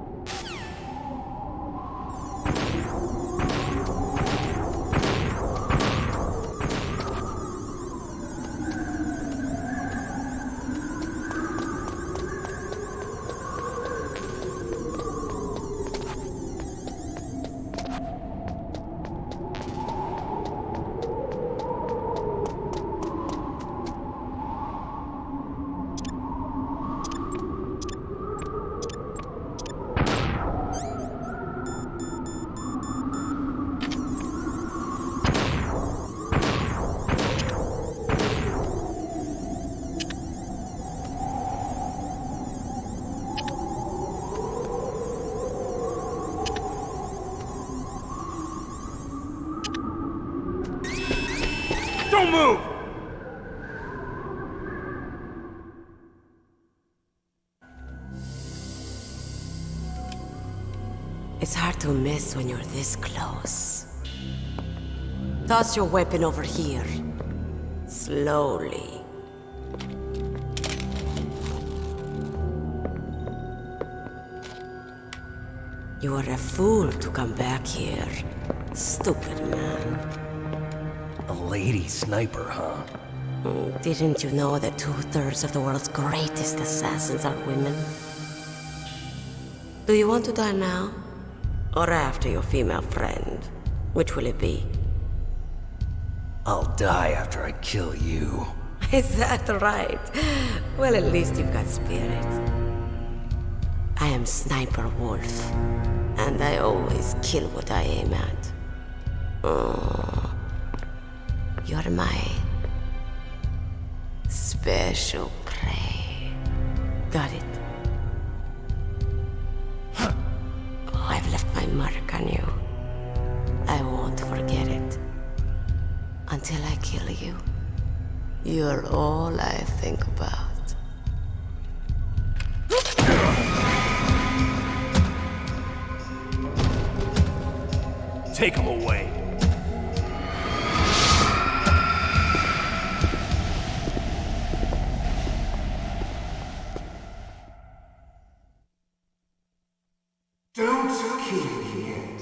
Don't move! It's hard to miss when you're this close. Toss your weapon over here. Slowly. You are a fool to come back here. Stupid man. A lady sniper, huh? Didn't you know that 2/3 of the world's greatest assassins are women? Do you want to die now? Or after your female friend? Which will it be? I'll die after I kill you. Is that right? Well, at least you've got spirit. I am Sniper Wolf, and I always kill what I aim at. Oh, you're my special prey. Got it? Oh, I've left my mark on you. I won't forget it. Until I kill you. You're all I think about. Take him away. Don't kill me yet.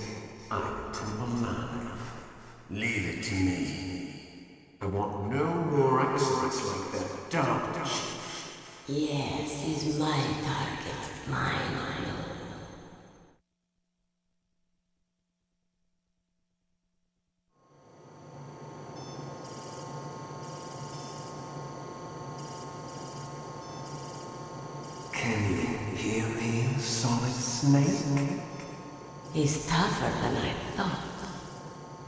I'm too alive. Leave it to me. I want no more accidents like that dark. Yes, he's my target. Mine. Can you hear me, Solid Snake? He's tougher than I thought.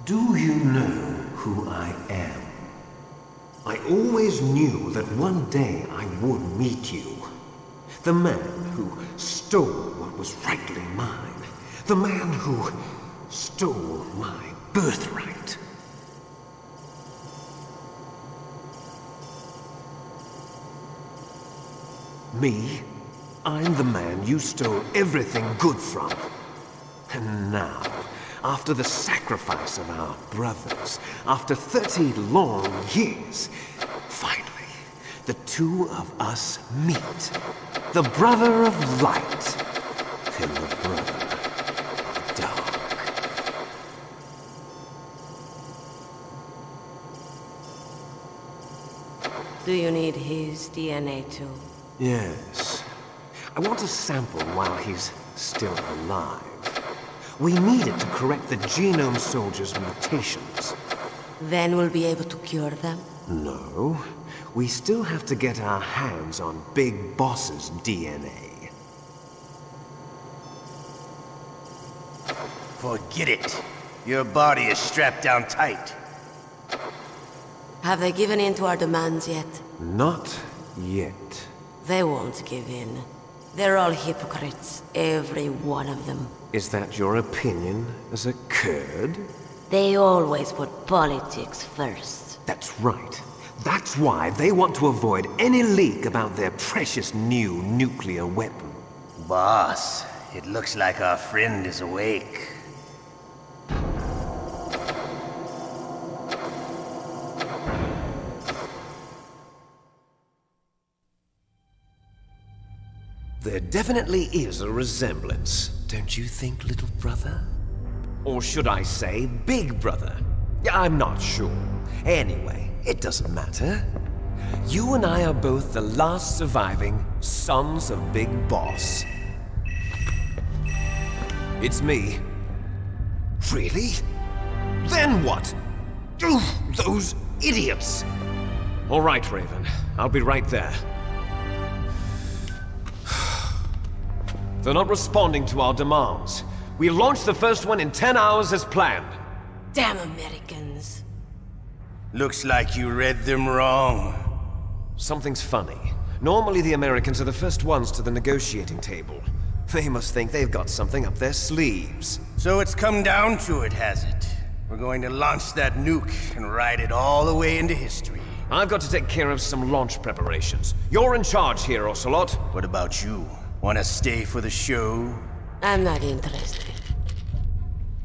Do you know who I am? I always knew that one day I would meet you. The man who stole what was rightly mine. The man who stole my birthright. Me? I'm the man you stole everything good from. And now, after the sacrifice of our brothers, after 30 long years, finally, the two of us meet. The brother of light and the brother of dark. Do you need his DNA too? Yes. I want a sample while he's still alive. We need it to correct the genome soldier's mutations. Then we'll be able to cure them? No. We still have to get our hands on Big Boss's DNA. Forget it. Your body is strapped down tight. Have they given in to our demands yet? Not yet. They won't give in. They're all hypocrites, every one of them. Is that your opinion as a Kurd? They always put politics first. That's right. That's why they want to avoid any leak about their precious new nuclear weapon. Boss, it looks like our friend is awake. There definitely is a resemblance, don't you think, little brother? Or should I say, big brother? I'm not sure. Anyway, it doesn't matter. You and I are both the last surviving sons of Big Boss. It's me. Really? Then what? Oof, those idiots! All right, Raven. I'll be right there. They're not responding to our demands. We launched the first one in 10 hours as planned. Damn Americans. Looks like you read them wrong. Something's funny. Normally the Americans are the first ones to the negotiating table. They must think they've got something up their sleeves. So it's come down to it, has it? We're going to launch that nuke and ride it all the way into history. I've got to take care of some launch preparations. You're in charge here, Ocelot. What about you? Wanna stay for the show? I'm not interested.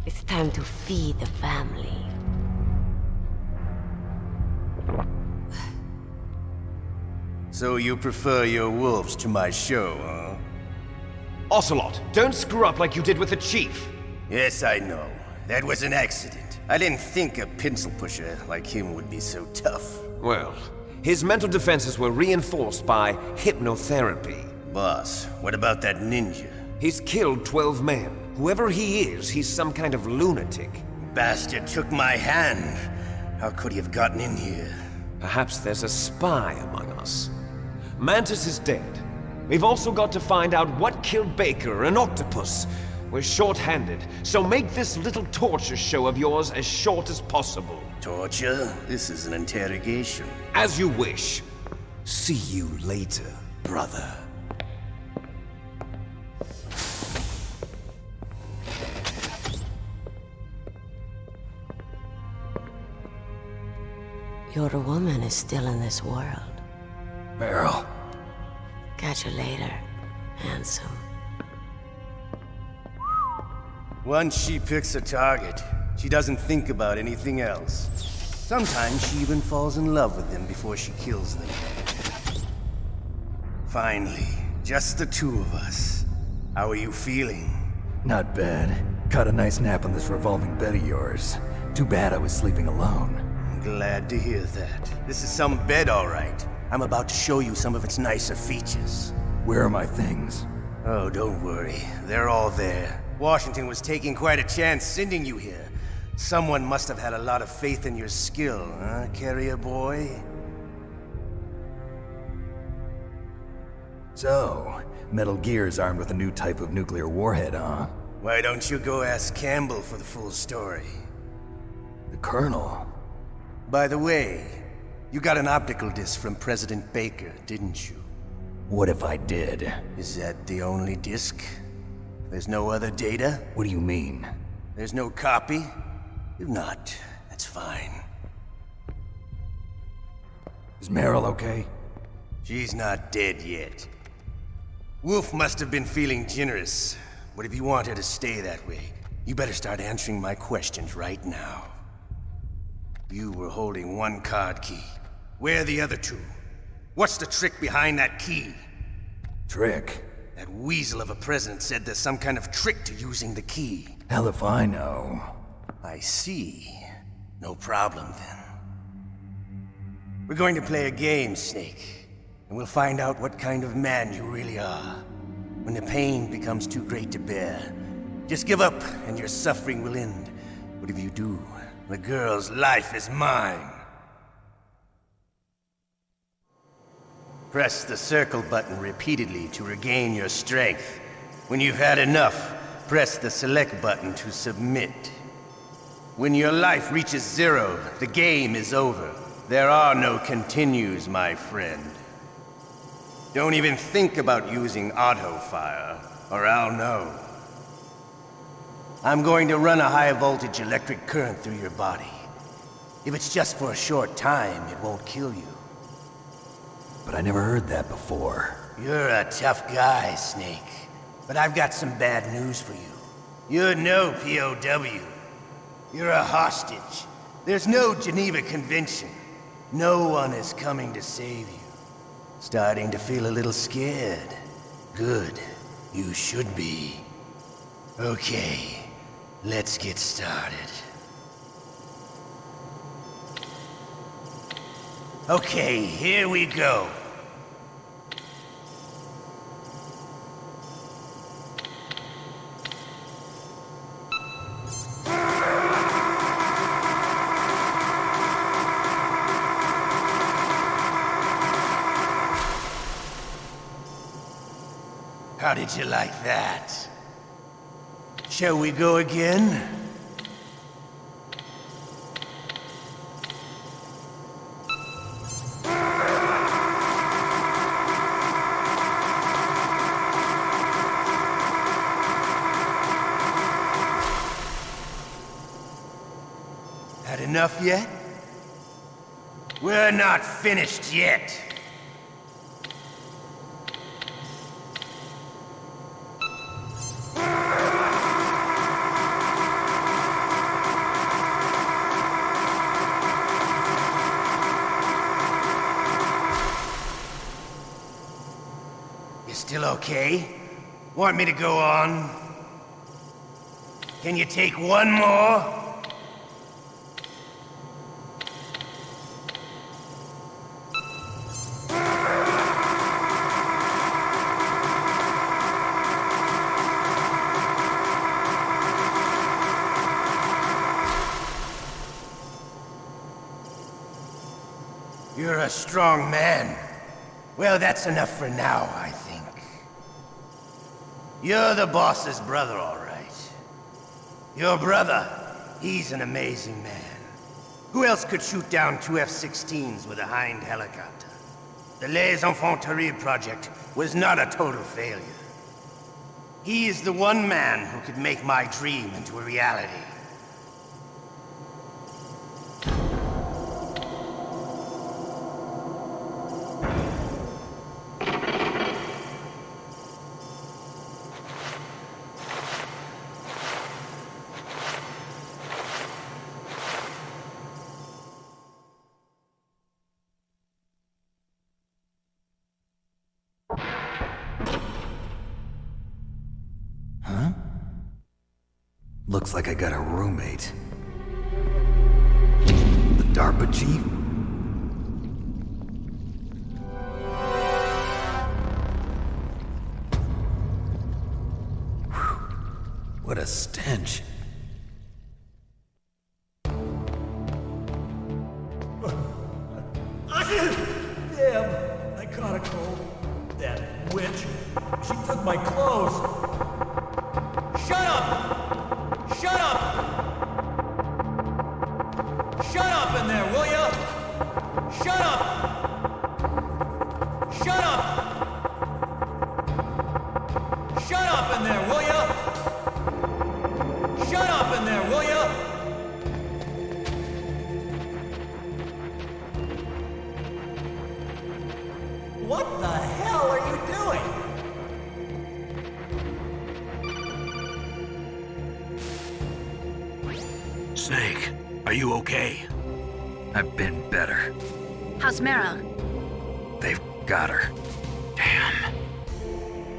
It's time to feed the family. So you prefer your wolves to my show, huh? Ocelot, don't screw up like you did with the chief. Yes, I know. That was an accident. I didn't think a pencil pusher like him would be so tough. Well, his mental defenses were reinforced by hypnotherapy. Boss, what about that ninja? He's killed 12 men. Whoever he is, he's some kind of lunatic. Bastard took my hand. How could he have gotten in here? Perhaps there's a spy among us. Mantis is dead. We've also got to find out what killed Baker and Octopus. We're short-handed, so make this little torture show of yours as short as possible. Torture? This is an interrogation. As you wish. See you later, brother. Your woman is still in this world. Meryl. Catch you later, handsome. Once she picks a target, she doesn't think about anything else. Sometimes she even falls in love with them before she kills them. Finally, just the two of us. How are you feeling? Not bad. Caught a nice nap on this revolving bed of yours. Too bad I was sleeping alone. Glad to hear that. This is some bed, all right. I'm about to show you some of its nicer features. Where are my things? Oh, don't worry. They're all there. Washington was taking quite a chance sending you here. Someone must have had a lot of faith in your skill, huh, carrier boy? So, Metal Gear's armed with a new type of nuclear warhead, huh? Why don't you go ask Campbell for the full story? The Colonel? By the way, you got an optical disc from President Baker, didn't you? What if I did? Is that the only disc? There's no other data? What do you mean? There's no copy? If not, that's fine. Is Meryl okay? She's not dead yet. Wolf must have been feeling generous, but if you want her to stay that way, you better start answering my questions right now. You were holding one card key. Where are the other two? What's the trick behind that key? Trick? That weasel of a president said there's some kind of trick to using the key. Hell if I know. I see. No problem then. We're going to play a game, Snake. And we'll find out what kind of man you really are. When the pain becomes too great to bear, just give up and your suffering will end. But if you do, the girl's life is mine. Press the circle button repeatedly to regain your strength. When you've had enough, press the select button to submit. When your life reaches 0, the game is over. There are no continues, my friend. Don't even think about using auto fire, or I'll know. I'm going to run a high-voltage electric current through your body. If it's just for a short time, it won't kill you. But I never heard that before. You're a tough guy, Snake. But I've got some bad news for you. You're no POW. You're a hostage. There's no Geneva Convention. No one is coming to save you. Starting to feel a little scared. Good. You should be. Okay. Let's get started. Okay, here we go. How did you like that? Shall we go again? Had enough yet? We're not finished yet. Still okay? Want me to go on? Can you take one more? You're a strong man. Well, that's enough for now, I think. You're the boss's brother, all right. Your brother, he's an amazing man. Who else could shoot down 2 F-16s with a Hind helicopter? The Les Infanteries project was not a total failure. He is the one man who could make my dream into a reality. Looks like I got a roommate. The DARPA chief? Whew. What a stench. Damn, I caught a cold. That witch. She took my clothes. Shut up! Shut up! Shut up in there, will ya? Shut up! Shut up! Shut up in there, will ya? Shut up in there, will ya? What the hell are you doing? Snake, are you okay? I've been better. How's Meryl? They've got her. Damn.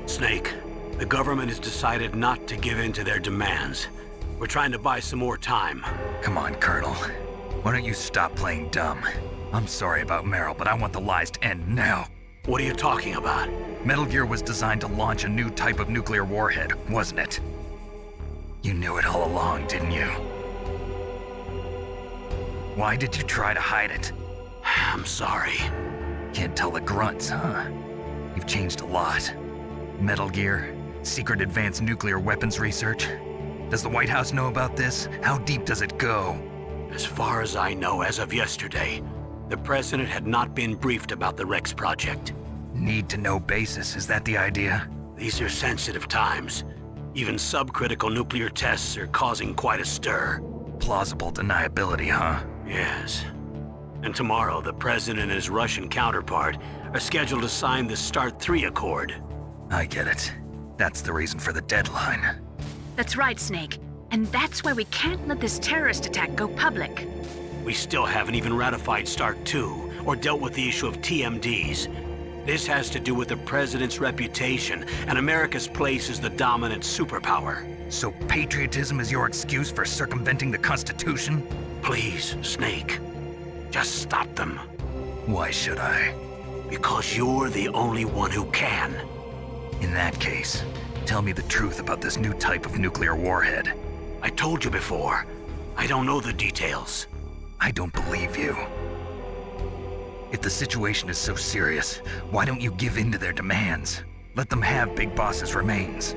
Snake, the government has decided not to give in to their demands. We're trying to buy some more time. Come on, Colonel. Why don't you stop playing dumb? I'm sorry about Meryl, but I want the lies to end now. What are you talking about? Metal Gear was designed to launch a new type of nuclear warhead, wasn't it? You knew it all along, didn't you? Why did you try to hide it? I'm sorry. Can't tell the grunts, huh? You've changed a lot. Metal Gear, secret advanced nuclear weapons research. Does the White House know about this? How deep does it go? As far as I know, as of yesterday, the president had not been briefed about the Rex project. Need-to-know basis, is that the idea? These are sensitive times. Even subcritical nuclear tests are causing quite a stir. Plausible deniability, huh? Yes. And tomorrow, the President and his Russian counterpart are scheduled to sign the START 3 Accord. I get it. That's the reason for the deadline. That's right, Snake. And that's why we can't let this terrorist attack go public. We still haven't even ratified START 2 or dealt with the issue of TMDs. This has to do with the President's reputation and America's place as the dominant superpower. So patriotism is your excuse for circumventing the Constitution? Please, Snake. Just stop them. Why should I? Because you're the only one who can. In that case, tell me the truth about this new type of nuclear warhead. I told you before. I don't know the details. I don't believe you. If the situation is so serious, why don't you give in to their demands? Let them have Big Boss's remains.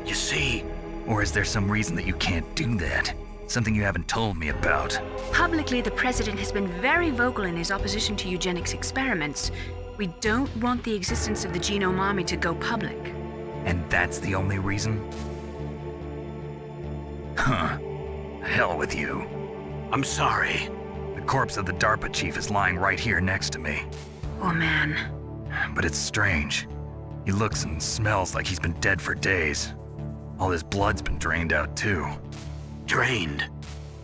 You see... Or is there some reason that you can't do that? Something you haven't told me about? Publicly, the President has been very vocal in his opposition to eugenics experiments. We don't want the existence of the Genome Army to go public. And that's the only reason? Huh. Hell with you. I'm sorry. The corpse of the DARPA chief is lying right here next to me. Oh, man. But it's strange. He looks and smells like he's been dead for days. All his blood's been drained out, too. Drained?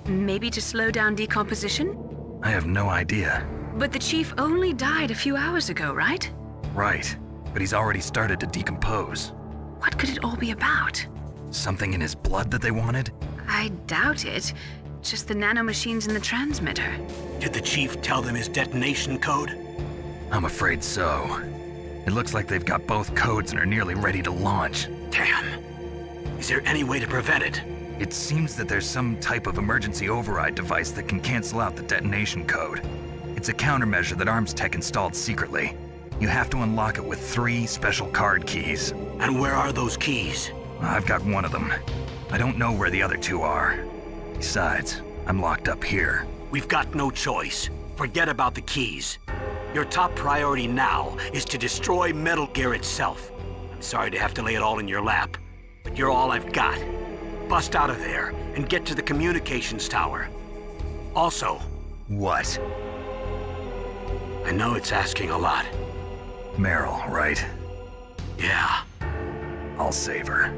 Maybe to slow down decomposition? I have no idea. But the chief only died a few hours ago, right? Right. But he's already started to decompose. What could it all be about? Something in his blood that they wanted? I doubt it. Just the nanomachines in the transmitter. Did the chief tell them his detonation code? I'm afraid so. It looks like they've got both codes and are nearly ready to launch. Damn. Is there any way to prevent it? It seems that there's some type of emergency override device that can cancel out the detonation code. It's a countermeasure that Arms Tech installed secretly. You have to unlock it with 3 special card keys. And where are those keys? I've got one of them. I don't know where the other 2 are. Besides, I'm locked up here. We've got no choice. Forget about the keys. Your top priority now is to destroy Metal Gear itself. I'm sorry to have to lay it all in your lap, but you're all I've got. Bust out of there and get to the communications tower. Also... What? I know it's asking a lot. Meryl, right? Yeah. I'll save her.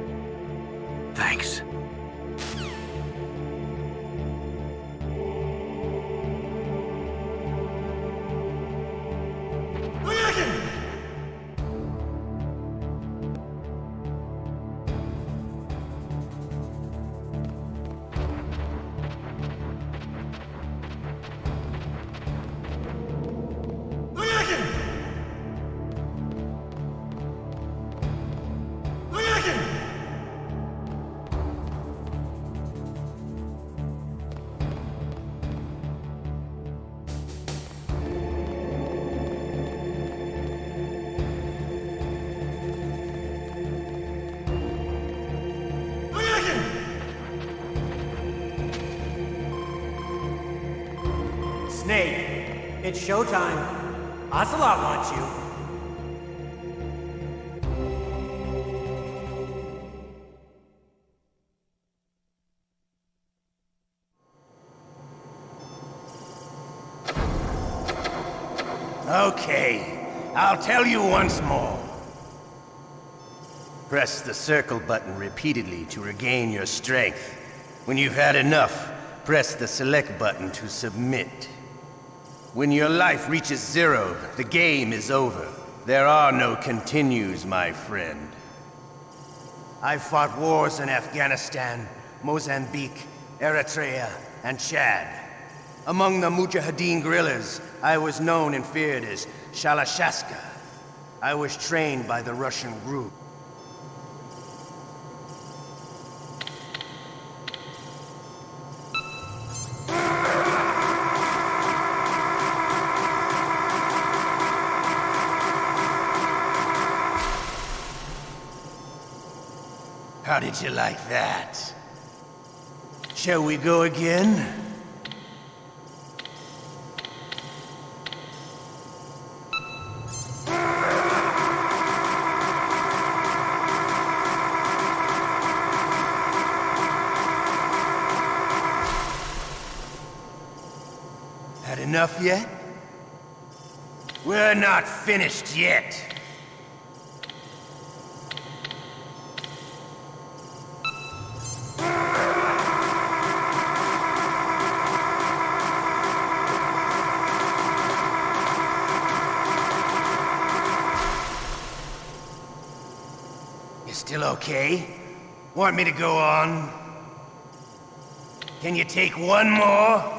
Thanks. Snake, it's showtime. Ocelot wants you. Okay, I'll tell you once more. Press the circle button repeatedly to regain your strength. When you've had enough, press the select button to submit. When your life reaches 0, the game is over. There are no continues, my friend. I've fought wars in Afghanistan, Mozambique, Eritrea, and Chad. Among the Mujahideen guerrillas, I was known and feared as Shalashaska. I was trained by the Russian group. How did you like that? Shall we go again? enough yet? We're not finished yet. You still okay? Want me to go on? Can you take one more?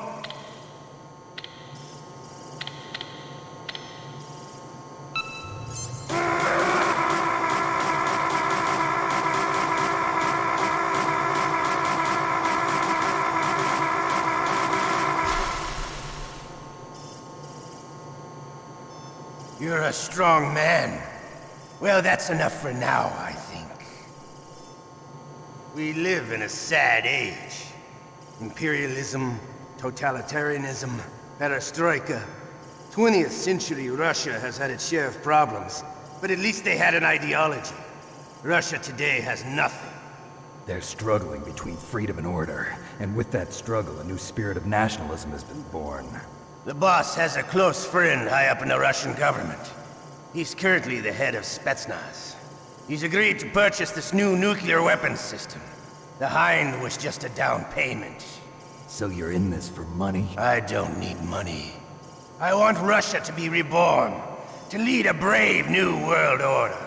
You're a strong man. Well, that's enough for now, I think. We live in a sad age. Imperialism, totalitarianism, perestroika. 20th century Russia has had its share of problems, but at least they had an ideology. Russia today has nothing. They're struggling between freedom and order, and with that struggle, a new spirit of nationalism has been born. The boss has a close friend high up in the Russian government. He's currently the head of Spetsnaz. He's agreed to purchase this new nuclear weapons system. The Hind was just a down payment. So you're in this for money? I don't need money. I want Russia to be reborn, to lead a brave new world order.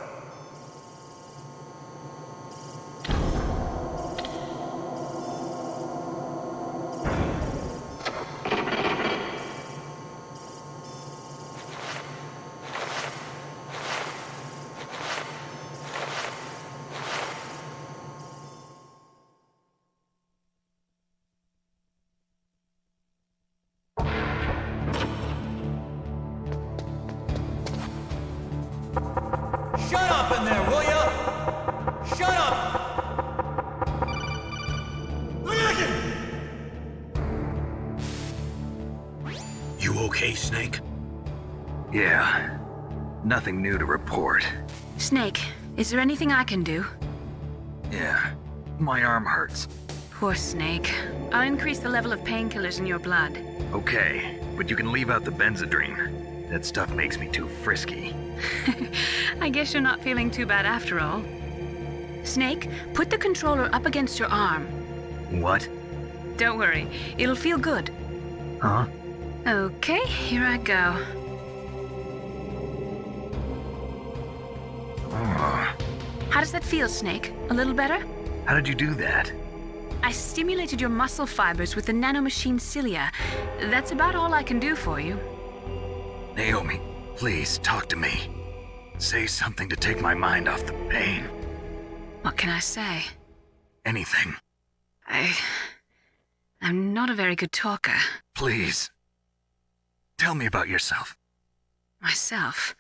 Shut up in there, will ya? Shut up! You okay, Snake? Yeah. Nothing new to report. Snake, is there anything I can do? Yeah. My arm hurts. Poor Snake. I'll increase the level of painkillers in your blood. Okay, but you can leave out the Benzedrine. That stuff makes me too frisky. I guess you're not feeling too bad after all. Snake, put the controller up against your arm. What? Don't worry, it'll feel good. Huh? Okay, here I go. How does that feel, Snake? A little better? How did you do that? I stimulated your muscle fibers with the nanomachine cilia. That's about all I can do for you. Naomi, please talk to me. Say something to take my mind off the pain. What can I say? Anything. I'm not a very good talker. Please. Tell me about yourself. Myself?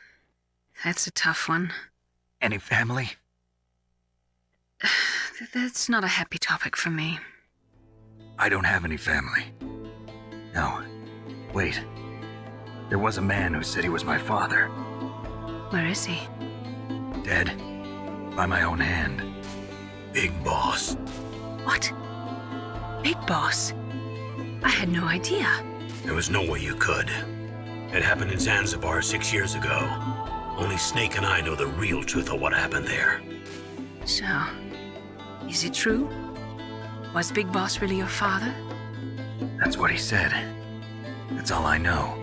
That's a tough one. Any family? That's not a happy topic for me. I don't have any family. No. Wait. There was a man who said he was my father. Where is he? Dead. By my own hand. Big Boss. What? Big Boss? I had no idea. There was no way you could. It happened in Zanzibar 6 years ago. Only Snake and I know the real truth of what happened there. So, is it true? Was Big Boss really your father? That's what he said. That's all I know.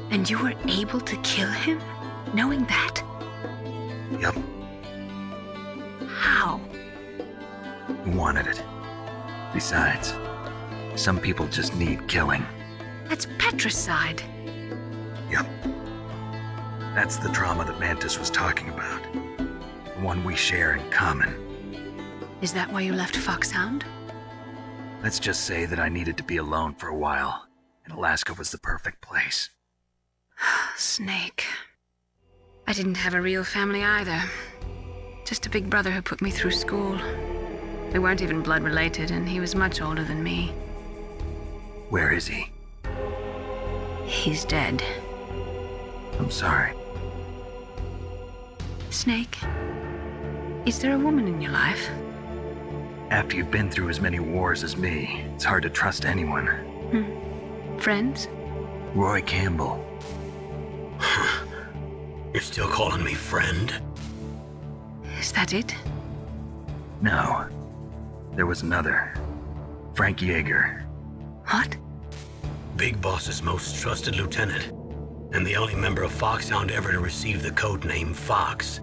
And you were able to kill him, knowing that? Yup. How? He wanted it. Besides, some people just need killing. That's patricide. Yup. That's the trauma that Mantis was talking about. The one we share in common. Is that why you left Foxhound? Let's just say that I needed to be alone for a while, and Alaska was the perfect place. Snake. I didn't have a real family either. Just a big brother who put me through school. We weren't even blood related, and he was much older than me. Where is he? He's dead. I'm sorry. Snake, is there a woman in your life? After you've been through as many wars as me, it's hard to trust anyone. Friends? Roy Campbell. You're still calling me friend? Is that it? No. There was another. Frank Yeager. What? Big Boss's most trusted lieutenant, and the only member of Foxhound ever to receive the code name Fox.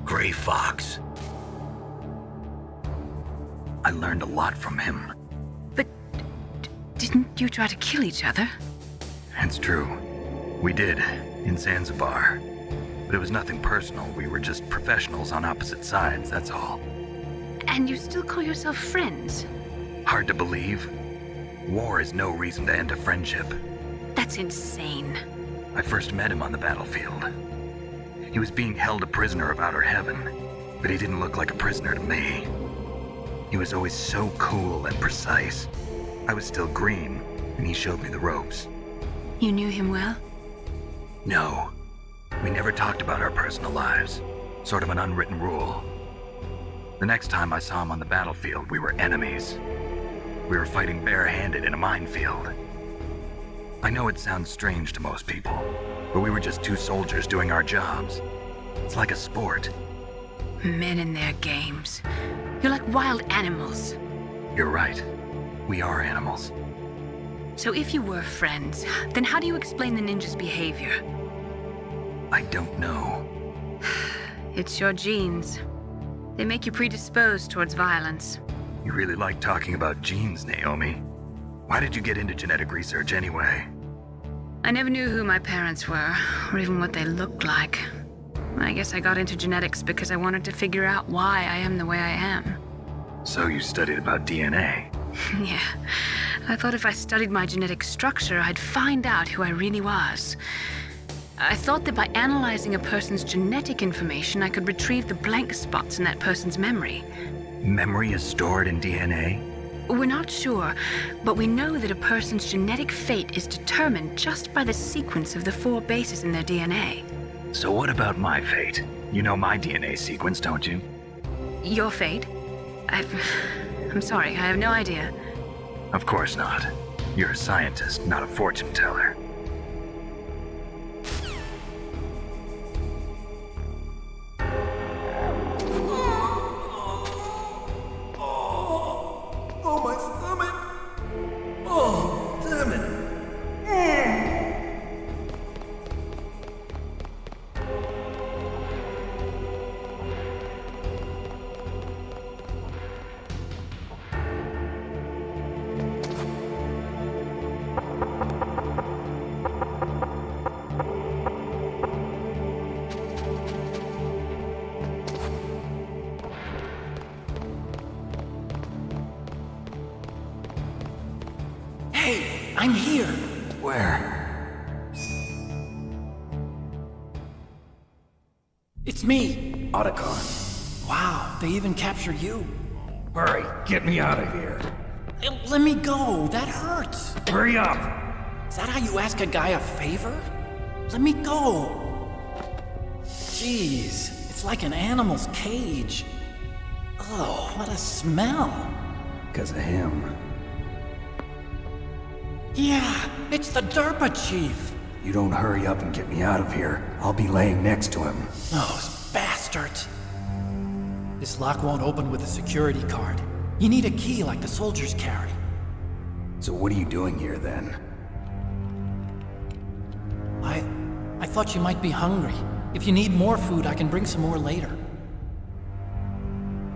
Gray Fox. I learned a lot from him. But didn't you try to kill each other? It's true. We did, in Zanzibar. But it was nothing personal. We were just professionals on opposite sides, that's all. And you still call yourself friends? Hard to believe. War is no reason to end a friendship. That's insane. I first met him on the battlefield. He was being held a prisoner of outer heaven, but he didn't look like a prisoner to me. He was always so cool and precise. I was still green, and he showed me the ropes. You knew him well? No. We never talked about our personal lives. Sort of an unwritten rule. The next time I saw him on the battlefield, we were enemies. We were fighting barehanded in a minefield. I know it sounds strange to most people, but we were just two soldiers doing our jobs. It's like a sport. Men and their games. You're like wild animals. You're right. We are animals. So if you were friends, then how do you explain the ninja's behavior? I don't know. It's your genes. They make you predisposed towards violence. You really like talking about genes, Naomi. Why did you get into genetic research anyway? I never knew who my parents were, or even what they looked like. I guess I got into genetics because I wanted to figure out why I am the way I am. So you studied about DNA? Yeah. I thought if I studied my genetic structure, I'd find out who I really was. I thought that by analyzing a person's genetic information, I could retrieve the blank spots in that person's memory. Memory is stored in DNA? We're not sure, but we know that a person's genetic fate is determined just by the sequence of the 4 bases in their DNA. So what about my fate? You know my DNA sequence, don't you? Your fate? I'm sorry, I have no idea. Of course not. You're a scientist, not a fortune teller. Oh, my stomach! Oh, damn it! Hey, I'm here. Where? It's me. Otacon. Wow, they even captured you. Hurry, get me out of here. Let me go. That hurts. Hurry up. Is that how you ask a guy a favor? Let me go. Jeez, it's like an animal's cage. Oh, what a smell. Because of him. Yeah, it's the DARPA chief. You don't hurry up and get me out of here, I'll be laying next to him. Those bastards. This lock won't open with a security card. You need a key like the soldiers carry. So what are you doing here then? I thought you might be hungry. If you need more food, I can bring some more later.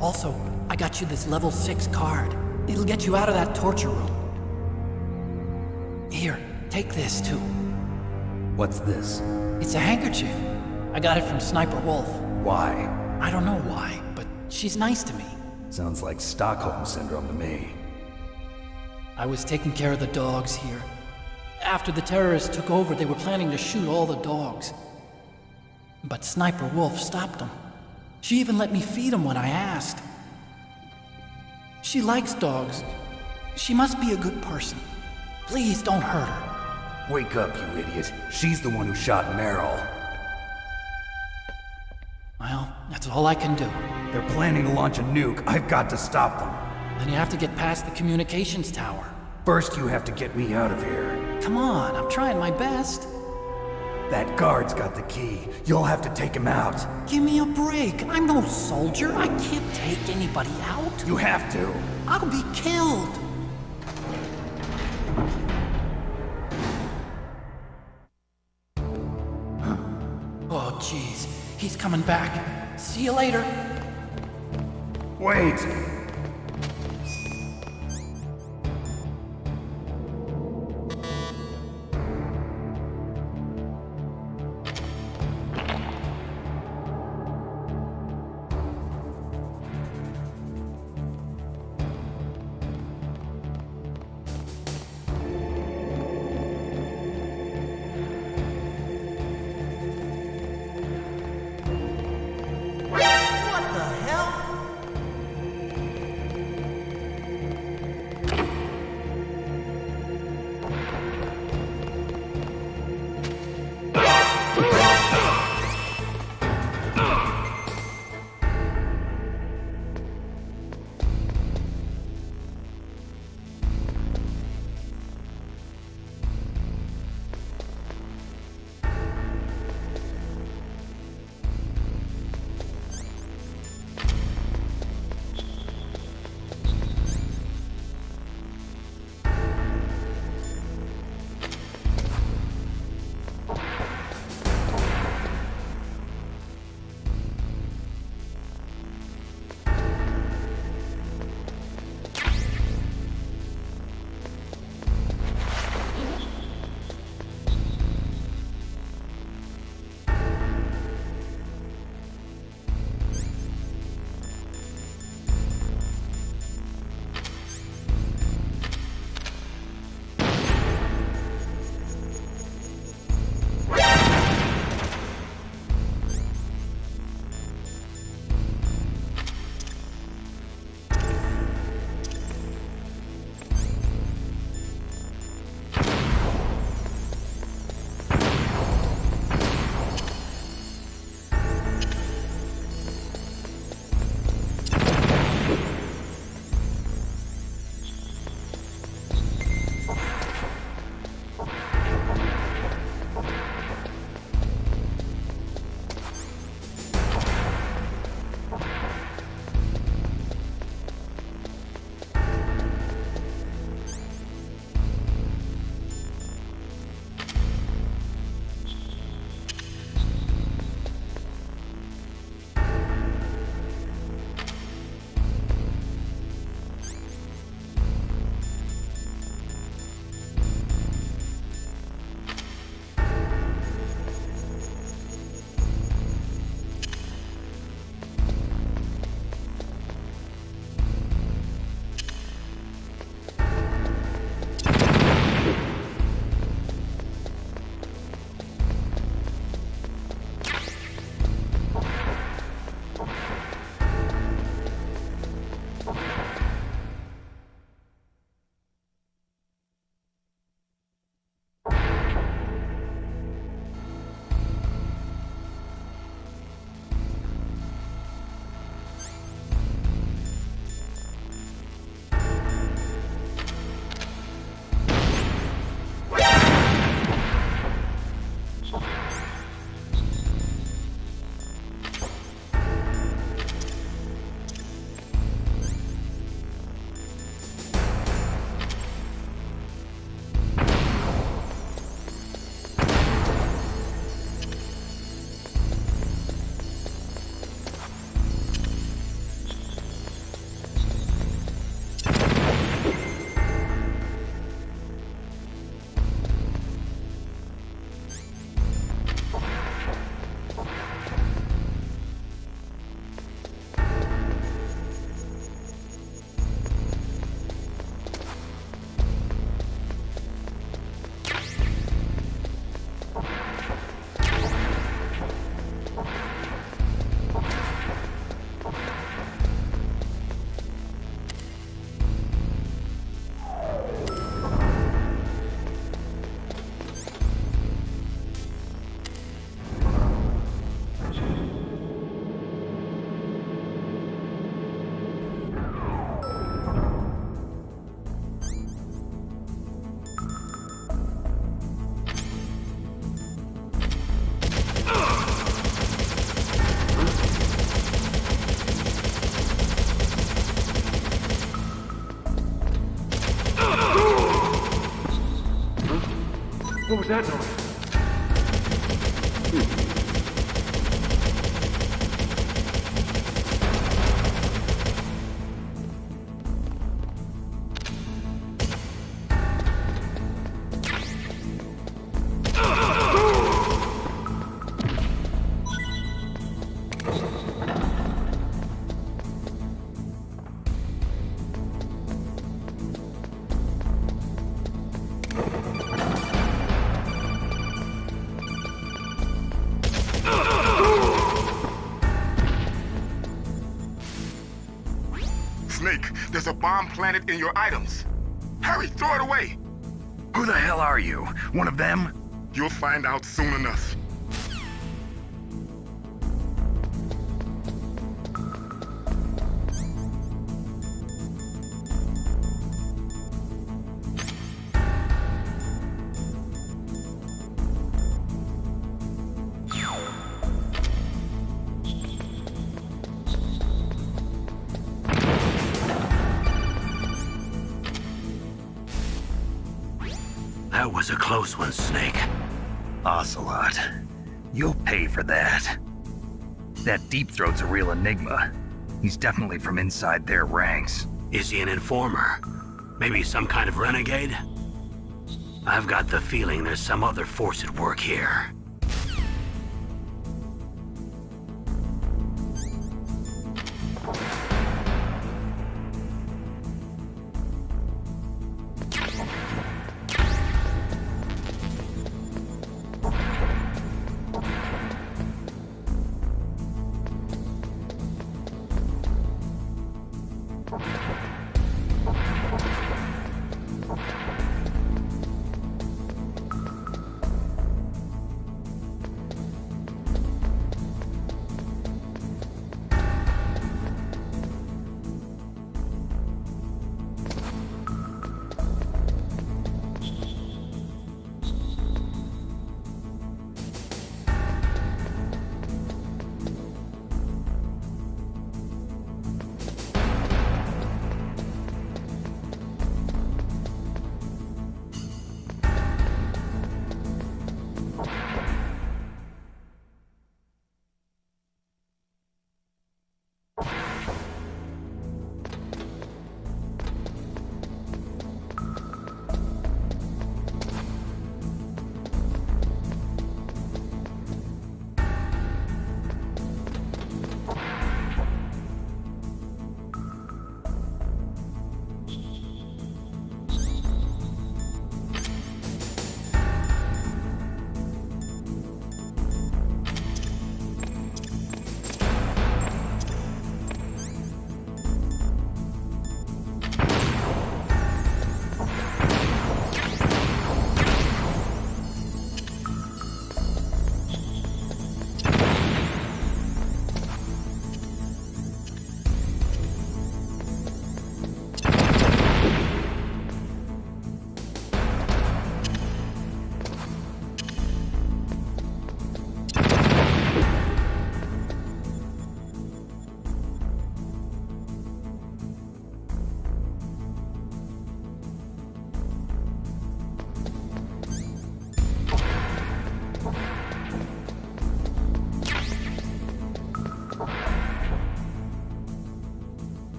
Also, I got you this level 6 card. It'll get you out of that torture room. Here, take this too. What's this? It's a handkerchief. I got it from Sniper Wolf. Why? I don't know why, but she's nice to me. Sounds like Stockholm Syndrome to me. I was taking care of the dogs here. After the terrorists took over, they were planning to shoot all the dogs. But Sniper Wolf stopped them. She even let me feed them when I asked. She likes dogs. She must be a good person. Please don't hurt her. Wake up, you idiot. She's the one who shot Meryl. Well, that's all I can do. They're planning to launch a nuke. I've got to stop them. Then you have to get past the communications tower. First, you have to get me out of here. come on, I'm trying my best. That guard's got the key. You'll have to take him out. Give me a break. I'm no soldier. I can't take anybody out. You have to. I'll be killed. Oh, jeez. He's coming back. See you later. Wait! What the hell? What was that noise? Snake, there's a bomb planted in your items. Hurry, throw it away. Who the hell are you? One of them? You'll find out soon enough. That was a close one, Snake. Ocelot, you'll pay for that. That Deep Throat's a real enigma. He's definitely from inside their ranks. Is he an informer? Maybe some kind of renegade? I've got the feeling there's some other force at work here.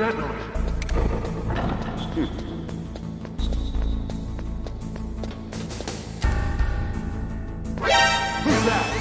that noise? Who's that?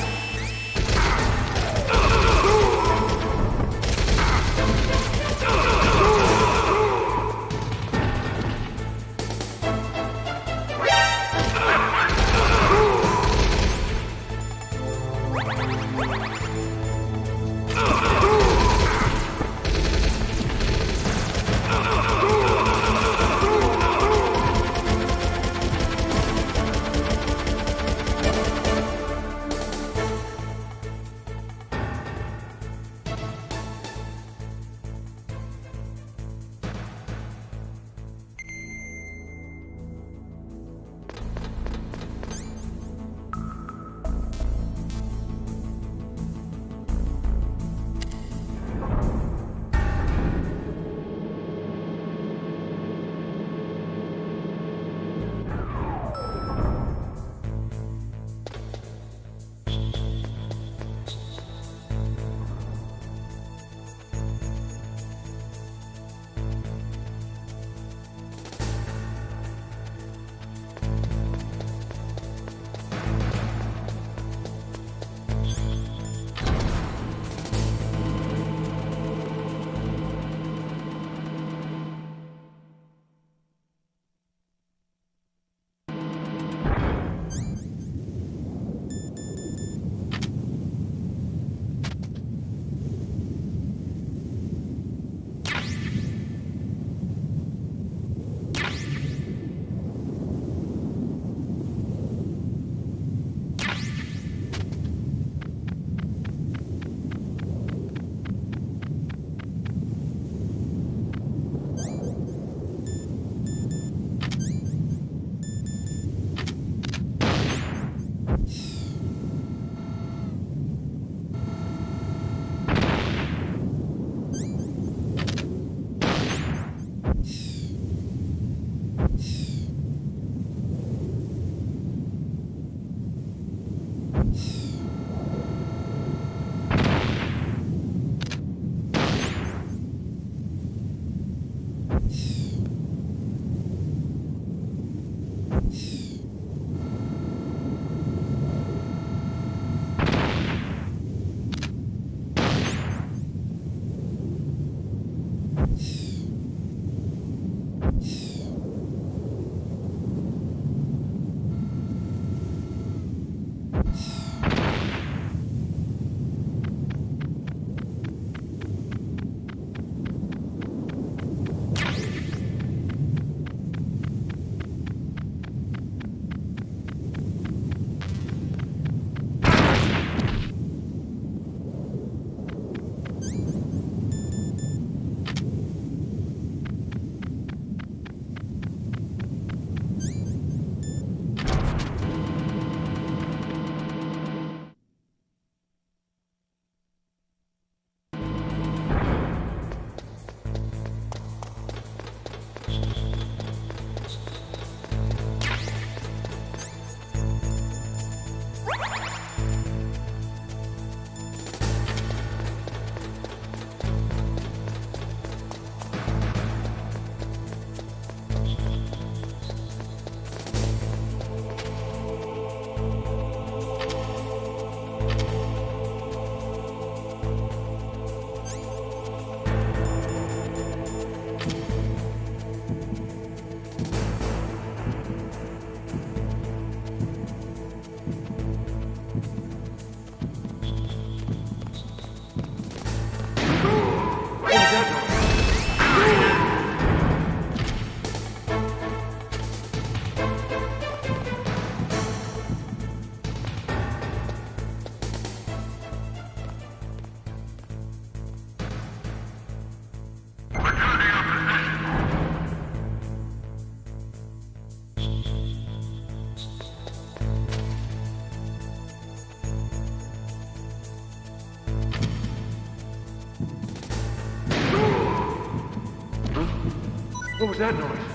What was that noise?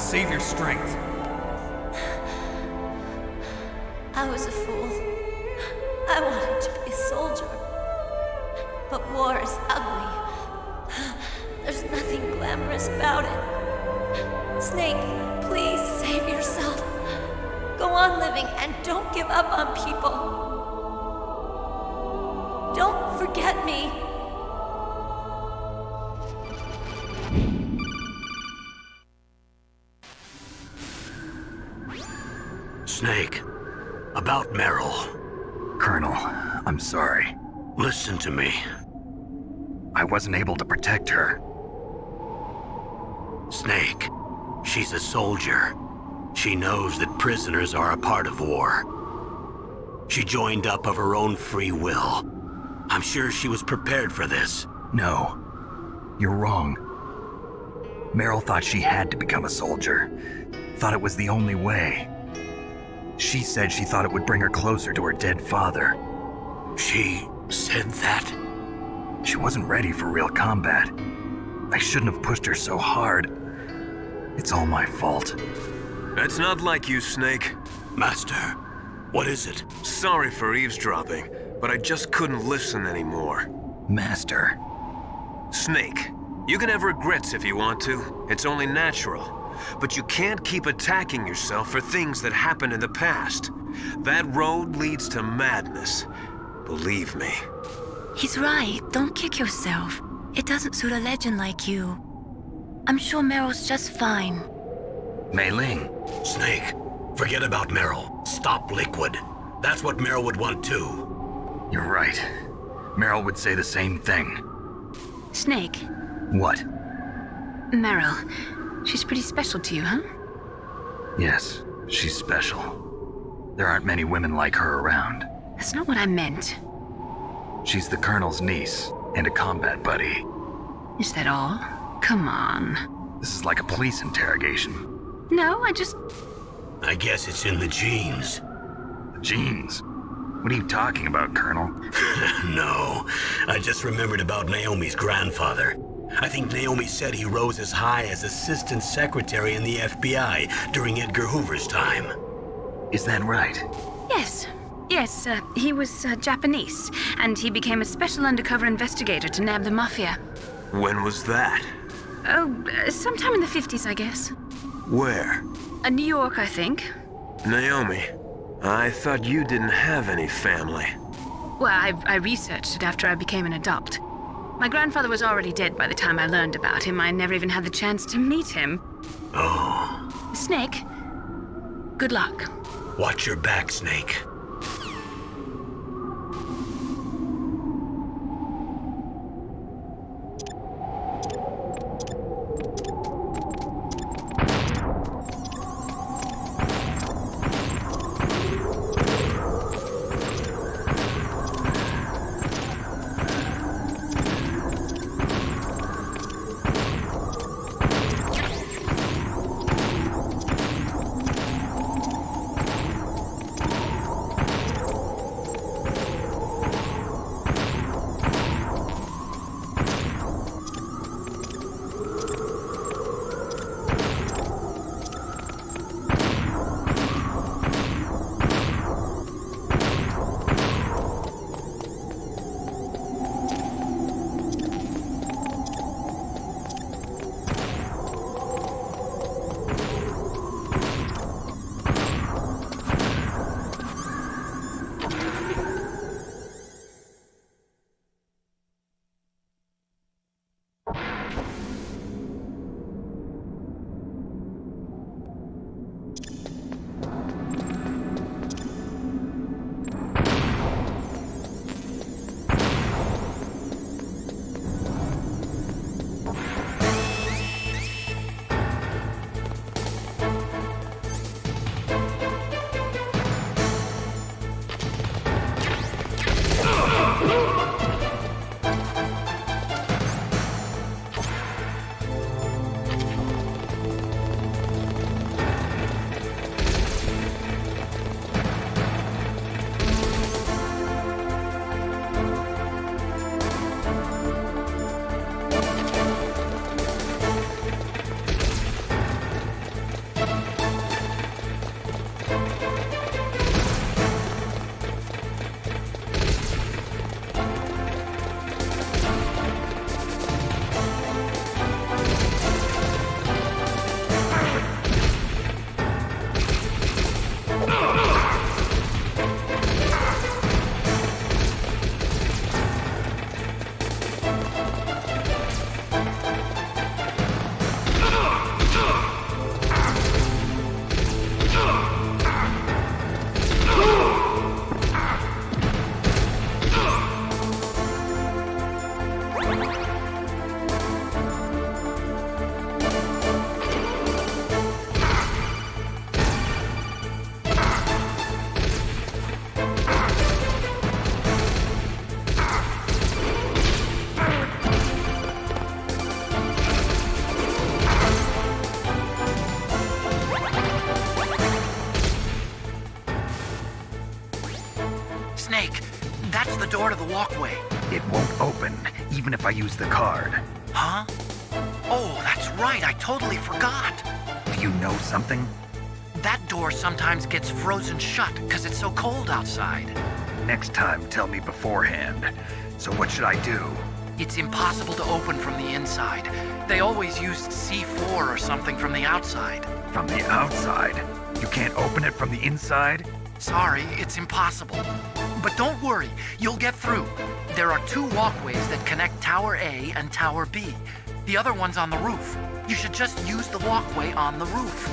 save your strength. I was a fool. I wanted to be a soldier. But war is ugly. There's nothing glamorous about it. Snake, please save yourself. Go on living and don't give up on people. Don't forget me. Snake, about Meryl. Colonel, I'm sorry. Listen to me. I wasn't able to protect her. Snake, she's a soldier. She knows that prisoners are a part of war. She joined up of her own free will. I'm sure she was prepared for this. No, you're wrong. Meryl thought she had to become a soldier. Thought it was the only way. She said she thought it would bring her closer to her dead father. She said that? She wasn't ready for real combat. I shouldn't have pushed her so hard. It's all my fault. That's not like you, Snake. Master, what is it? Sorry for eavesdropping, but I just couldn't listen anymore. Master. Snake, you can have regrets if you want to. It's only natural. But you can't keep attacking yourself for things that happened in the past. That road leads to madness. Believe me. He's right. Don't kick yourself. It doesn't suit a legend like you. I'm sure Meryl's just fine. Mei Ling. Snake, forget about Meryl. Stop Liquid. That's what Meryl would want too. You're right. Meryl would say the same thing. Snake. What? Meryl. She's pretty special to you, huh? Yes, she's special. There aren't many women like her around. That's not what I meant. She's the Colonel's niece and a combat buddy. Is that all? Come on. This is like a police interrogation. No, I guess it's in the genes. The genes? What are you talking about, Colonel? No, I just remembered about Naomi's grandfather. I think Naomi said he rose as high as assistant secretary in the FBI during Edgar Hoover's time. Is that right? Yes. Yes, he was Japanese, and he became a special undercover investigator to nab the mafia. When was that? Oh, sometime in the 50s, I guess. Where? New York, I think. Naomi, I thought you didn't have any family. Well, I researched it after I became an adopt. My grandfather was already dead by the time I learned about him. I never even had the chance to meet him. Oh. Snake, good luck. Watch your back, Snake. Snake, that's the door to the walkway. It won't open, even if I use the card. Huh? Oh, that's right, I totally forgot. Do you know something? That door sometimes gets frozen shut because it's so cold outside. Next time, tell me beforehand. So what should I do? It's impossible to open from the inside. They always used C4 or something from the outside. From the outside? You can't open it from the inside? Sorry, it's impossible. But don't worry, you'll get through. There are 2 walkways that connect Tower A and Tower B. The other one's on the roof. You should just use the walkway on the roof.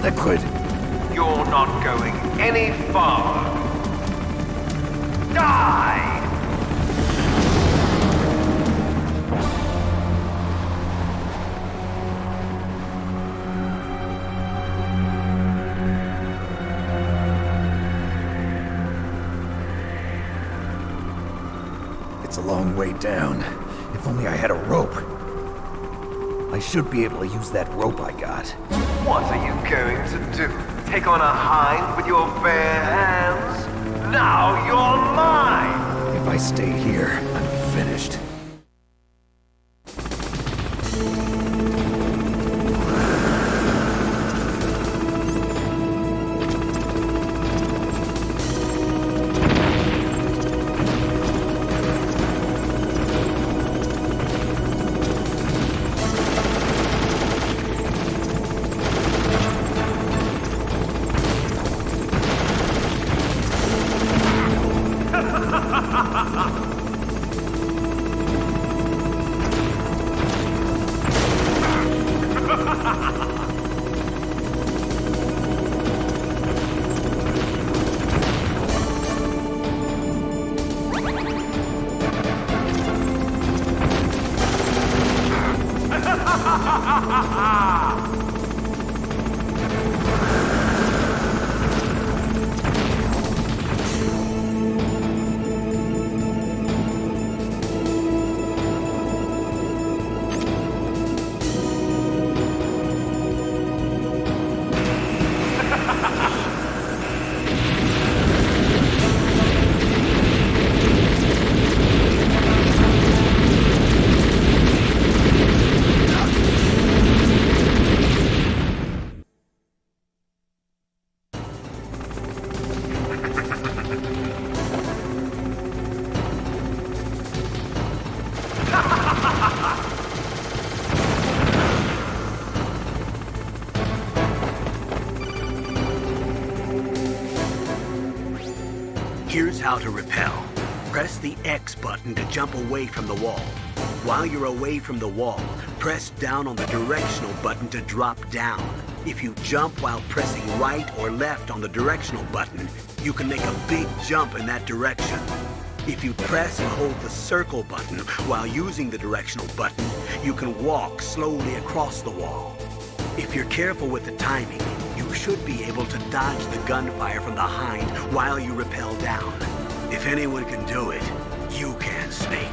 Liquid. You're not going any farther. Die! It's a long way down. If only I had a rope. I should be able to use that rope I got. What are you going to do? Take on a hind with your bare hands? Now you're mine! If I stay here, I'm finished. Here's how to repel. Press the X button to jump away from the wall. While you're away from the wall, press down on the directional button to drop down. If you jump while pressing right or left on the directional button, you can make a big jump in that direction. If you press and hold the circle button while using the directional button, you can walk slowly across the wall. If you're careful with the timing, you should be able to dodge the gunfire from the hind while you rappel down. If anyone can do it, you can, Snake.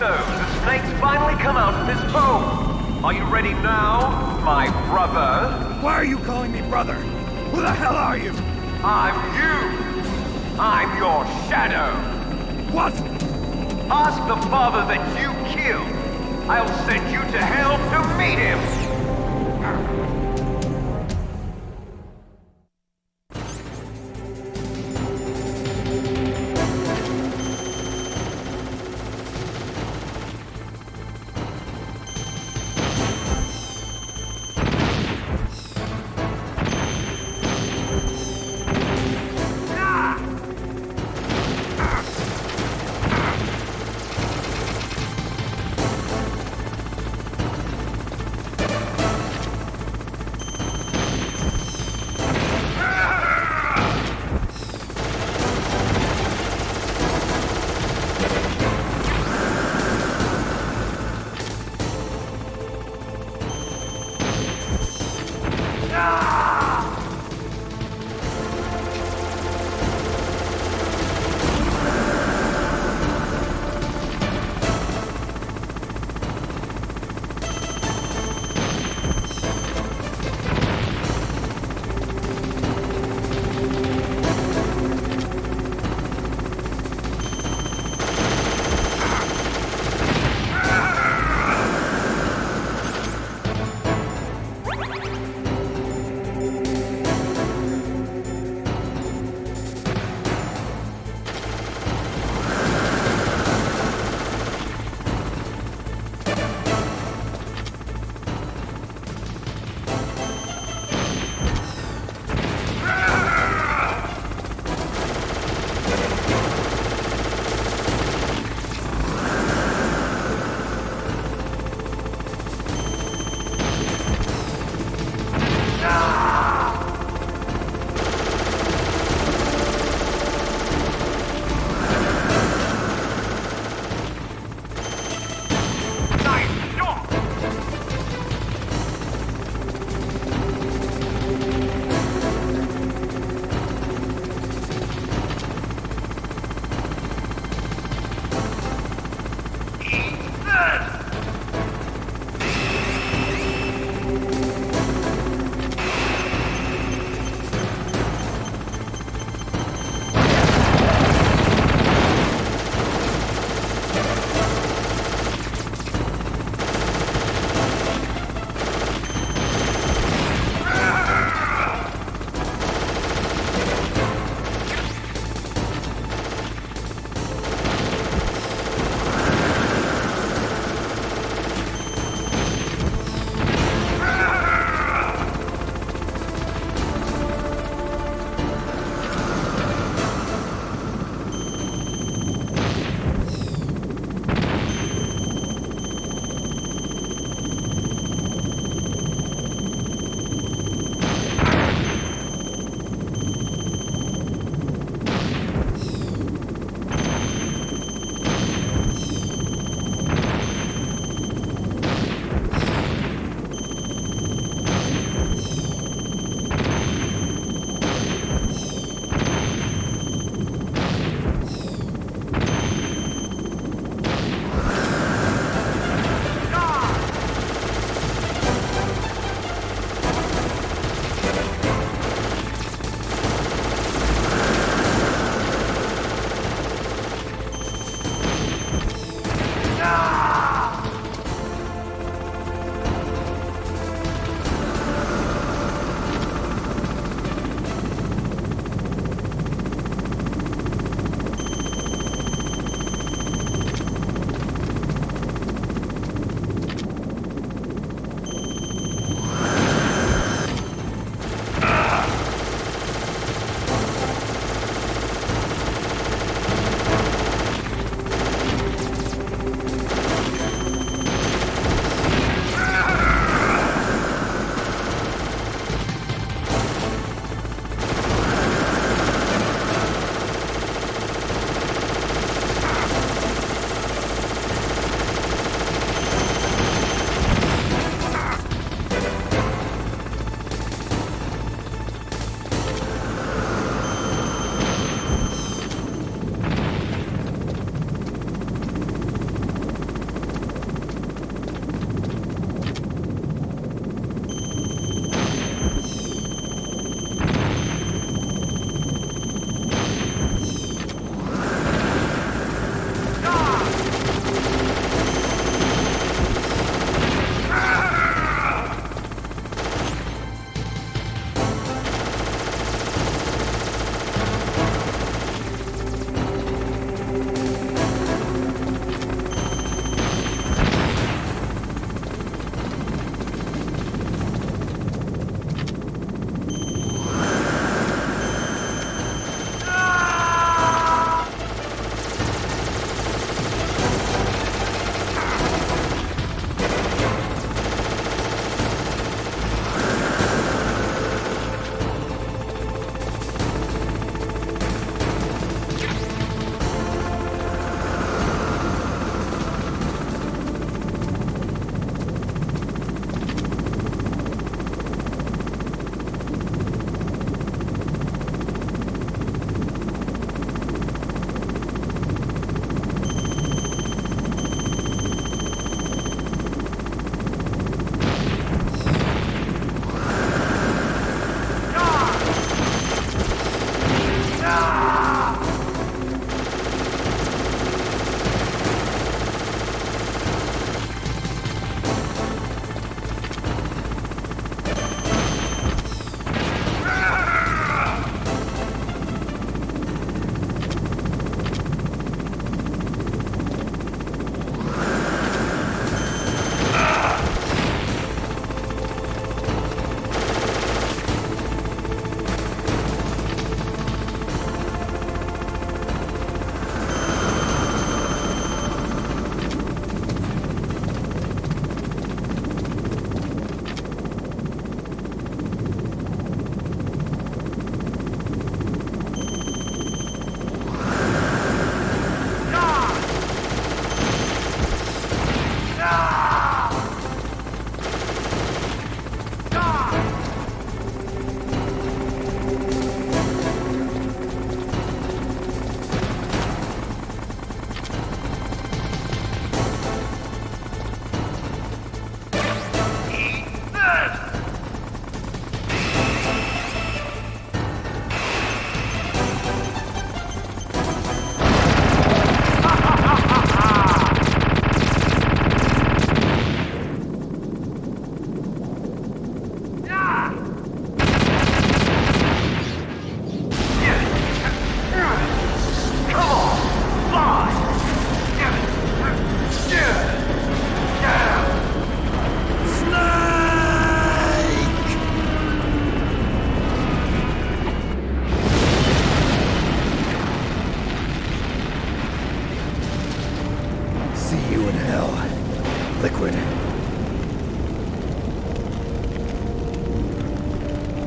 So, the snakes finally come out of this hole. Are you ready now, my brother? Why are you calling me brother? Who the hell are you? I'm you. I'm your shadow. What? Ask the father that you killed. I'll send you to hell to meet him.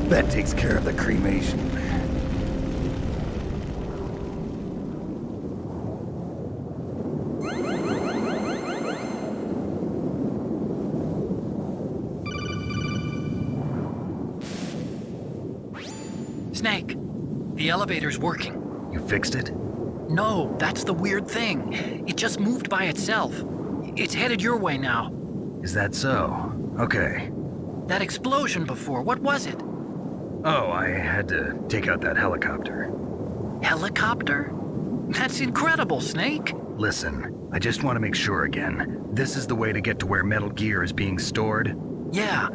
That takes care of the cremation. Snake, the elevator's working. You fixed it? No, that's the weird thing. It just moved by itself. It's headed your way now. Is that so? Okay. That explosion before, what was it? Oh, I had to take out that helicopter. Helicopter? That's incredible, Snake. Listen, I just want to make sure again. This is the way to get to where Metal Gear is being stored? Yeah.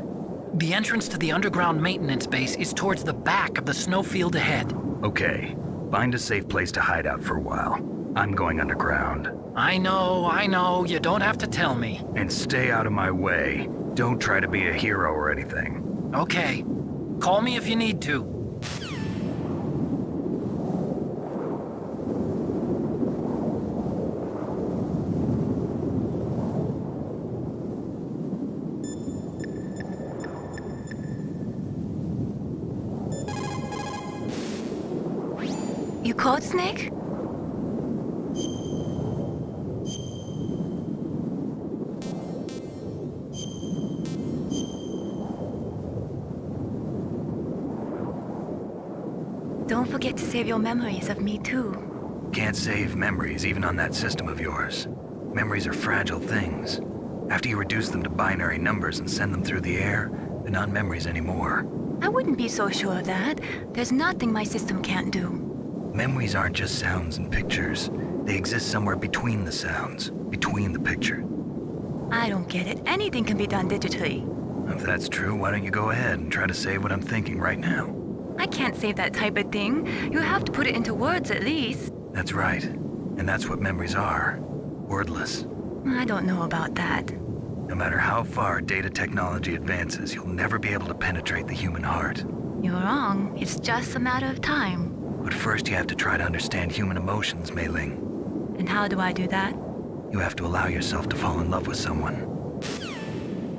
The entrance to the underground maintenance base is towards the back of the snowfield ahead. Okay. Find a safe place to hide out for a while. I'm going underground. I know. You don't have to tell me. And stay out of my way. Don't try to be a hero or anything. Okay. Call me if you need to. You called, Snake? Don't forget to save your memories of me, too. Can't save memories even on that system of yours. Memories are fragile things. After you reduce them to binary numbers and send them through the air, they're not memories anymore. I wouldn't be so sure of that. There's nothing my system can't do. Memories aren't just sounds and pictures. They exist somewhere between the sounds, between the picture. I don't get it. Anything can be done digitally. If that's true, why don't you go ahead and try to save what I'm thinking right now? I can't save that type of thing. You have to put it into words at least. That's right. And that's what memories are. Wordless. I don't know about that. No matter how far data technology advances, you'll never be able to penetrate the human heart. You're wrong. It's just a matter of time. But first you have to try to understand human emotions, Mei Ling. And how do I do that? You have to allow yourself to fall in love with someone.